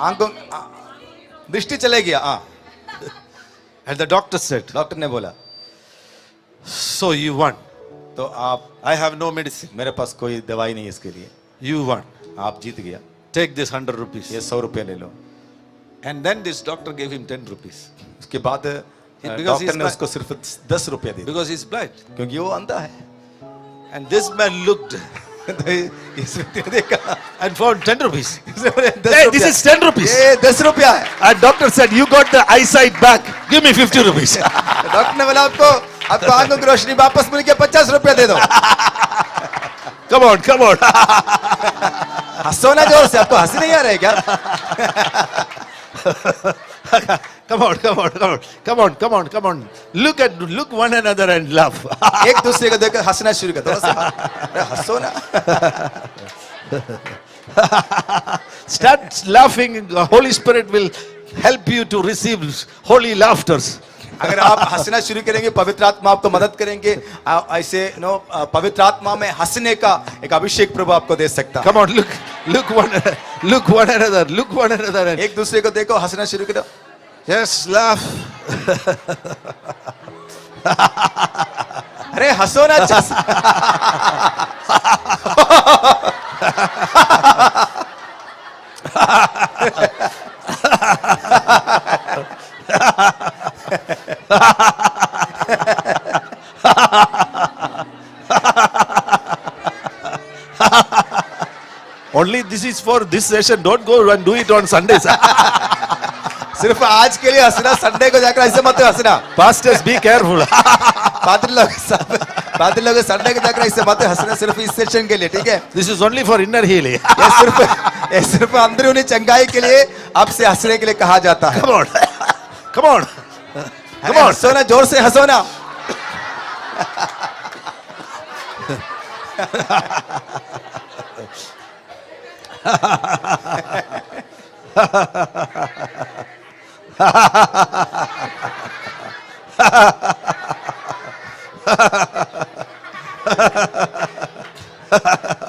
[SPEAKER 2] आंखों दृष्टि चले गया. हाँ.
[SPEAKER 3] And the doctor said,
[SPEAKER 2] doctor ने बोला
[SPEAKER 3] so you won.
[SPEAKER 2] तो आप,
[SPEAKER 3] I have no medicine.
[SPEAKER 2] मेरे पास कोई दवाई नहीं है इसके लिए.
[SPEAKER 3] You won.
[SPEAKER 2] आप जीत गया.
[SPEAKER 3] Take this 100 rupees.
[SPEAKER 2] ये 100 रुपये ले लो.
[SPEAKER 3] And then this doctor gave him 10 rupees.
[SPEAKER 2] उसके बाद
[SPEAKER 3] Because
[SPEAKER 2] डॉक्टर ने
[SPEAKER 3] he's
[SPEAKER 2] उसको सिर्फ 10 रुपये दे दिए,
[SPEAKER 3] Because he's blind.
[SPEAKER 2] क्योंकि वो अंधा है.
[SPEAKER 3] And this man looked
[SPEAKER 2] तो इस व्यक्ति ने देखा
[SPEAKER 3] and found 10 rupees.
[SPEAKER 2] 10
[SPEAKER 3] Hey, this is 10 rupees.
[SPEAKER 2] ये 10 रुपया है.
[SPEAKER 3] And doctor said, you got the eyesight back. Give me 50 rupees.
[SPEAKER 2] Doctor ने बोला आपको आंखों की रोशनी वापस मिल गया, 50 रुपया दे दो.
[SPEAKER 3] Come on, come on.
[SPEAKER 2] हंसो ना जोर से, आपको हंसी नहीं आ रही है क्या?
[SPEAKER 3] Come on, come on, come on, come on, come on, come on. Look one another and laugh.
[SPEAKER 2] एक दूसरे को देखकर हंसना शुरू कर दो. अरे हंसो ना.
[SPEAKER 3] Start laughing. The Holy Spirit will help you to receive holy laughters.
[SPEAKER 2] अगर आप हंसना शुरू करेंगे, पवित्र आत्मा आपको मदद करेंगे. ऐसे पवित्र आत्मा में हंसने का एक अभिषेक प्रभु आपको दे सकता.
[SPEAKER 3] Come on, look one another. And
[SPEAKER 2] एक दूसरे को देखो, हंसना शुरू करो.
[SPEAKER 3] yes, laugh.
[SPEAKER 2] अरे हंसो ना
[SPEAKER 3] Only this is for this session. Don't go and do it on Sundays.
[SPEAKER 2] सिर्फ आज के लिए हंसना, संडे को जाकर ऐसे मत हंसना।
[SPEAKER 3] Pastors, be careful.
[SPEAKER 2] पादरी लोग संडे को जाकर ऐसे मत हंसना, सिर्फ इस सेशन के लिए, ठीक है?
[SPEAKER 3] This is only for inner healing.
[SPEAKER 2] ये सिर्फ अंदरूनी चंगाई के लिए आपसे हंसने के लिए कहा जाता है।
[SPEAKER 3] Come on. Come on.
[SPEAKER 2] Come on, हंसो ना, जोर से हंसो ना।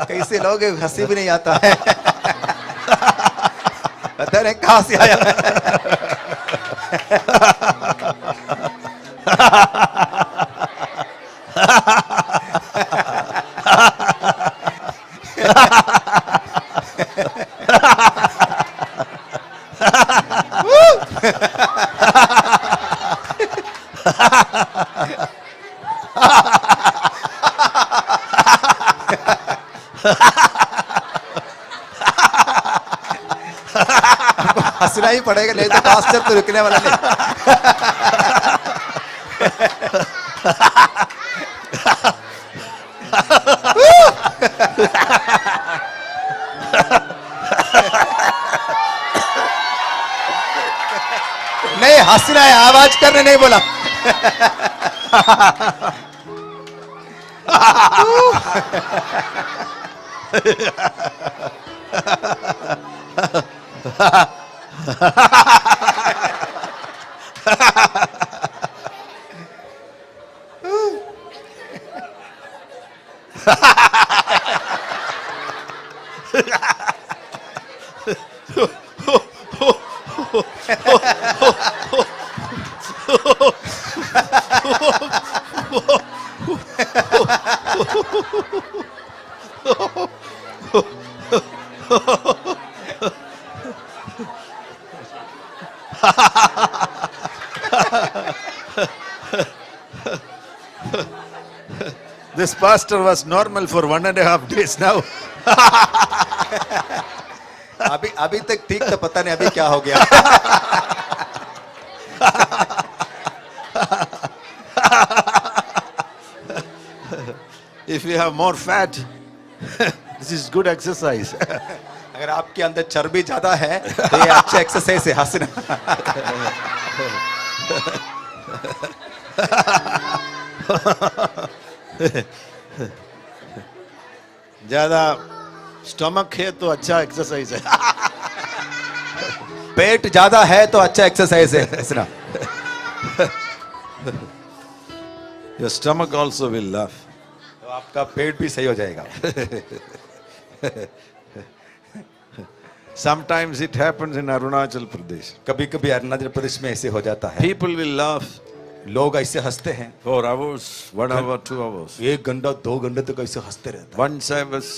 [SPEAKER 2] कैसे लोग हंसी भी नहीं आता है। पता नहीं कहां से आया हंसना ही पड़ेगा, नहीं तो पास्टर तो रुकने वाला नहीं। नहीं, हंसना है, आवाज करने नहीं बोला।
[SPEAKER 3] This pastor was normal for 1.5 days now.
[SPEAKER 2] अभी तक ठीक था, पता नहीं अभी क्या हो गया।
[SPEAKER 3] If you have more fat, this is good exercise.
[SPEAKER 2] अगर आपके अंदर चर्बी ज्यादा है तो ये अच्छा एक्सरसाइज है, हंसना।
[SPEAKER 3] ज्यादा स्टमक है तो अच्छा एक्सरसाइज है।
[SPEAKER 2] पेट ज्यादा है तो अच्छा एक्सरसाइज है, हंसना।
[SPEAKER 3] Your stomach also will laugh.
[SPEAKER 2] तो आपका पेट भी सही हो जाएगा।
[SPEAKER 3] Sometimes it happens in Arunachal Pradesh.
[SPEAKER 2] कभी-कभी अरुणाचल प्रदेश में ऐसे हो जाता है,
[SPEAKER 3] People will laugh
[SPEAKER 2] लोग ऐसे हंसते हैं
[SPEAKER 3] for hours, 1 hour, 2 hours.
[SPEAKER 2] 1 घंटा 2 घंटे तक ऐसे हंसते रहते हैं।
[SPEAKER 3] Once I was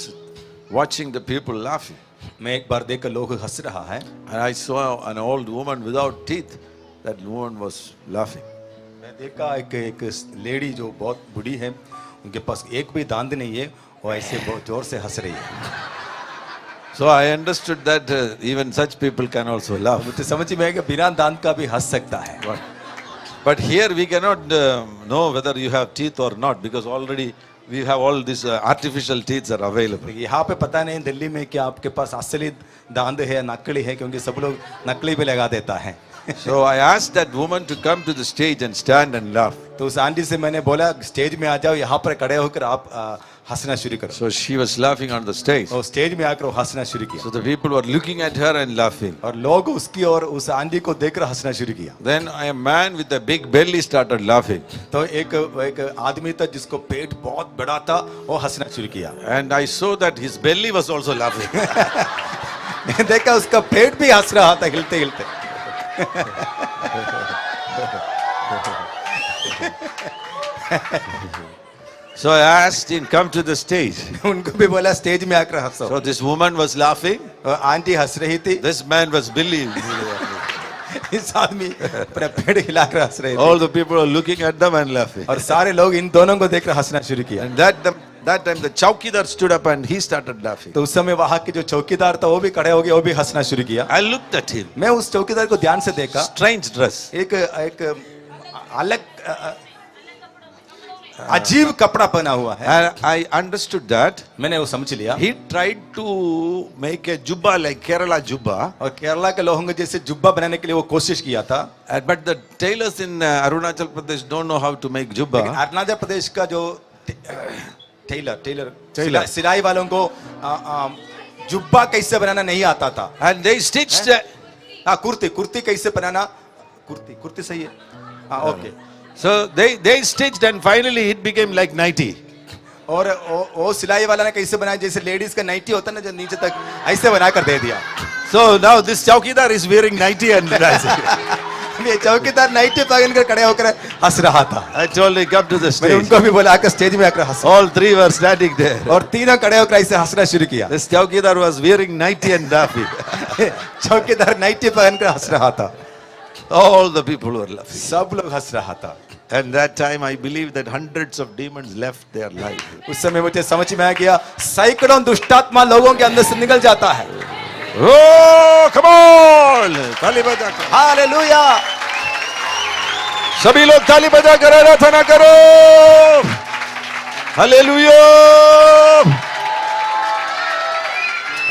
[SPEAKER 3] watching the people laughing,
[SPEAKER 2] मैं एक बार देखकर लोग हंस रहा है,
[SPEAKER 3] and I saw an old woman without teeth. That woman was laughing.
[SPEAKER 2] मैं देखा एक लेडी जो बहुत बूढ़ी है, उनके पास एक भी दांत नहीं है, वो ऐसे बहुत जोर से हंस रही है।
[SPEAKER 3] So I understood that even such people can also laugh.
[SPEAKER 2] मुझे समझ में आया कि बिना दांत का भी हंस सकता है।
[SPEAKER 3] But here we cannot know whether you have teeth or not, because already we have all these artificial teeth are available.
[SPEAKER 2] यहाँ पे पता नहीं दिल्ली में क्या आपके पास असली दांत है या नकली है, क्योंकि सब लोग नकली भी लगा देता है।
[SPEAKER 3] So I asked that woman to come to the stage and stand and laugh.
[SPEAKER 2] तो उस आंटी से मैंने बोला स्टेज में आ जाओ, यहाँ पर खड़े होकर आप हंसना शुरू करो।
[SPEAKER 3] So she was laughing on the stage.
[SPEAKER 2] और स्टेज में आकर वो हंसना शुरू किया,
[SPEAKER 3] So the people were looking at her and laughing.
[SPEAKER 2] और लोग उसकी और उस आंटी को देखकर हंसना शुरू किया।
[SPEAKER 3] Then a man with a big belly started laughing.
[SPEAKER 2] तो एक आदमी था जिसको पेट बहुत बड़ा था, वो हंसना शुरू किया।
[SPEAKER 3] And I saw that his belly was also laughing.
[SPEAKER 2] मैंने देखा उसका पेट भी हंस रहा था, हिलते हिलते।
[SPEAKER 3] So I asked him, come to the stage.
[SPEAKER 2] उनको भी बोला स्टेज में आकर हंसो।
[SPEAKER 3] So this woman was laughing.
[SPEAKER 2] Aunty हंस रही थी,
[SPEAKER 3] This man was believing.
[SPEAKER 2] इस आदमी अपने पेड़ हिलाकर हंस रहे थे,
[SPEAKER 3] All the people were looking at them and laughing.
[SPEAKER 2] और सारे लोग इन दोनों को देखकर हंसना शुरू किया।
[SPEAKER 3] And that time the chowkidar stood up and he started laughing.
[SPEAKER 2] तो उस समय वहां के जो चौकीदार था वो भी खड़े हो गए, वो भी हंसना शुरू किया।
[SPEAKER 3] I looked at him.
[SPEAKER 2] मैं उस चौकीदार को ध्यान से देखा,
[SPEAKER 3] Strange dress.
[SPEAKER 2] एक अलग अजीब कपड़ा पहना हुआ है।
[SPEAKER 3] And I understood that
[SPEAKER 2] मैंने वो समझ लिया,
[SPEAKER 3] he tried to make a jubba like Kerala jubba.
[SPEAKER 2] और केरला के लोगों के जैसे जुब्बा बनाने के लिए वो कोशिश किया था।
[SPEAKER 3] But the tailors in Arunachal Pradesh don't know how to make
[SPEAKER 2] लेकिन
[SPEAKER 3] jubba.
[SPEAKER 2] अरुणाचल प्रदेश का जो टेलर
[SPEAKER 3] Tailor.
[SPEAKER 2] सिलाई वालों को जुब्बा कैसे बनाना नहीं आता था।
[SPEAKER 3] And they stitched.
[SPEAKER 2] हाँ, कुर्ती कैसे बनाना, कुर्ती सही है, हाँ okay.
[SPEAKER 3] So they stitched and finally it became like nighty.
[SPEAKER 2] और वो सिलाई वाला ने कैसे बनाया, जैसे लेडीज का नाइटी होता है ना, जो नीचे तक ऐसे बना कर दे दिया।
[SPEAKER 3] So now this chowkidar is wearing nighty and dancing.
[SPEAKER 2] ये चौकीदार नाइटी पहन कर खड़े होकर हंस रहा था।
[SPEAKER 3] I told him come to the
[SPEAKER 2] मैंने
[SPEAKER 3] stage.
[SPEAKER 2] उनको भी बोला आकर स्टेज में आकर हंसो,
[SPEAKER 3] All three were standing there.
[SPEAKER 2] और तीनों खड़े होकर ऐसे हंसना शुरू किया।
[SPEAKER 3] This chowkidar was wearing nighty and laughing.
[SPEAKER 2] चौकीदार नाइटी पहन कर हंस रहा था,
[SPEAKER 3] All the people were laughing.
[SPEAKER 2] सब लोग हंस रहा था।
[SPEAKER 3] And that time I believe that hundreds of demons left their life.
[SPEAKER 2] उस समय मुझे समझ में आ गया, सैकड़ों दुष्टात्मा लोगों के अंदर से निकल जाता है।
[SPEAKER 3] Oh, come on! ताली बजा कर।
[SPEAKER 2] हालेलुया,
[SPEAKER 3] सभी लोग ताली बजा कर आराधना करो। Hallelujah!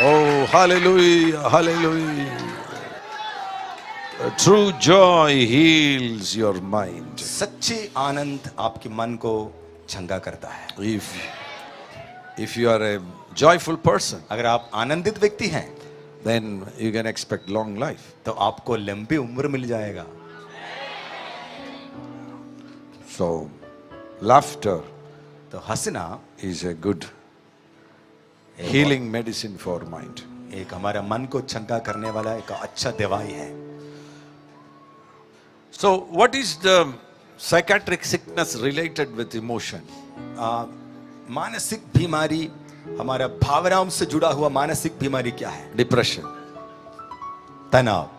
[SPEAKER 3] Oh, hallelujah, hallelujah. True joy heals your mind.
[SPEAKER 2] सच्ची आनंद आपके मन को चंगा करता है।
[SPEAKER 3] If you are a joyful person,
[SPEAKER 2] अगर आप आनंदित व्यक्ति हैं
[SPEAKER 3] then you can expect long life.
[SPEAKER 2] तो आपको लंबी उम्र मिल जाएगा।
[SPEAKER 3] So, laughter
[SPEAKER 2] तो हंसना
[SPEAKER 3] is a good healing medicine for mind.
[SPEAKER 2] एक हमारा मन को चंगा करने वाला एक अच्छा दवाई है।
[SPEAKER 3] So, what is the psychiatric sickness related with emotion?
[SPEAKER 2] मानसिक बीमारी, हमारा भावनाओं से जुड़ा हुआ मानसिक बीमारी क्या है?
[SPEAKER 3] Depression.
[SPEAKER 2] तनाव।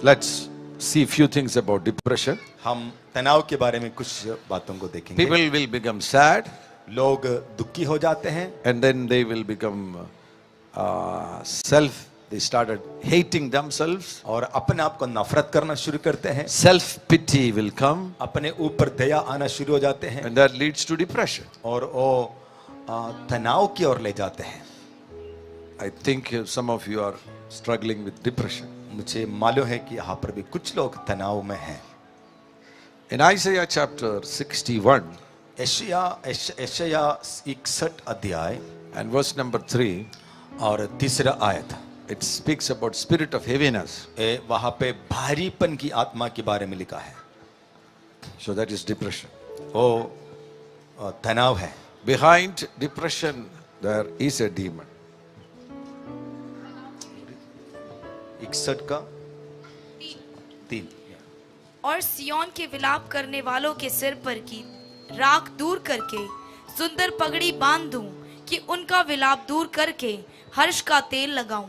[SPEAKER 3] Let's see a few things about depression.
[SPEAKER 2] हम तनाव के बारे में कुछ बातों को देखेंगे।
[SPEAKER 3] People will become sad
[SPEAKER 2] लोग दुखी हो जाते हैं,
[SPEAKER 3] and then they will become they started hating themselves.
[SPEAKER 2] और अपने आप को नफरत करना शुरू करते हैं।
[SPEAKER 3] Self-pity will come
[SPEAKER 2] अपने ऊपर दया आना शुरू हो जाते हैं,
[SPEAKER 3] and that leads to depression.
[SPEAKER 2] और वो तनाव की ओर ले जाते हैं।
[SPEAKER 3] I think some of you are struggling with depression.
[SPEAKER 2] मुझे मालूम है कि यहाँ पर भी कुछ लोग तनाव में हैं।
[SPEAKER 3] In Isaiah chapter 61
[SPEAKER 2] यशायाह 61 अध्याय
[SPEAKER 3] and verse number 3,
[SPEAKER 2] और तीसरा आयत,
[SPEAKER 3] it speaks about spirit of heaviness.
[SPEAKER 2] वहां पे भारीपन की आत्मा के बारे में लिखा है।
[SPEAKER 3] So that is depression.
[SPEAKER 2] वो तनाव है।
[SPEAKER 3] Behind depression there is a demon.
[SPEAKER 2] 61 का 3।
[SPEAKER 1] और सियोन के विलाप करने वालों के सिर पर की राख दूर करके सुंदर पगड़ी बांध दूं, कि उनका विलाप दूर करके हर्ष का तेल लगाऊं,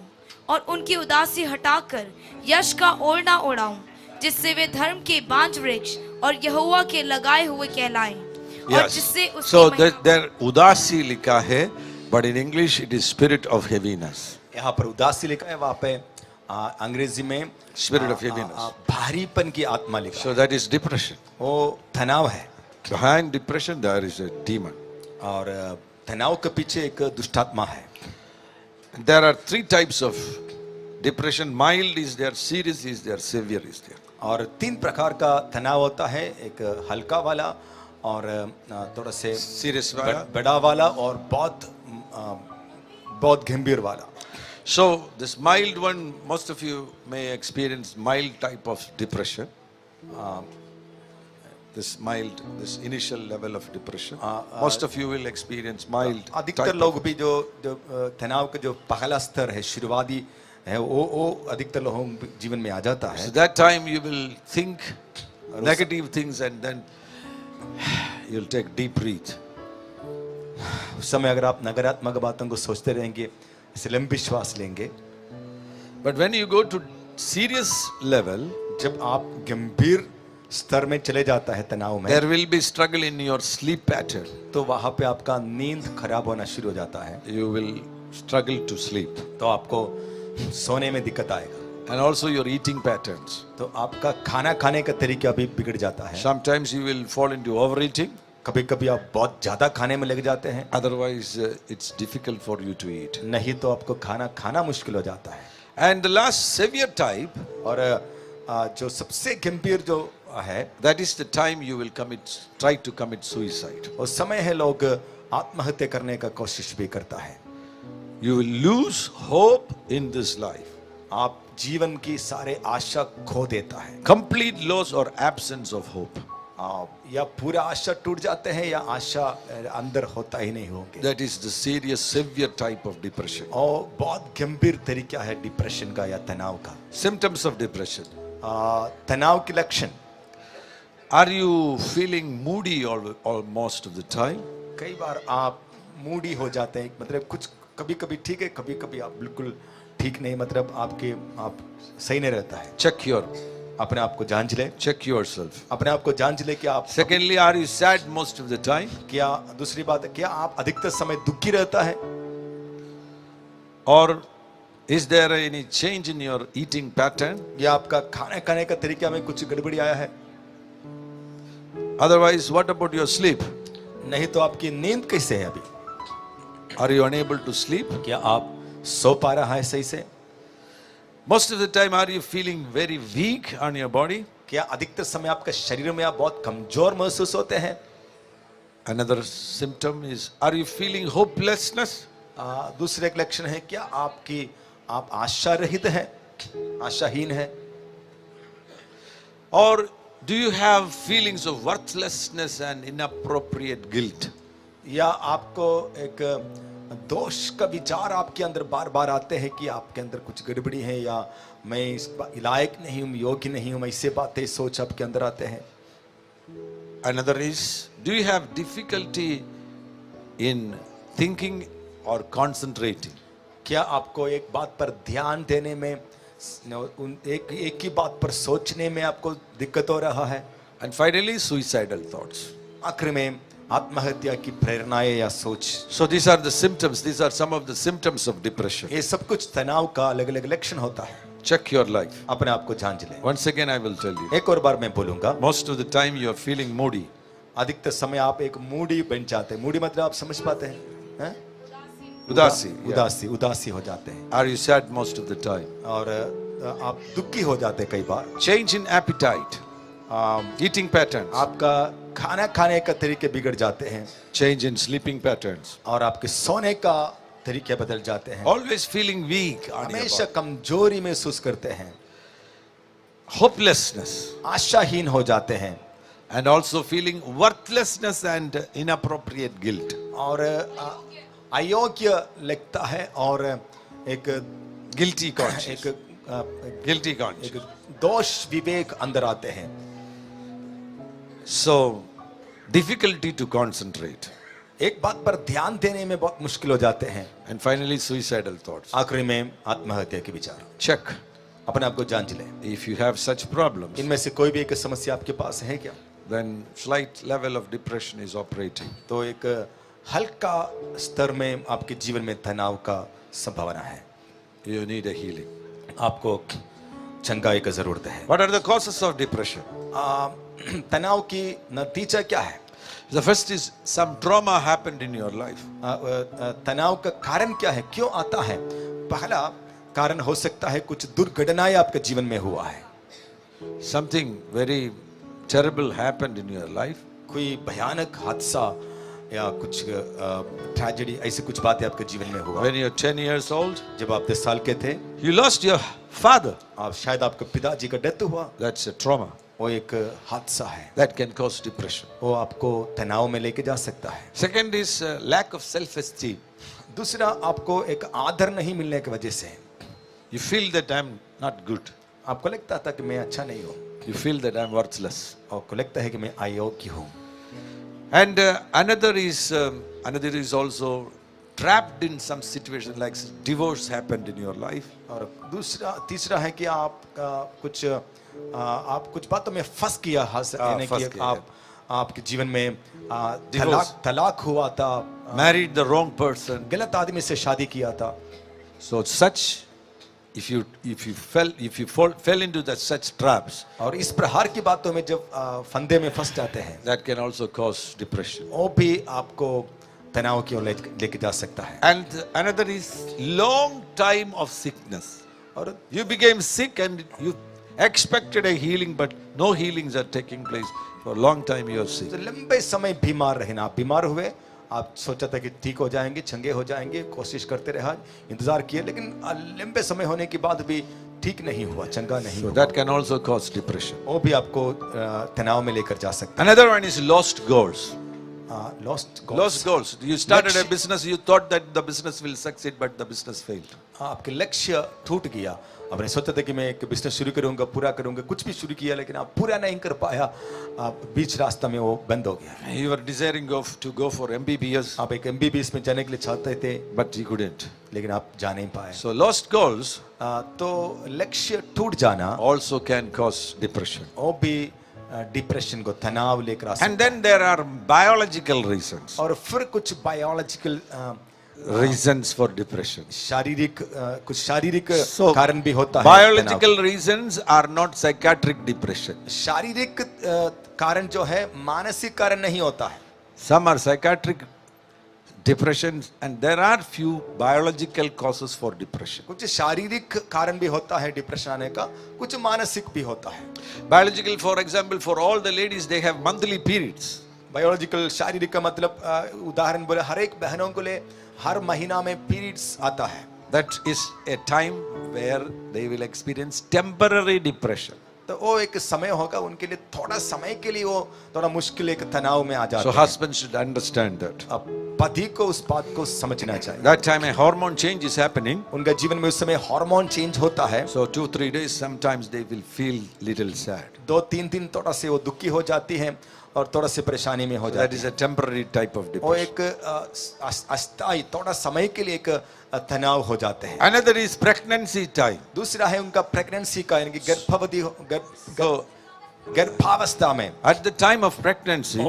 [SPEAKER 1] और उनकी उदासी हटाकर यश का ओढ़ना ओढ़ाऊं, जिससे वे धर्म के बांझ वृक्ष और यहोवा के लगाए हुए कहलाएं, और जिससे उसकी
[SPEAKER 3] So there उदासी लिखा है, but in English it is spirit of heaviness.
[SPEAKER 2] यहाँ पर उदासी लिखा है, वहां पे अंग्रेजी में
[SPEAKER 3] Spirit of heaviness.
[SPEAKER 2] भारीपन की आत्मा लिखा
[SPEAKER 3] So that is depression.
[SPEAKER 2] है। वो तनाव है,
[SPEAKER 3] Behind depression there is a demon.
[SPEAKER 2] और तनाव के पीछे एक दुष्टात्मा है।
[SPEAKER 3] There are three types of depression. Mild is there, serious is there, severe is there.
[SPEAKER 2] और 3 प्रकार का तनाव होता है, एक हल्का वाला, और थोड़ा से
[SPEAKER 3] Serious वाला.
[SPEAKER 2] बड़ा वाला, और बहुत गंभीर वाला।
[SPEAKER 3] So this mild one, most of you may experience mild type of depression. This initial level of depression. Most of you will experience mild.
[SPEAKER 2] अधिकतर लोग भी जो तनाव का जो पहला स्तर है, शुरुआती है, वो अधिकतर लोगों के जीवन में आ जाता है।
[SPEAKER 3] So that time you will think negative things and then you'll take deep breath.
[SPEAKER 2] उस समय अगर आप नकारात्मक बातों को सोचते रहेंगे, ऐसे लंबी श्वास लेंगे,
[SPEAKER 3] But when you go to serious level,
[SPEAKER 2] जब आप गंभीर स्तर में चले जाता है तनाव में,
[SPEAKER 3] there will be struggle in your sleep pattern.
[SPEAKER 2] तो वहां पे आपका नींद खराब होना शुरू हो जाता है,
[SPEAKER 3] You will struggle to sleep.
[SPEAKER 2] तो आपको सोने में दिक्कत आएगा,
[SPEAKER 3] And also your eating patterns.
[SPEAKER 2] तो आपका खाना खाने का तरीका भी बिगड़ जाता है।
[SPEAKER 3] Sometimes you will fall into overeating.
[SPEAKER 2] कभी कभी आप बहुत ज्यादा खाने में लग जाते हैं,
[SPEAKER 3] Otherwise, it's difficult for you to eat.
[SPEAKER 2] नहीं तो आपको खाना खाना मुश्किल हो जाता है।
[SPEAKER 3] And the last severe type,
[SPEAKER 2] और जो सबसे गंभीर जो है,
[SPEAKER 3] that is the time you will try to commit suicide.
[SPEAKER 2] उस समय है लोग आत्महत्या करने का कोशिश भी करता है।
[SPEAKER 3] You will lose hope in this life.
[SPEAKER 2] आप जीवन की सारे आशा खो देता है,
[SPEAKER 3] Complete loss or absence of hope.
[SPEAKER 2] या पूरा आशा टूट जाते हैं या आशा अंदर होता ही नहीं होंगे।
[SPEAKER 3] That is the serious, severe type of depression.
[SPEAKER 2] और बहुत गंभीर तरीका है डिप्रेशन का या तनाव का।
[SPEAKER 3] Symptoms of depression.
[SPEAKER 2] तनाव के लक्षण,
[SPEAKER 3] Are you feeling moody all most of the time?
[SPEAKER 2] कई बार आप मूडी हो जाते हैं, मतलब कुछ कभी कभी ठीक है, कभी कभी आप बिल्कुल ठीक नहीं, मतलब आप सही नहीं रहता है। अपने आप को जांच ले,
[SPEAKER 3] Check yourself.
[SPEAKER 2] अपने आप को जांच ले कि आप,
[SPEAKER 3] Secondly, are you sad most of the time?
[SPEAKER 2] क्या, दूसरी बात है, क्या आप अधिकतर समय दुखी रहता है,
[SPEAKER 3] Or is there any change in your eating pattern?
[SPEAKER 2] या आपका खाना खाने का तरीका में कुछ गड़बड़ी आया है।
[SPEAKER 3] Otherwise, what about your sleep?
[SPEAKER 2] नहीं तो आपकी नींद कैसे है अभी,
[SPEAKER 3] Are you unable to sleep?
[SPEAKER 2] क्या आप सो पा रहा है सही से,
[SPEAKER 3] Most of the time, are you feeling very weak on your body?
[SPEAKER 2] क्या अधिकतर समय आपका शरीर में आप बहुत कमजोर महसूस होते हैं।
[SPEAKER 3] Another symptom is, are you feeling hopelessness?
[SPEAKER 2] दूसरे एक लक्षण है, क्या आप आशा रहित हैं, आशाहीन है,
[SPEAKER 3] Or do you have feelings of worthlessness and inappropriate guilt?
[SPEAKER 2] या आपको एक दोष का विचार आपके अंदर बार बार आते हैं कि आपके अंदर कुछ गड़बड़ी है, या मैं इस लायक नहीं हूं, योग्य नहीं हूं, ऐसे बातें सोच आपके अंदर आते हैं।
[SPEAKER 3] Another is, do you have difficulty in thinking or concentrating?
[SPEAKER 2] क्या आपको एक बात पर ध्यान देने में, एक ही बात पर सोचने में आपको दिक्कत हो रहा है।
[SPEAKER 3] And finally, suicidal thoughts.
[SPEAKER 2] आखिर में आत्महत्या की प्रेरणाएं या सोच।
[SPEAKER 3] So these are the symptoms. These are some of the symptoms of depression.
[SPEAKER 2] ये सब कुछ तनाव का अलग अलग लक्षण होता है।
[SPEAKER 3] Check your life.
[SPEAKER 2] अपने आप को जांच लें।
[SPEAKER 3] Once again, I will tell you.
[SPEAKER 2] एक और बार मैं बोलूंगा,
[SPEAKER 3] Most of the time, you are feeling moody.
[SPEAKER 2] अधिकतर समय आप एक मूडी बन जाते हैं। मूडी मतलब आप समझ पाते हैं?
[SPEAKER 3] Udasi. Yeah.
[SPEAKER 2] उदासी हो जाते हैं,
[SPEAKER 3] Are you sad most of the time?
[SPEAKER 2] और आप दुखी हो जाते हैं कई बार।
[SPEAKER 3] Change in appetite. Eating patterns.
[SPEAKER 2] आपका खाना खाने का तरीके बिगड़ जाते हैं,
[SPEAKER 3] Change in sleeping patterns.
[SPEAKER 2] और आपके सोने का तरीके बदल जाते हैं।
[SPEAKER 3] Always feeling weak. On your
[SPEAKER 2] हमेशा
[SPEAKER 3] body.
[SPEAKER 2] कमजोरी महसूस करते हैं,
[SPEAKER 3] Hopelessness.
[SPEAKER 2] आशाहीन हो जाते हैं,
[SPEAKER 3] And also feeling worthlessness and inappropriate guilt.
[SPEAKER 2] और अयोग्य लगता है, और एक
[SPEAKER 3] Guilty conscience. Guilty conscience.
[SPEAKER 2] एक दोष विवेक अंदर आते हैं।
[SPEAKER 3] So, difficulty to concentrate.
[SPEAKER 2] एक बात पर ध्यान देने में बहुत मुश्किल हो जाते हैं।
[SPEAKER 3] And finally, suicidal thoughts.
[SPEAKER 2] आखिरी में आत्महत्या के विचार।
[SPEAKER 3] Check.
[SPEAKER 2] अपने आप को जांच लें,
[SPEAKER 3] If you have such problems,
[SPEAKER 2] इनमें से कोई भी एक समस्या आपके पास है क्या,
[SPEAKER 3] then slight level of depression is operating.
[SPEAKER 2] तो एक हल्का स्तर में आपके जीवन में तनाव का संभावना है।
[SPEAKER 3] You need a healing.
[SPEAKER 2] आपको चंगाई का जरूरत है।
[SPEAKER 3] What are the causes of depression?
[SPEAKER 2] तनाव की नतीजा क्या है?
[SPEAKER 3] The first is some trauma happened in your life.
[SPEAKER 2] तनाव का कारण क्या है, क्यों आता है? पहला कारण हो सकता है कुछ दुर्घटनाएं आपके जीवन में हुआ है।
[SPEAKER 3] Something very terrible happened in your life.
[SPEAKER 2] कोई भयानक हादसा या कुछ ट्रेजेडी, ऐसी कुछ बातें आपके जीवन में हुआ।
[SPEAKER 3] When you're 10 years old,
[SPEAKER 2] जब आप 10 साल के थे,
[SPEAKER 3] you lost your father.
[SPEAKER 2] आप शायद आपके पिताजी का डेथ हुआ,
[SPEAKER 3] That's a trauma.
[SPEAKER 2] वो एक हादसा है,
[SPEAKER 3] That can cause depression.
[SPEAKER 2] वो आपको तनाव में लेके जा सकता है।
[SPEAKER 3] Second is lack of self-esteem.
[SPEAKER 2] दूसरा, आपको एक आदर नहीं मिलने की वजह से
[SPEAKER 3] You feel that I'm not good.
[SPEAKER 2] आपको लगता था कि मैं अच्छा नहीं हूँ,
[SPEAKER 3] You feel that I'm worthless.
[SPEAKER 2] आपको लगता है कि मैं अयोग्य हूँ।
[SPEAKER 3] And another is also trapped in some situation like divorce happened in your life.
[SPEAKER 2] और तीसरा है कि आप कुछ बातों में फंस गया, यानी
[SPEAKER 3] फंस
[SPEAKER 2] कि
[SPEAKER 3] गए।
[SPEAKER 2] आपके जीवन में
[SPEAKER 3] Divorce.
[SPEAKER 2] तलाक हुआ था,
[SPEAKER 3] Married the wrong person.
[SPEAKER 2] गलत आदमी से शादी किया था।
[SPEAKER 3] So such, if you fell into such traps,
[SPEAKER 2] और इस प्रकार की बातों में जब फंदे में फंस जाते हैं,
[SPEAKER 3] that can also cause depression.
[SPEAKER 2] वो भी आपको तनाव की ओर लेके जा सकता है।
[SPEAKER 3] And another is long time of sickness.
[SPEAKER 2] और
[SPEAKER 3] You became sick and you expected a healing, but no healings are taking place. For a long time you are sick.
[SPEAKER 2] तो लंबे समय बीमार रहना, आप बीमार हुए, आप सोचा था कि ठीक हो जाएंगे, चंगे हो जाएंगे, कोशिश करते रहा, इंतजार किए, लेकिन लंबे समय होने के बाद भी ठीक नहीं हुआ, चंगा नहीं
[SPEAKER 3] So
[SPEAKER 2] हुआ।
[SPEAKER 3] that can also cause depression.
[SPEAKER 2] वो भी आपको तनाव में लेकर जा सकता
[SPEAKER 3] Another one is lost goals.
[SPEAKER 2] है। Lost
[SPEAKER 3] Lost goals. You started a business, you thought that the business will succeed, but the business failed.
[SPEAKER 2] आपके लक्ष्य टूट गया, आपने सोचा था कि मैं एक बिजनेस शुरू करूंगा, पूरा करूंगा, कुछ भी शुरू किया, लेकिन आप पूरा नहीं कर पाया, आप बीच रास्ता में वो बंद हो गया।
[SPEAKER 3] You were desiring to go for MBBS,
[SPEAKER 2] आप एक MBBS में जाने के लिए चाहते थे,
[SPEAKER 3] but you couldn't.
[SPEAKER 2] लेकिन आप जा नहीं पाए।
[SPEAKER 3] So lost goals
[SPEAKER 2] तो लक्ष्य टूट जाना
[SPEAKER 3] also can cause depression.
[SPEAKER 2] वो भी डिप्रेशन को, तनाव लेकर आ सकता है।
[SPEAKER 3] And then there are biological reasons.
[SPEAKER 2] और फिर कुछ बायोलॉजिकल
[SPEAKER 3] Reasons for depression.
[SPEAKER 2] कुछ शारीरिक
[SPEAKER 3] So,
[SPEAKER 2] कारण भी होता है।
[SPEAKER 3] biological reasons are not psychiatric depression.
[SPEAKER 2] शारीरिक कारण जो है मानसिक कारण नहीं होता है।
[SPEAKER 3] Some are psychiatric depression, and there are few biological causes for depression.
[SPEAKER 2] कुछ शारीरिक कारण भी होता है डिप्रेशन आने का, कुछ मानसिक भी होता है।
[SPEAKER 3] Biological, for example, for all the ladies, they have monthly periods.
[SPEAKER 2] Biological शारीरिक का मतलब उदाहरण बोले, हर एक बहनों को ले हर महीना में पीरियड्स आता है।
[SPEAKER 3] That is a time where they will experience temporary depression.
[SPEAKER 2] तो वो एक समय होगा उनके लिए, थोड़ा समय के लिए वो थोड़ा मुश्किल, एक तनाव में आ जाते
[SPEAKER 3] So
[SPEAKER 2] हैं।
[SPEAKER 3] husbands should understand that.
[SPEAKER 2] अब पति को उस बात को समझना चाहिए।
[SPEAKER 3] That time a hormone change is happening.
[SPEAKER 2] उनका जीवन में उस समय हार्मोन चेंज होता है।
[SPEAKER 3] So 2-3 days sometimes they will feel little sad.
[SPEAKER 2] 2-3 दिन थोड़ा से वो दुखी हो जाती है और थोड़ा से परेशानी में हो
[SPEAKER 3] That
[SPEAKER 2] जाती
[SPEAKER 3] is
[SPEAKER 2] है।
[SPEAKER 3] a temporary type of
[SPEAKER 2] वो
[SPEAKER 3] depression.
[SPEAKER 2] एक अस्थायी, थोड़ा समय के लिए एक तनाव हो जाते हैं।
[SPEAKER 3] Another is pregnancy time.
[SPEAKER 2] दूसरा है उनका प्रेगनेंसी का, यानी कि गर्भवती
[SPEAKER 3] So
[SPEAKER 2] गर्भावस्था में,
[SPEAKER 3] at the time of pregnancy,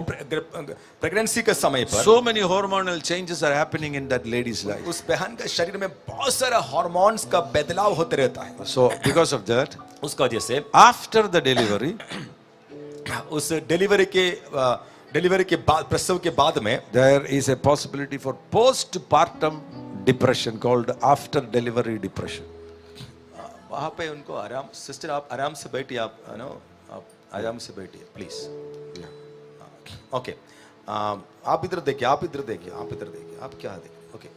[SPEAKER 2] pregnancy के समय पर
[SPEAKER 3] so many hormonal changes are happening in that lady's life.
[SPEAKER 2] उस बहन के शरीर में बहुत सारा हार्मोन्स का बदलाव होते रहता है।
[SPEAKER 3] So because of that,
[SPEAKER 2] उसका वजह से
[SPEAKER 3] after the delivery,
[SPEAKER 2] उस डिलीवरी के बाद, प्रसव के बाद में
[SPEAKER 3] there is a possibility for postpartum depression called after delivery depression.
[SPEAKER 2] वहाँ पे उनको आराम, सिस्टर आप आराम से बैठिए, आप आराम से बैठिए प्लीज। ओके, आप इधर देखिए, आप इधर देखिए, आप इधर देखिए, आप क्या देखिए। Okay,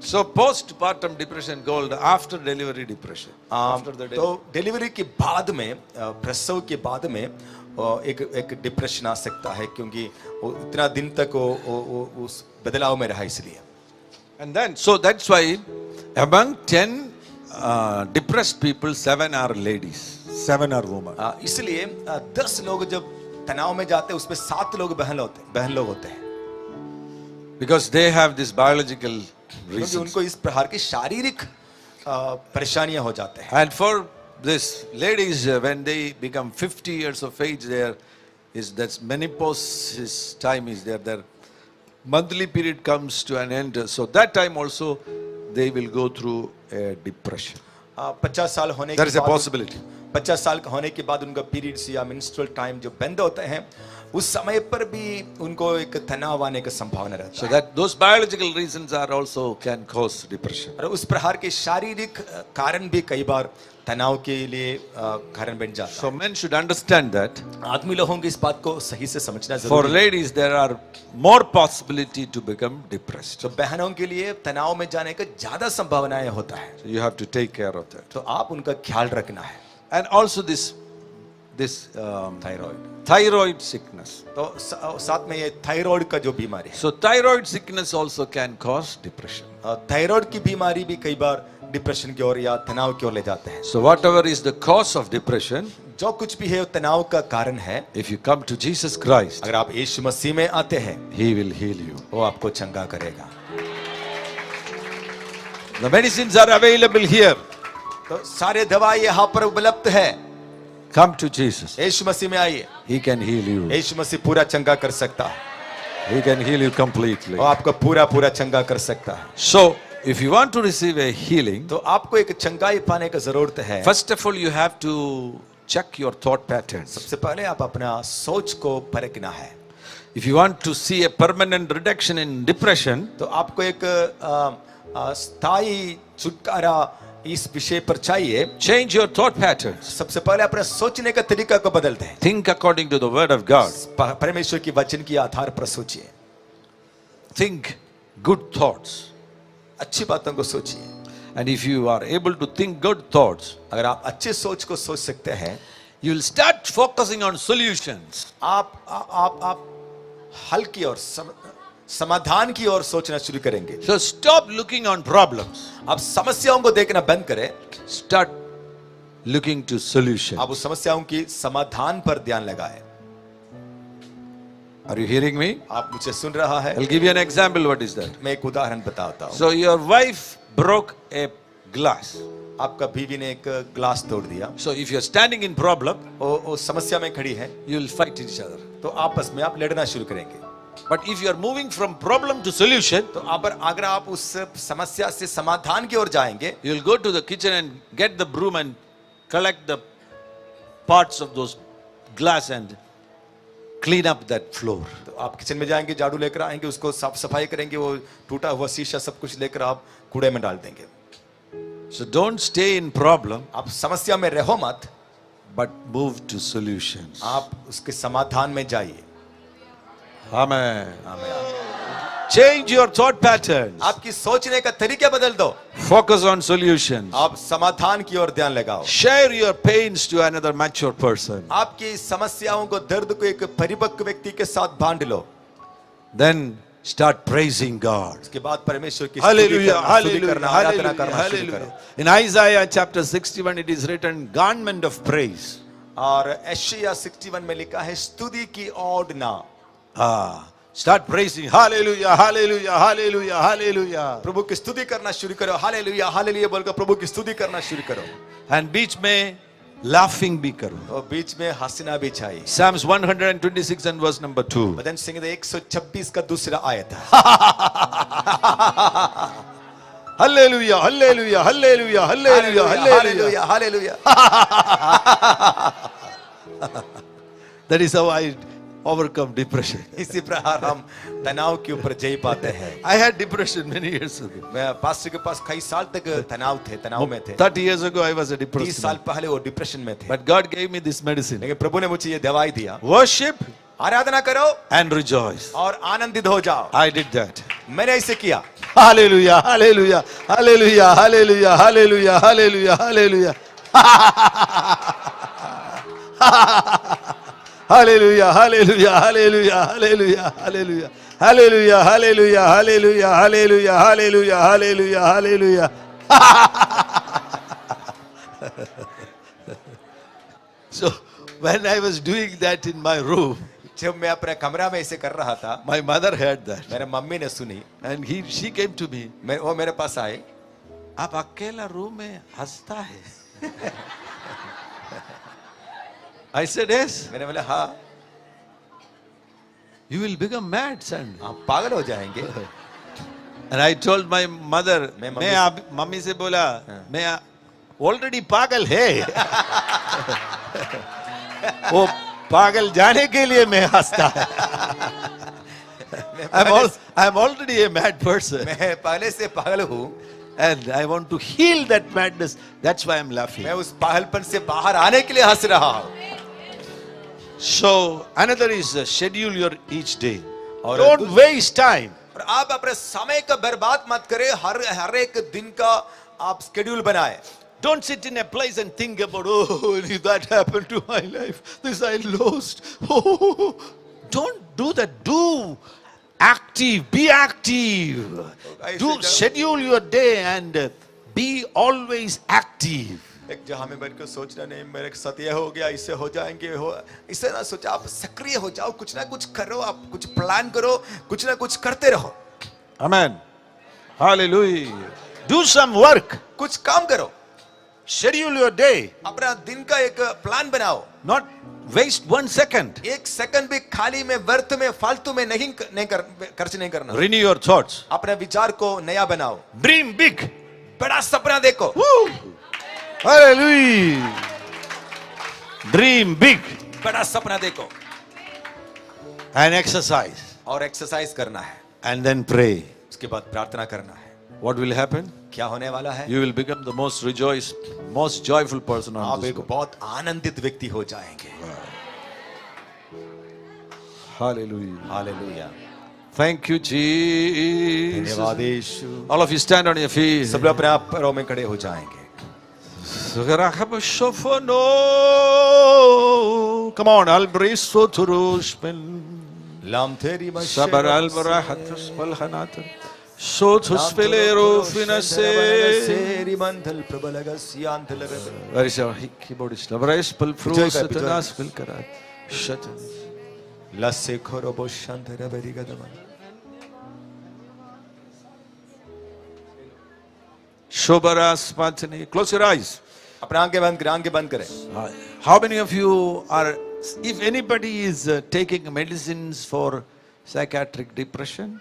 [SPEAKER 3] So postpartum depression called after delivery depression. After the
[SPEAKER 2] तो डिलीवरी के बाद में, प्रसव के बाद में एक डिप्रेशन आ सकता है, क्योंकि वो इतना दिन तक वो उस बदलाव में रहा, इसलिए।
[SPEAKER 3] And then, so that's why among 10 depressed people, 7 are ladies, 7 are women.
[SPEAKER 2] इसलिए 10 लोग जब तनाव में जाते हैं, उसमें 7 लोग बहन लोग होते हैं,
[SPEAKER 3] Because they have this biological
[SPEAKER 2] क्योंकि
[SPEAKER 3] reasons.
[SPEAKER 2] उनको इस प्रकार की शारीरिक परेशानियां हो जाते हैं।
[SPEAKER 3] And for this ladies, when they become 50 years of age, there is that menopause time is there. Their monthly period comes to an end. So that time also they will go through a depression.
[SPEAKER 2] 50 साल होने
[SPEAKER 3] There
[SPEAKER 2] के
[SPEAKER 3] is a
[SPEAKER 2] बाद,
[SPEAKER 3] possibility.
[SPEAKER 2] 50 साल होने के बाद उनका periods या मेंस्ट्रुअल टाइम जो बंद होते हैं, उस समय पर भी उनको एक तनाव आने की संभावना रहती
[SPEAKER 3] So
[SPEAKER 2] है।
[SPEAKER 3] that those biological reasons are also can cause depression.
[SPEAKER 2] और उस प्रकार के शारीरिक कारण भी कई बार तनाव के लिए कारण बन जाता
[SPEAKER 3] So men should understand that.
[SPEAKER 2] है। आदमी लोगों की इस बात को सही से समझना
[SPEAKER 3] For
[SPEAKER 2] जरूरी है।
[SPEAKER 3] ladies, there are more possibility to become depressed.
[SPEAKER 2] तो बहनों के लिए तनाव में जाने का ज्यादा संभावनाएं होता है,
[SPEAKER 3] So you have to take care of that.
[SPEAKER 2] तो आप उनका ख्याल रखना है।
[SPEAKER 3] And also this thyroid sickness.
[SPEAKER 2] तो साथ में ये थायराइड का जो बीमारी है,
[SPEAKER 3] So thyroid sickness also can cause depression.
[SPEAKER 2] Thyroid की बीमारी भी कई बार डिप्रेशन की ओर या तनाव की ओर ले जाते हैं।
[SPEAKER 3] So whatever is the cause of depression,
[SPEAKER 2] जो कुछ भी है वो तनाव का कारण है।
[SPEAKER 3] if you come to Jesus Christ,
[SPEAKER 2] अगर आप यीशु मसीह में आते हैं,
[SPEAKER 3] He will heal you.
[SPEAKER 2] वो आपको चंगा करेगा।
[SPEAKER 3] The medicines are available here.
[SPEAKER 2] तो सारे दवाई यहाँ पर उपलब्ध है।
[SPEAKER 3] Come to Jesus.
[SPEAKER 2] यीशु मसीह में आइए,
[SPEAKER 3] He can heal you.
[SPEAKER 2] यीशु मसीह पूरा चंगा कर सकता है।
[SPEAKER 3] He can heal you completely.
[SPEAKER 2] वो आपको पूरा पूरा चंगा कर सकता है।
[SPEAKER 3] So, if you want to receive a healing,
[SPEAKER 2] तो आपको एक चंगाई पाने की जरूरत है।
[SPEAKER 3] first of all you have to check your thought patterns.
[SPEAKER 2] सबसे पहले आप अपना सोच को परखना है।
[SPEAKER 3] If you want to see a permanent reduction in depression,
[SPEAKER 2] तो आपको एक स्थायी छुटकारा इस विषय पर चाहिए।
[SPEAKER 3] change your thought patterns.
[SPEAKER 2] सबसे पहले अपने सोचने का तरीका को बदलते हैं।
[SPEAKER 3] Think according to the word of God.
[SPEAKER 2] परमेश्वर की वचन के आधार पर सोचिए।
[SPEAKER 3] Think good thoughts.
[SPEAKER 2] अच्छी बातों को सोचिए।
[SPEAKER 3] And if you are able to think good thoughts,
[SPEAKER 2] अगर आप अच्छे सोच को सोच सकते हैं,
[SPEAKER 3] you will start focusing on solutions.
[SPEAKER 2] आप हल की ओर समाधान की ओर सोचना शुरू करेंगे।
[SPEAKER 3] So stop looking on problems.
[SPEAKER 2] आप समस्याओं को देखना बंद करें,
[SPEAKER 3] Start looking to solutions.
[SPEAKER 2] आप उस समस्याओं की समाधान पर ध्यान लगाएं।
[SPEAKER 3] Are you hearing me?
[SPEAKER 2] आप मुझे सुन रहा है?
[SPEAKER 3] I'll give you an example. What is that?
[SPEAKER 2] मैं एक उदाहरण बताता हूँ।
[SPEAKER 3] So your wife broke a glass.
[SPEAKER 2] आपका बीवी ने एक ग्लास तोड़ दिया।
[SPEAKER 3] So if you're standing in problem,
[SPEAKER 2] वो समस्या में खड़ी है,
[SPEAKER 3] you will fight each other.
[SPEAKER 2] तो आपस में आप लड़ना शुरू करेंगे।
[SPEAKER 3] But if you are moving from problem to solution,
[SPEAKER 2] तो अगर आप उस समस्या से समाधान की ओर जाएंगे,
[SPEAKER 3] you will go to the kitchen and get the broom and collect the parts of those glass and clean up that floor.
[SPEAKER 2] तो आप किचन में जाएंगे, झाड़ू लेकर आएंगे, उसको साफ सफाई करेंगे, वो टूटा हुआ शीशा सब कुछ लेकर आप कूड़े में डाल देंगे।
[SPEAKER 3] So don't stay in problem,
[SPEAKER 2] आप समस्या में रहो मत,
[SPEAKER 3] but move to solutions.
[SPEAKER 2] आप उसके समाधान में जाइए।
[SPEAKER 3] Amen. Change your thought patterns.
[SPEAKER 2] आपकी सोचने का तरीका बदल दो।
[SPEAKER 3] Focus on solutions.
[SPEAKER 2] आप समाधान की ओर ध्यान लगाओ।
[SPEAKER 3] Share your pains to another mature person.
[SPEAKER 2] आपकी समस्याओं को, दर्द को एक परिपक्व व्यक्ति के साथ बांट लो।
[SPEAKER 3] Then start praising God.
[SPEAKER 2] उसके बाद परमेश्वर की
[SPEAKER 3] Hallelujah,
[SPEAKER 2] स्तुति
[SPEAKER 3] hallelujah,
[SPEAKER 2] करना, आराधना
[SPEAKER 3] hallelujah,
[SPEAKER 2] करना शुरू करो।
[SPEAKER 3] hallelujah. In Isaiah chapter 61 it is written garment of praise.
[SPEAKER 2] और यशायाह 61 में लिखा है स्तुति की ओढ़ना।
[SPEAKER 3] Start praising. Hallelujah, hallelujah, hallelujah, hallelujah.
[SPEAKER 2] प्रभु की स्तुति करना शुरू करो। हालेलुया हालेलुया बोलकर प्रभु की स्तुति करना शुरू करो।
[SPEAKER 3] And बीच में laughing भी करो.
[SPEAKER 2] और बीच में हंसना भी चाहिए।
[SPEAKER 3] Psalms 126 and verse number 2.
[SPEAKER 2] भजन संहिता 126 का दूसरा आयत है।
[SPEAKER 3] Hallelujah, hallelujah, hallelujah, hallelujah, hallelujah.
[SPEAKER 2] Hallelujah.
[SPEAKER 3] That is how I overcome depression.
[SPEAKER 2] इसी प्रकार हम तनाव के ऊपर जय पाते हैं।
[SPEAKER 3] I had depression many years ago.
[SPEAKER 2] मैं पास्टर के पास कई साल तक तनाव में थे।
[SPEAKER 3] 30 years ago I was a
[SPEAKER 2] 30
[SPEAKER 3] depressed
[SPEAKER 2] साल
[SPEAKER 3] man.
[SPEAKER 2] पहले वो डिप्रेशन में थे।
[SPEAKER 3] But God gave me this medicine.
[SPEAKER 2] लेकिन प्रभु ने मुझे ये दवाई दिया।
[SPEAKER 3] Worship
[SPEAKER 2] आराधना करो
[SPEAKER 3] and rejoice.
[SPEAKER 2] और आनंदित हो जाओ।
[SPEAKER 3] I did that.
[SPEAKER 2] मैंने ऐसे किया।
[SPEAKER 3] Hallelujah, hallelujah, hallelujah, hallelujah, hallelujah, hallelujah, hallelujah. Hallelujah, hallelujah, hallelujah, hallelujah, hallelujah. Hallelujah, hallelujah, hallelujah, hallelujah, hallelujah, hallelujah, hallelujah. So when I was doing that in my room,
[SPEAKER 2] जब मैं अपने कमरा में ऐसे कर रहा था,
[SPEAKER 3] my mother heard that
[SPEAKER 2] मेरे मम्मी ने सुनी।
[SPEAKER 3] and she came to me.
[SPEAKER 2] वो मेरे पास आए।
[SPEAKER 3] आप अकेला रूम में हंसता है? I said yes.
[SPEAKER 2] मैंने बोला हाँ।
[SPEAKER 3] You will become mad, son.
[SPEAKER 2] आप पागल हो जाएंगे।
[SPEAKER 3] And I told my mother, मैं आप मम्मी से बोला, मैं already पागल है। वो पागल जाने के लिए मैं हंसता है। I'm already a mad person.
[SPEAKER 2] मैं पहले से पागल हूँ।
[SPEAKER 3] And I want to heal that madness. That's why I'm laughing.
[SPEAKER 2] मैं उस पागलपन से बाहर आने के लिए हंस रहा हूँ।
[SPEAKER 3] So another is schedule your each day.
[SPEAKER 2] और
[SPEAKER 3] Don't waste time.
[SPEAKER 2] और आप अपने समय का बर्बाद मत करें। हर एक दिन का आप शेड्यूल बनाएं।
[SPEAKER 3] Don't sit in a place and think about, oh, that happened to my life. This I lost. Oh, don't do that. Do active. Be active. Do schedule your day and be always active.
[SPEAKER 2] एक जहां में बैठ कर सोचना नहीं मेरे साथ ये हो गया, इससे हो जाएंगे, हो इससे ना सोचा, आप सक्रिय हो जाओ, कुछ ना कुछ करो, आप कुछ प्लान करो, कुछ ना कुछ करते रहो.
[SPEAKER 3] Amen. Hallelujah. Do some work.
[SPEAKER 2] कुछ काम करो.
[SPEAKER 3] Schedule your day.
[SPEAKER 2] अपना दिन का एक प्लान बनाओ.
[SPEAKER 3] Not waste 1 second.
[SPEAKER 2] एक सेकंड भी खाली में, व्यर्थ में, फालतू में खर्च नहीं करना.
[SPEAKER 3] Renew your thoughts.
[SPEAKER 2] अपने विचार को नया बनाओ.
[SPEAKER 3] Dream big.
[SPEAKER 2] बड़ा सपना देखो.
[SPEAKER 3] Woo. Hallelujah. Dream big.
[SPEAKER 2] बड़ा सपना देखो.
[SPEAKER 3] And exercise.
[SPEAKER 2] और एक्सरसाइज करना है.
[SPEAKER 3] And then pray.
[SPEAKER 2] उसके बाद प्रार्थना करना है.
[SPEAKER 3] What will happen?
[SPEAKER 2] क्या होने वाला है?
[SPEAKER 3] You will become the most joyful person on
[SPEAKER 2] आप
[SPEAKER 3] this
[SPEAKER 2] एक
[SPEAKER 3] earth.
[SPEAKER 2] बहुत आनंदित व्यक्ति हो जाएंगे.
[SPEAKER 3] Hallelujah.
[SPEAKER 2] Hallelujah.
[SPEAKER 3] Thank you, Jesus.
[SPEAKER 2] धन्यवाद यीशु.
[SPEAKER 3] All of you stand on your feet.
[SPEAKER 2] सब लोग अपने आप पैरों में खड़े हो जाएंगे.
[SPEAKER 3] Come on, Albriso Turushman.
[SPEAKER 2] Lam theri
[SPEAKER 3] Sabar Albarahatus Balhanatan. Sotus Pelero Finase.
[SPEAKER 2] seri mandal prabalaga siyantal.
[SPEAKER 3] Where is our keyboardist? Labrais Palfrus Satanas Pilkarat. Shut up.
[SPEAKER 2] Lasse khorobo shantara berigadama.
[SPEAKER 3] Shobaras Pantani. Close your eyes.
[SPEAKER 2] अपने आंखें बंद करें.
[SPEAKER 3] How many of you are, if anybody is taking medicines for psychiatric depression,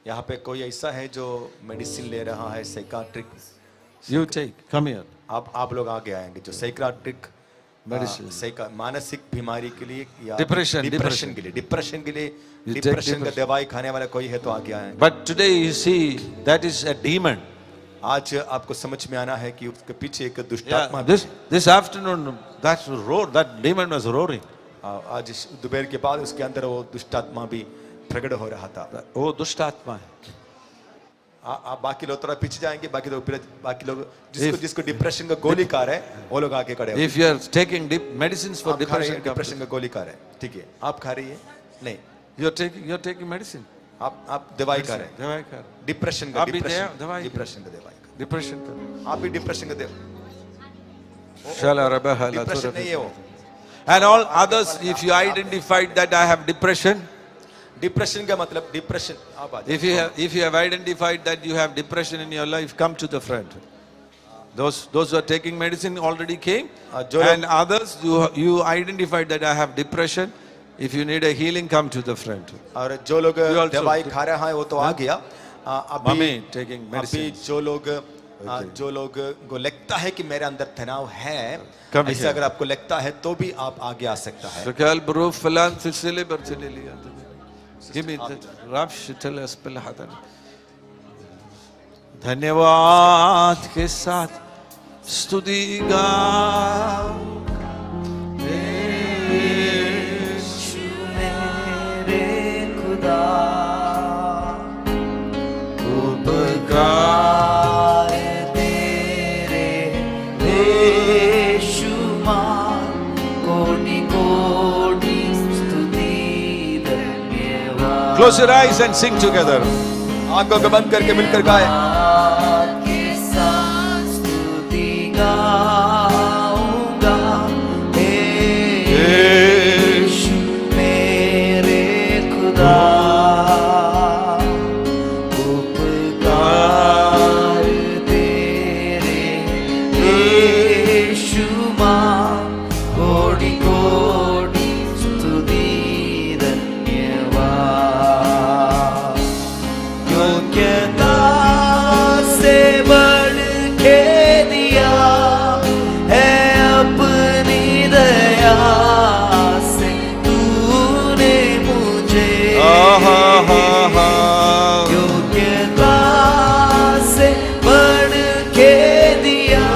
[SPEAKER 2] यहाँ पे कोई ऐसा है जो मेडिसिन ले रहा है psychiatric?
[SPEAKER 3] you take, come here.
[SPEAKER 2] आप लोग आगे आएंगे जो साइकियाट्रिक
[SPEAKER 3] Medicine.
[SPEAKER 2] मानसिक बीमारी के लिए या
[SPEAKER 3] Depression
[SPEAKER 2] के लिए
[SPEAKER 3] You take
[SPEAKER 2] डिप्रेशन का
[SPEAKER 3] depression.
[SPEAKER 2] दवाई खाने वाला कोई है तो आगे आएंगे.
[SPEAKER 3] But today you see, that is a demon.
[SPEAKER 2] आज आपको समझ में आना है कि उसके पीछे एक
[SPEAKER 3] Yeah,
[SPEAKER 2] दुष्टात्मा भी है.
[SPEAKER 3] this afternoon, that demon was roaring.
[SPEAKER 2] आज दोपहर के बाद उसके अंदर वो दुष्टात्मा भी प्रकट हो रहा था.
[SPEAKER 3] वो दुष्ट आत्मा है.
[SPEAKER 2] आप बाकी लोग थोड़ा पीछे जाएंगे. बाकी लोग जिसको डिप्रेशन का गोली खा रहे हैं वो लोग आगे खड़े हो.
[SPEAKER 3] If you are taking medicines for
[SPEAKER 2] आप खा रहे
[SPEAKER 3] depression,
[SPEAKER 2] हैं, डिप्रेशन का गोली खा रहे हैं, ठीक है. आप खा रही है? नहीं,
[SPEAKER 3] you are taking medicine.
[SPEAKER 2] आप दवाई खा रहे हैं.
[SPEAKER 3] दवाई खा.
[SPEAKER 2] डिप्रेशन का
[SPEAKER 3] आप भी दवाई
[SPEAKER 2] डिप्रेशन का दवाई.
[SPEAKER 3] Depression का.
[SPEAKER 2] आप भी डिप्रेशन का डिप्रेशन नहीं है वो.
[SPEAKER 3] And all others, if you identified that I have depression,
[SPEAKER 2] depression का मतलब डिप्रेशन. आप आ जाओ.
[SPEAKER 3] if you have identified that you have depression in your life, come to the front. Those who are taking medicine already came, and others you identified that I have depression. If you need a healing, come to the front.
[SPEAKER 2] और जो लोग दवाई खा रहे हैं वो तो आ गया.
[SPEAKER 3] Mommy taking medicine.
[SPEAKER 2] अभी जो लोग को लगता है कि मेरे अंदर तनाव है,
[SPEAKER 3] Come
[SPEAKER 2] ऐसा
[SPEAKER 3] here.
[SPEAKER 2] अगर आपको लगता है तो भी आप आगे आ सकता है.
[SPEAKER 3] So kal bro falan silsile barchane liya. Give me the Rab Shital Aspel Hadan. धन्यवाद के साथ स्तुति गाओ.
[SPEAKER 4] यीशु मेरे खुदा उपकार तेरे बेशुमार कोटि कोटि स्तुति धन्यवाद.
[SPEAKER 3] Close your eyes and sing together.
[SPEAKER 2] आंखों को बंद करके मिलकर गाएं.
[SPEAKER 4] के साथ स्तुति गाऊंगा. यीशु मेरे खुदा उपकार तेरे बेशुमार कोटि कोटि स्तुति धन्यवाद. योग्यता से बढ़ के दिया है अपनी दया से तूने मुझे. योग्यता से बढ़ के दिया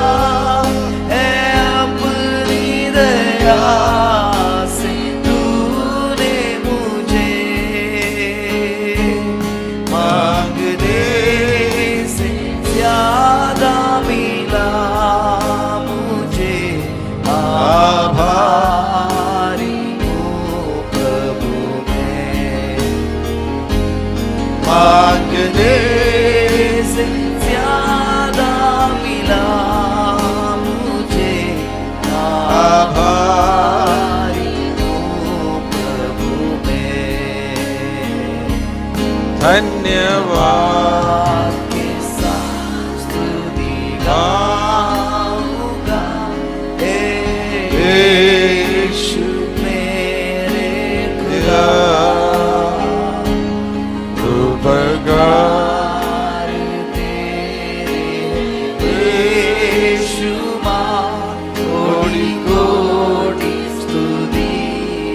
[SPEAKER 4] कोटि कोटि स्तुति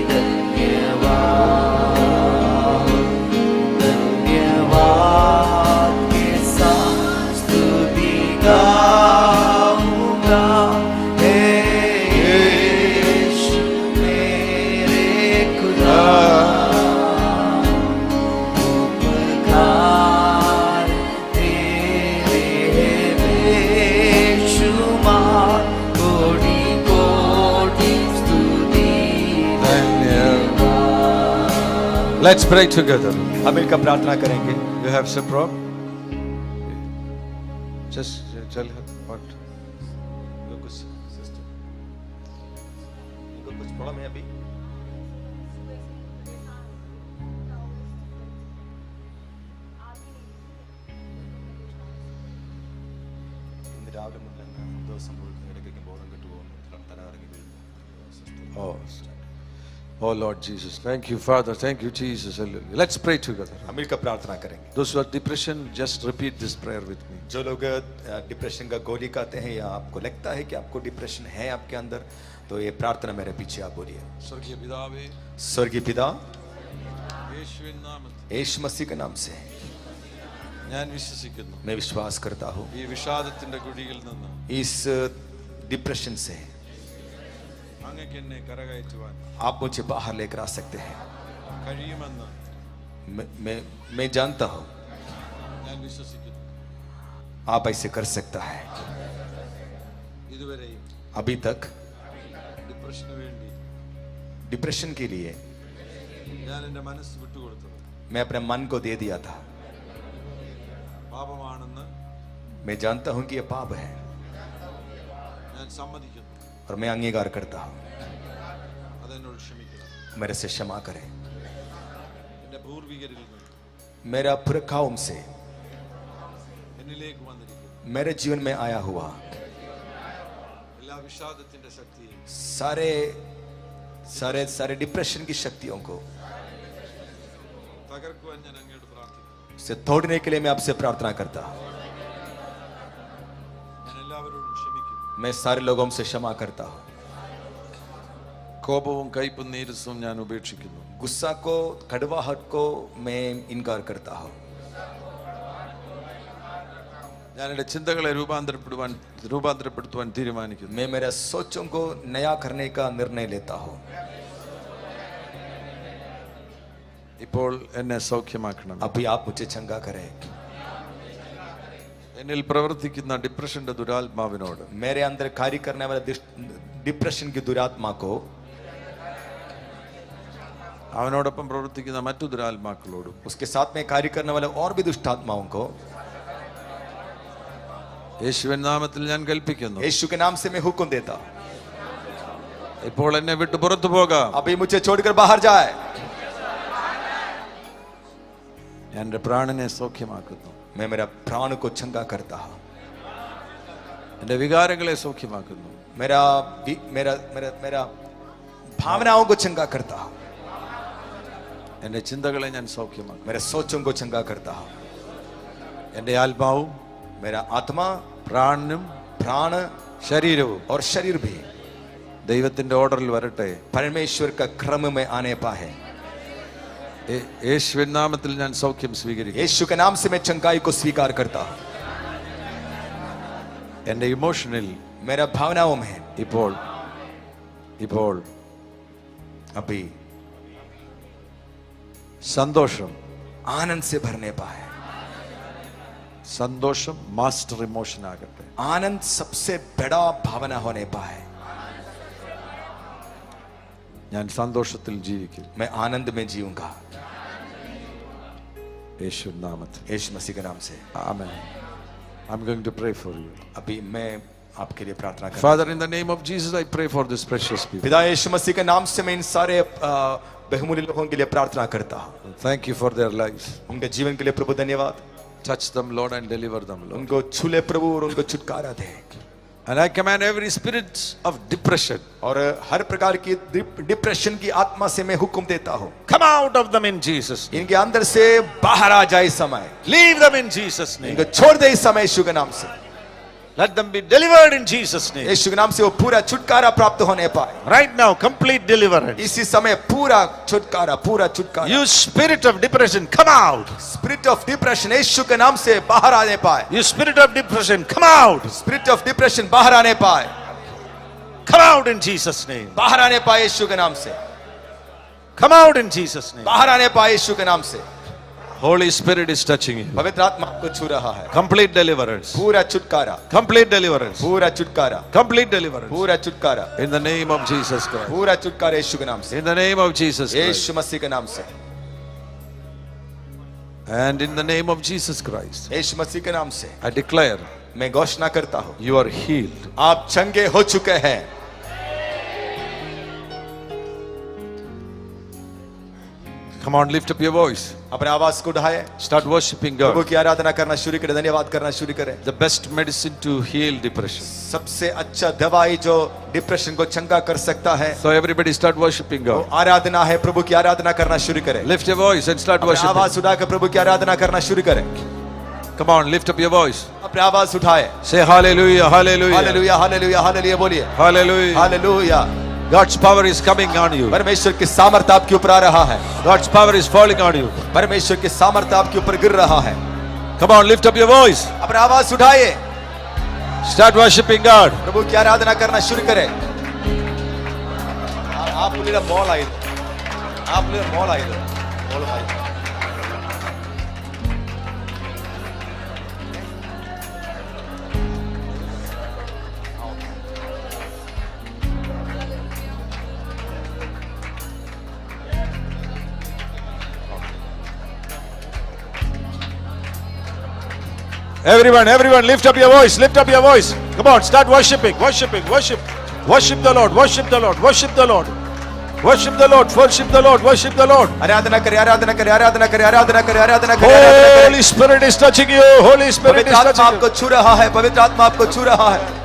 [SPEAKER 4] धन्यवाद धन्यवाद के साथ स्तुति गाऊंगा हे यीशु मेरे खुदा उपकार तेरे बेशुमार कोटि कोटि स्तुति
[SPEAKER 3] Let's pray together.
[SPEAKER 2] हम मिलकर प्रार्थना करेंगे.
[SPEAKER 3] You have some problem? Just tell her what.
[SPEAKER 2] इनको कुछ सिस्टर, इनको कुछ प्रॉब्लम है अभी. ഇന്ന് രാവിലെ മുതൽ എന്തോ സംഭവിക്കുന്നു. ഇടയ്ക്ക് ബോധം കെട്ടുപോകുന്നു, തല കറങ്ങി വീഴുന്നു.
[SPEAKER 3] Oh, oh Lord Jesus, thank you, Father, thank you, Jesus. Hallelujah. Let's pray together.
[SPEAKER 2] हम मिलकर प्रार्थना करेंगे.
[SPEAKER 3] Those who are depression, just repeat this prayer with me.
[SPEAKER 2] जो लोग डिप्रेशन का गोली खाते हैं या आपको लगता है कि आपको डिप्रेशन है आपके अंदर, तो ये प्रार्थना मेरे पीछे आप बोलिए.
[SPEAKER 3] स्वर्गीय पितावे,
[SPEAKER 2] स्वर्गीय पिता,
[SPEAKER 3] യേശുവിൻ നാമത്തിൽ
[SPEAKER 2] यीशु मसीह के नाम से
[SPEAKER 3] ഞാൻ വിശ്വസിക്കുന്നു.
[SPEAKER 2] मैं विश्वास करता हूँ
[SPEAKER 3] ഈ വിഷാദത്തിന്റെ കുഴിയിൽ നിന്ന്
[SPEAKER 2] इस डिप्रेशन से
[SPEAKER 3] അങ്ങക്ക് എന്നെ കരകയറ്റുവാൻ
[SPEAKER 2] आप मुझे बाहर लेकर आ सकते हैं.
[SPEAKER 3] കഴിയുമെന്ന്
[SPEAKER 2] मैं जानता हूँ
[SPEAKER 3] ഞാൻ വിശ്വസിക്കുന്നു.
[SPEAKER 2] आप ऐसे कर सकता है.
[SPEAKER 3] ഇതുവരെയും
[SPEAKER 2] अभी तक
[SPEAKER 3] ഡിപ്രഷന് വേണ്ടി
[SPEAKER 2] डिप्रेशन के लिए
[SPEAKER 3] ഞാൻ എൻ്റെ മനസ്സ് വിട്ടുകൊടുത്തത്
[SPEAKER 2] मैं अपने मन को दे दिया था.
[SPEAKER 3] പാപമാണെന്ന്
[SPEAKER 2] मैं जानता हूँ कि ये पाप है
[SPEAKER 3] ഞാൻ സമ്മതിക്കുന്നു.
[SPEAKER 2] और मैं अंगीकार करता हूँ.
[SPEAKER 3] അതെന്നോട് ക്ഷമിക്കണം.
[SPEAKER 2] मेरे से क्षमा करें.
[SPEAKER 3] എൻ്റെ പൂർവികരിൽ നിന്ന്
[SPEAKER 2] मेरा पुरखाओं से
[SPEAKER 3] എന്നിലേക്ക് വന്നിരിക്കുന്നു
[SPEAKER 2] मेरे जीवन में आया हुआ
[SPEAKER 3] എല്ലാ വിഷാദത്തിന്റെ ശക്തിയും
[SPEAKER 2] सारे सारे सारे डिप्रेशन की शक्तियों को
[SPEAKER 3] തകർക്കുവാൻ ഞാൻ അങ്ങയോട് പ്രാർത്ഥിക്കുന്നു.
[SPEAKER 2] से तोड़ने के लिए मैं आपसे प्रार्थना करता हूँ.
[SPEAKER 3] ഞാൻ എല്ലാവരോടും ക്ഷമിക്കുന്നു.
[SPEAKER 2] मैं सारे लोगों से क्षमा करता हूँ.
[SPEAKER 3] കോപവും കയ്പും നീരസവും ഞാൻ ഉപേക്ഷിക്കുന്നു.
[SPEAKER 2] गुस्सा को, कड़वाहट को मैं इनकार करता हूँ.
[SPEAKER 3] ഞാൻ എൻ്റെ ചിന്തകളെ രൂപാന്തരപ്പെടുത്തുവാൻ തീരുമാനിക്കുന്നു.
[SPEAKER 2] मैं मेरे सोचों को नया करने का निर्णय लेता हूँ.
[SPEAKER 3] ഇപ്പോൾ എന്നെ സൗഖ്യമാക്കണം.
[SPEAKER 2] अभी आप मुझे चंगा करें.
[SPEAKER 3] എന്നിൽ പ്രവർത്തിക്കുന്ന ഡിപ്രഷന്റെ ദുരാത്മാവിനോട്
[SPEAKER 2] मेरे अंदर कार्य करने वाले डिप्रेशन की दुरात्मा को,
[SPEAKER 3] അവനോടൊപ്പം പ്രവർത്തിക്കുന്ന മറ്റു ദുരാത്മാക്കളോടും
[SPEAKER 2] उसके साथ में कार्य करने वाले और भी दुष्ट आत्माओं को
[SPEAKER 3] യേശുവിൻ നാമത്തിൽ ഞാൻ കൽപ്പിക്കുന്നു.
[SPEAKER 2] यीशु के नाम से मैं हुक्म देता हूँ.
[SPEAKER 3] ഇപ്പോൾ എന്നെ വിട്ടു പുറത്തു പോകാം.
[SPEAKER 2] अभी मुझे छोड़कर बाहर जाए.
[SPEAKER 3] ഞാൻ എൻ്റെ പ്രാണനെ സൗഖ്യമാക്കുന്നു.
[SPEAKER 2] मैं मेरा प्राण को चंगा करता हूँ.
[SPEAKER 3] എൻ്റെ വികാരങ്ങളെ സൗഖ്യമാക്കുന്നു.
[SPEAKER 2] मेरा मेरा मेरा मेरा भावनाओं को चंगा करता हूँ.
[SPEAKER 3] എൻ്റെ ചിന്തകളെ ഞാൻ സൗഖ്യമാക്കുന്നു.
[SPEAKER 2] मेरे सोचों को चंगा करता हूँ.
[SPEAKER 3] എൻ്റെ ആത്മാവും
[SPEAKER 2] मेरा आत्मा,
[SPEAKER 3] പ്രാണനും
[SPEAKER 2] प्राण
[SPEAKER 3] ശരീരവും
[SPEAKER 2] और शरीर भी
[SPEAKER 3] ദൈവത്തിന്റെ ഓർഡറിൽ വരട്ടെ.
[SPEAKER 2] परमेश्वर का क्रम में आने पाए.
[SPEAKER 3] യേശുവിൻ നാമത്തിൽ ഞാൻ സൗഖ്യം സ്വീകരിക്കും.
[SPEAKER 2] यीशु के नाम से मैं चंगाई को स्वीकार करता हूँ.
[SPEAKER 3] എൻ്റെ ഇമോഷനിൽ
[SPEAKER 2] मेरा भावनाओं में
[SPEAKER 3] ഇപ്പോൾ
[SPEAKER 2] अभी
[SPEAKER 3] സന്തോഷം
[SPEAKER 2] आनंद से भरने पाए.
[SPEAKER 3] സന്തോഷം മാസ്റ്റർ ഇമോഷൻ ആകട്ടെ.
[SPEAKER 2] आनंद सबसे बड़ा भावना होने पाए.
[SPEAKER 3] ഞാൻ സന്തോഷത്തിൽ ജീവിക്കും.
[SPEAKER 2] मैं आनंद में जीऊंगा.
[SPEAKER 3] യേശുവിൻ നാമത്തിൽ.
[SPEAKER 2] यीशु मसीह के नाम से
[SPEAKER 3] ആമേൻ. I'm going to pray for you.
[SPEAKER 2] अभी मैं आपके लिए प्रार्थना करूं.
[SPEAKER 3] Father, in the name of Jesus, I pray for this precious people.
[SPEAKER 2] पिता यीशु मसीह के नाम से मैं इन सारे बहुमूल्य लोगों के लिए प्रार्थना करता हूँ.
[SPEAKER 3] Thank you for their lives.
[SPEAKER 2] उनके जीवन के लिए प्रभु धन्यवाद.
[SPEAKER 3] Touch them, Lord, and deliver them, Lord.
[SPEAKER 2] उनको छूले प्रभु और उनको छुटकारा दे.
[SPEAKER 3] And I command every spirit of depression,
[SPEAKER 2] और हर प्रकार की डिप्रेशन की आत्मा से मैं हुक्म देता हूँ.
[SPEAKER 3] come out of them in Jesus' name.
[SPEAKER 2] इनके अंदर से बाहर आ जाए इस समय.
[SPEAKER 3] Leave them in Jesus' name.
[SPEAKER 2] इनको छोड़ दे इस समय यीशु के नाम से.
[SPEAKER 3] Let them be delivered in Jesus' name.
[SPEAKER 2] यीशु के नाम से वो पूरा छुटकारा प्राप्त होने पाए।
[SPEAKER 3] Right now, complete deliverance.
[SPEAKER 2] इसी समय पूरा छुटकारा।
[SPEAKER 3] You spirit of depression, come out.
[SPEAKER 2] Spirit of depression यीशु के नाम से बाहर आने पाए।
[SPEAKER 3] You spirit of depression, come out.
[SPEAKER 2] Spirit of depression बाहर आने पाए।
[SPEAKER 3] Come out in Jesus' name.
[SPEAKER 2] बाहर आने पाए यीशु के नाम से।
[SPEAKER 3] Come out in Jesus' name.
[SPEAKER 2] बाहर आने पाए यीशु के नाम से।
[SPEAKER 3] Holy Spirit is touching you.
[SPEAKER 2] पवित्र आत्मा आपको छू रहा है।
[SPEAKER 3] Complete deliverance.
[SPEAKER 2] पूरा छुटकारा।
[SPEAKER 3] Complete deliverance.
[SPEAKER 2] पूरा छुटकारा।
[SPEAKER 3] Complete deliverance.
[SPEAKER 2] पूरा छुटकारा।
[SPEAKER 3] In the name of Jesus Christ.
[SPEAKER 2] पूरा छुटकारा यीशु के नाम से।
[SPEAKER 3] In the name of Jesus Christ.
[SPEAKER 2] यीशु मसीह के नाम से।
[SPEAKER 3] And in the name of Jesus Christ.
[SPEAKER 2] यीशु मसीह के नाम से
[SPEAKER 3] I declare
[SPEAKER 2] मैं घोषणा करता हूँ,
[SPEAKER 3] you are healed.
[SPEAKER 2] आप चंगे हो चुके हैं।
[SPEAKER 3] Come on, lift up your voice.
[SPEAKER 2] अपने आवाज को उठाए,
[SPEAKER 3] Start worshiping
[SPEAKER 2] प्रभु
[SPEAKER 3] God.
[SPEAKER 2] की आराधना करना शुरू करें, धन्यवाद करना शुरू करें।
[SPEAKER 3] The best medicine to heal depression.
[SPEAKER 2] सबसे अच्छा दवाई जो डिप्रेशन को चंगा कर सकता है,
[SPEAKER 3] So everybody start worshiping
[SPEAKER 2] वो
[SPEAKER 3] God.
[SPEAKER 2] आराधना है। प्रभु की आराधना करना शुरू करें।
[SPEAKER 3] Lift your voice and start
[SPEAKER 2] अपनी
[SPEAKER 3] worshiping.
[SPEAKER 2] आवाज उठाकर प्रभु की आराधना करना शुरू करें।
[SPEAKER 3] Come on, lift up your voice.
[SPEAKER 2] अपनी आवाज उठाए।
[SPEAKER 3] Say hallelujah, hallelujah.
[SPEAKER 2] Hallelujah hallelujah hallelujah बोलिए।
[SPEAKER 3] Hallelujah.
[SPEAKER 2] Hallelujah.
[SPEAKER 3] God's power is coming on you.
[SPEAKER 2] परमेश्वर की सामर्थ आपके ऊपर आ रहा है।
[SPEAKER 3] God's power is falling on you.
[SPEAKER 2] परमेश्वर की सामर्थ आपके ऊपर गिर रहा है।
[SPEAKER 3] Come on, lift up your voice.
[SPEAKER 2] अपनी आवाज उठाइए,
[SPEAKER 3] Start worshiping God.
[SPEAKER 2] प्रभु की आराधना करना शुरू करें। आप बोलिए मॉल आई, आप बोलिए mall I, mall I.
[SPEAKER 3] Everyone, lift up your voice, lift up your voice. Come on, start worshiping, worshiping, worship. Worship the Lord, worship the Lord, worship the Lord. Worship the Lord, worship the Lord, worship the Lord.
[SPEAKER 2] आराधना करें, आराधना करें, आराधना करें, आराधना करें, आराधना करें, आराधना करें।
[SPEAKER 3] Holy Spirit is touching you, Holy Spirit
[SPEAKER 2] पवित्र
[SPEAKER 3] is
[SPEAKER 2] आत्मा
[SPEAKER 3] touching you.
[SPEAKER 2] आपको छू रहा है, पवित्र आत्मा आपको छू रहा है।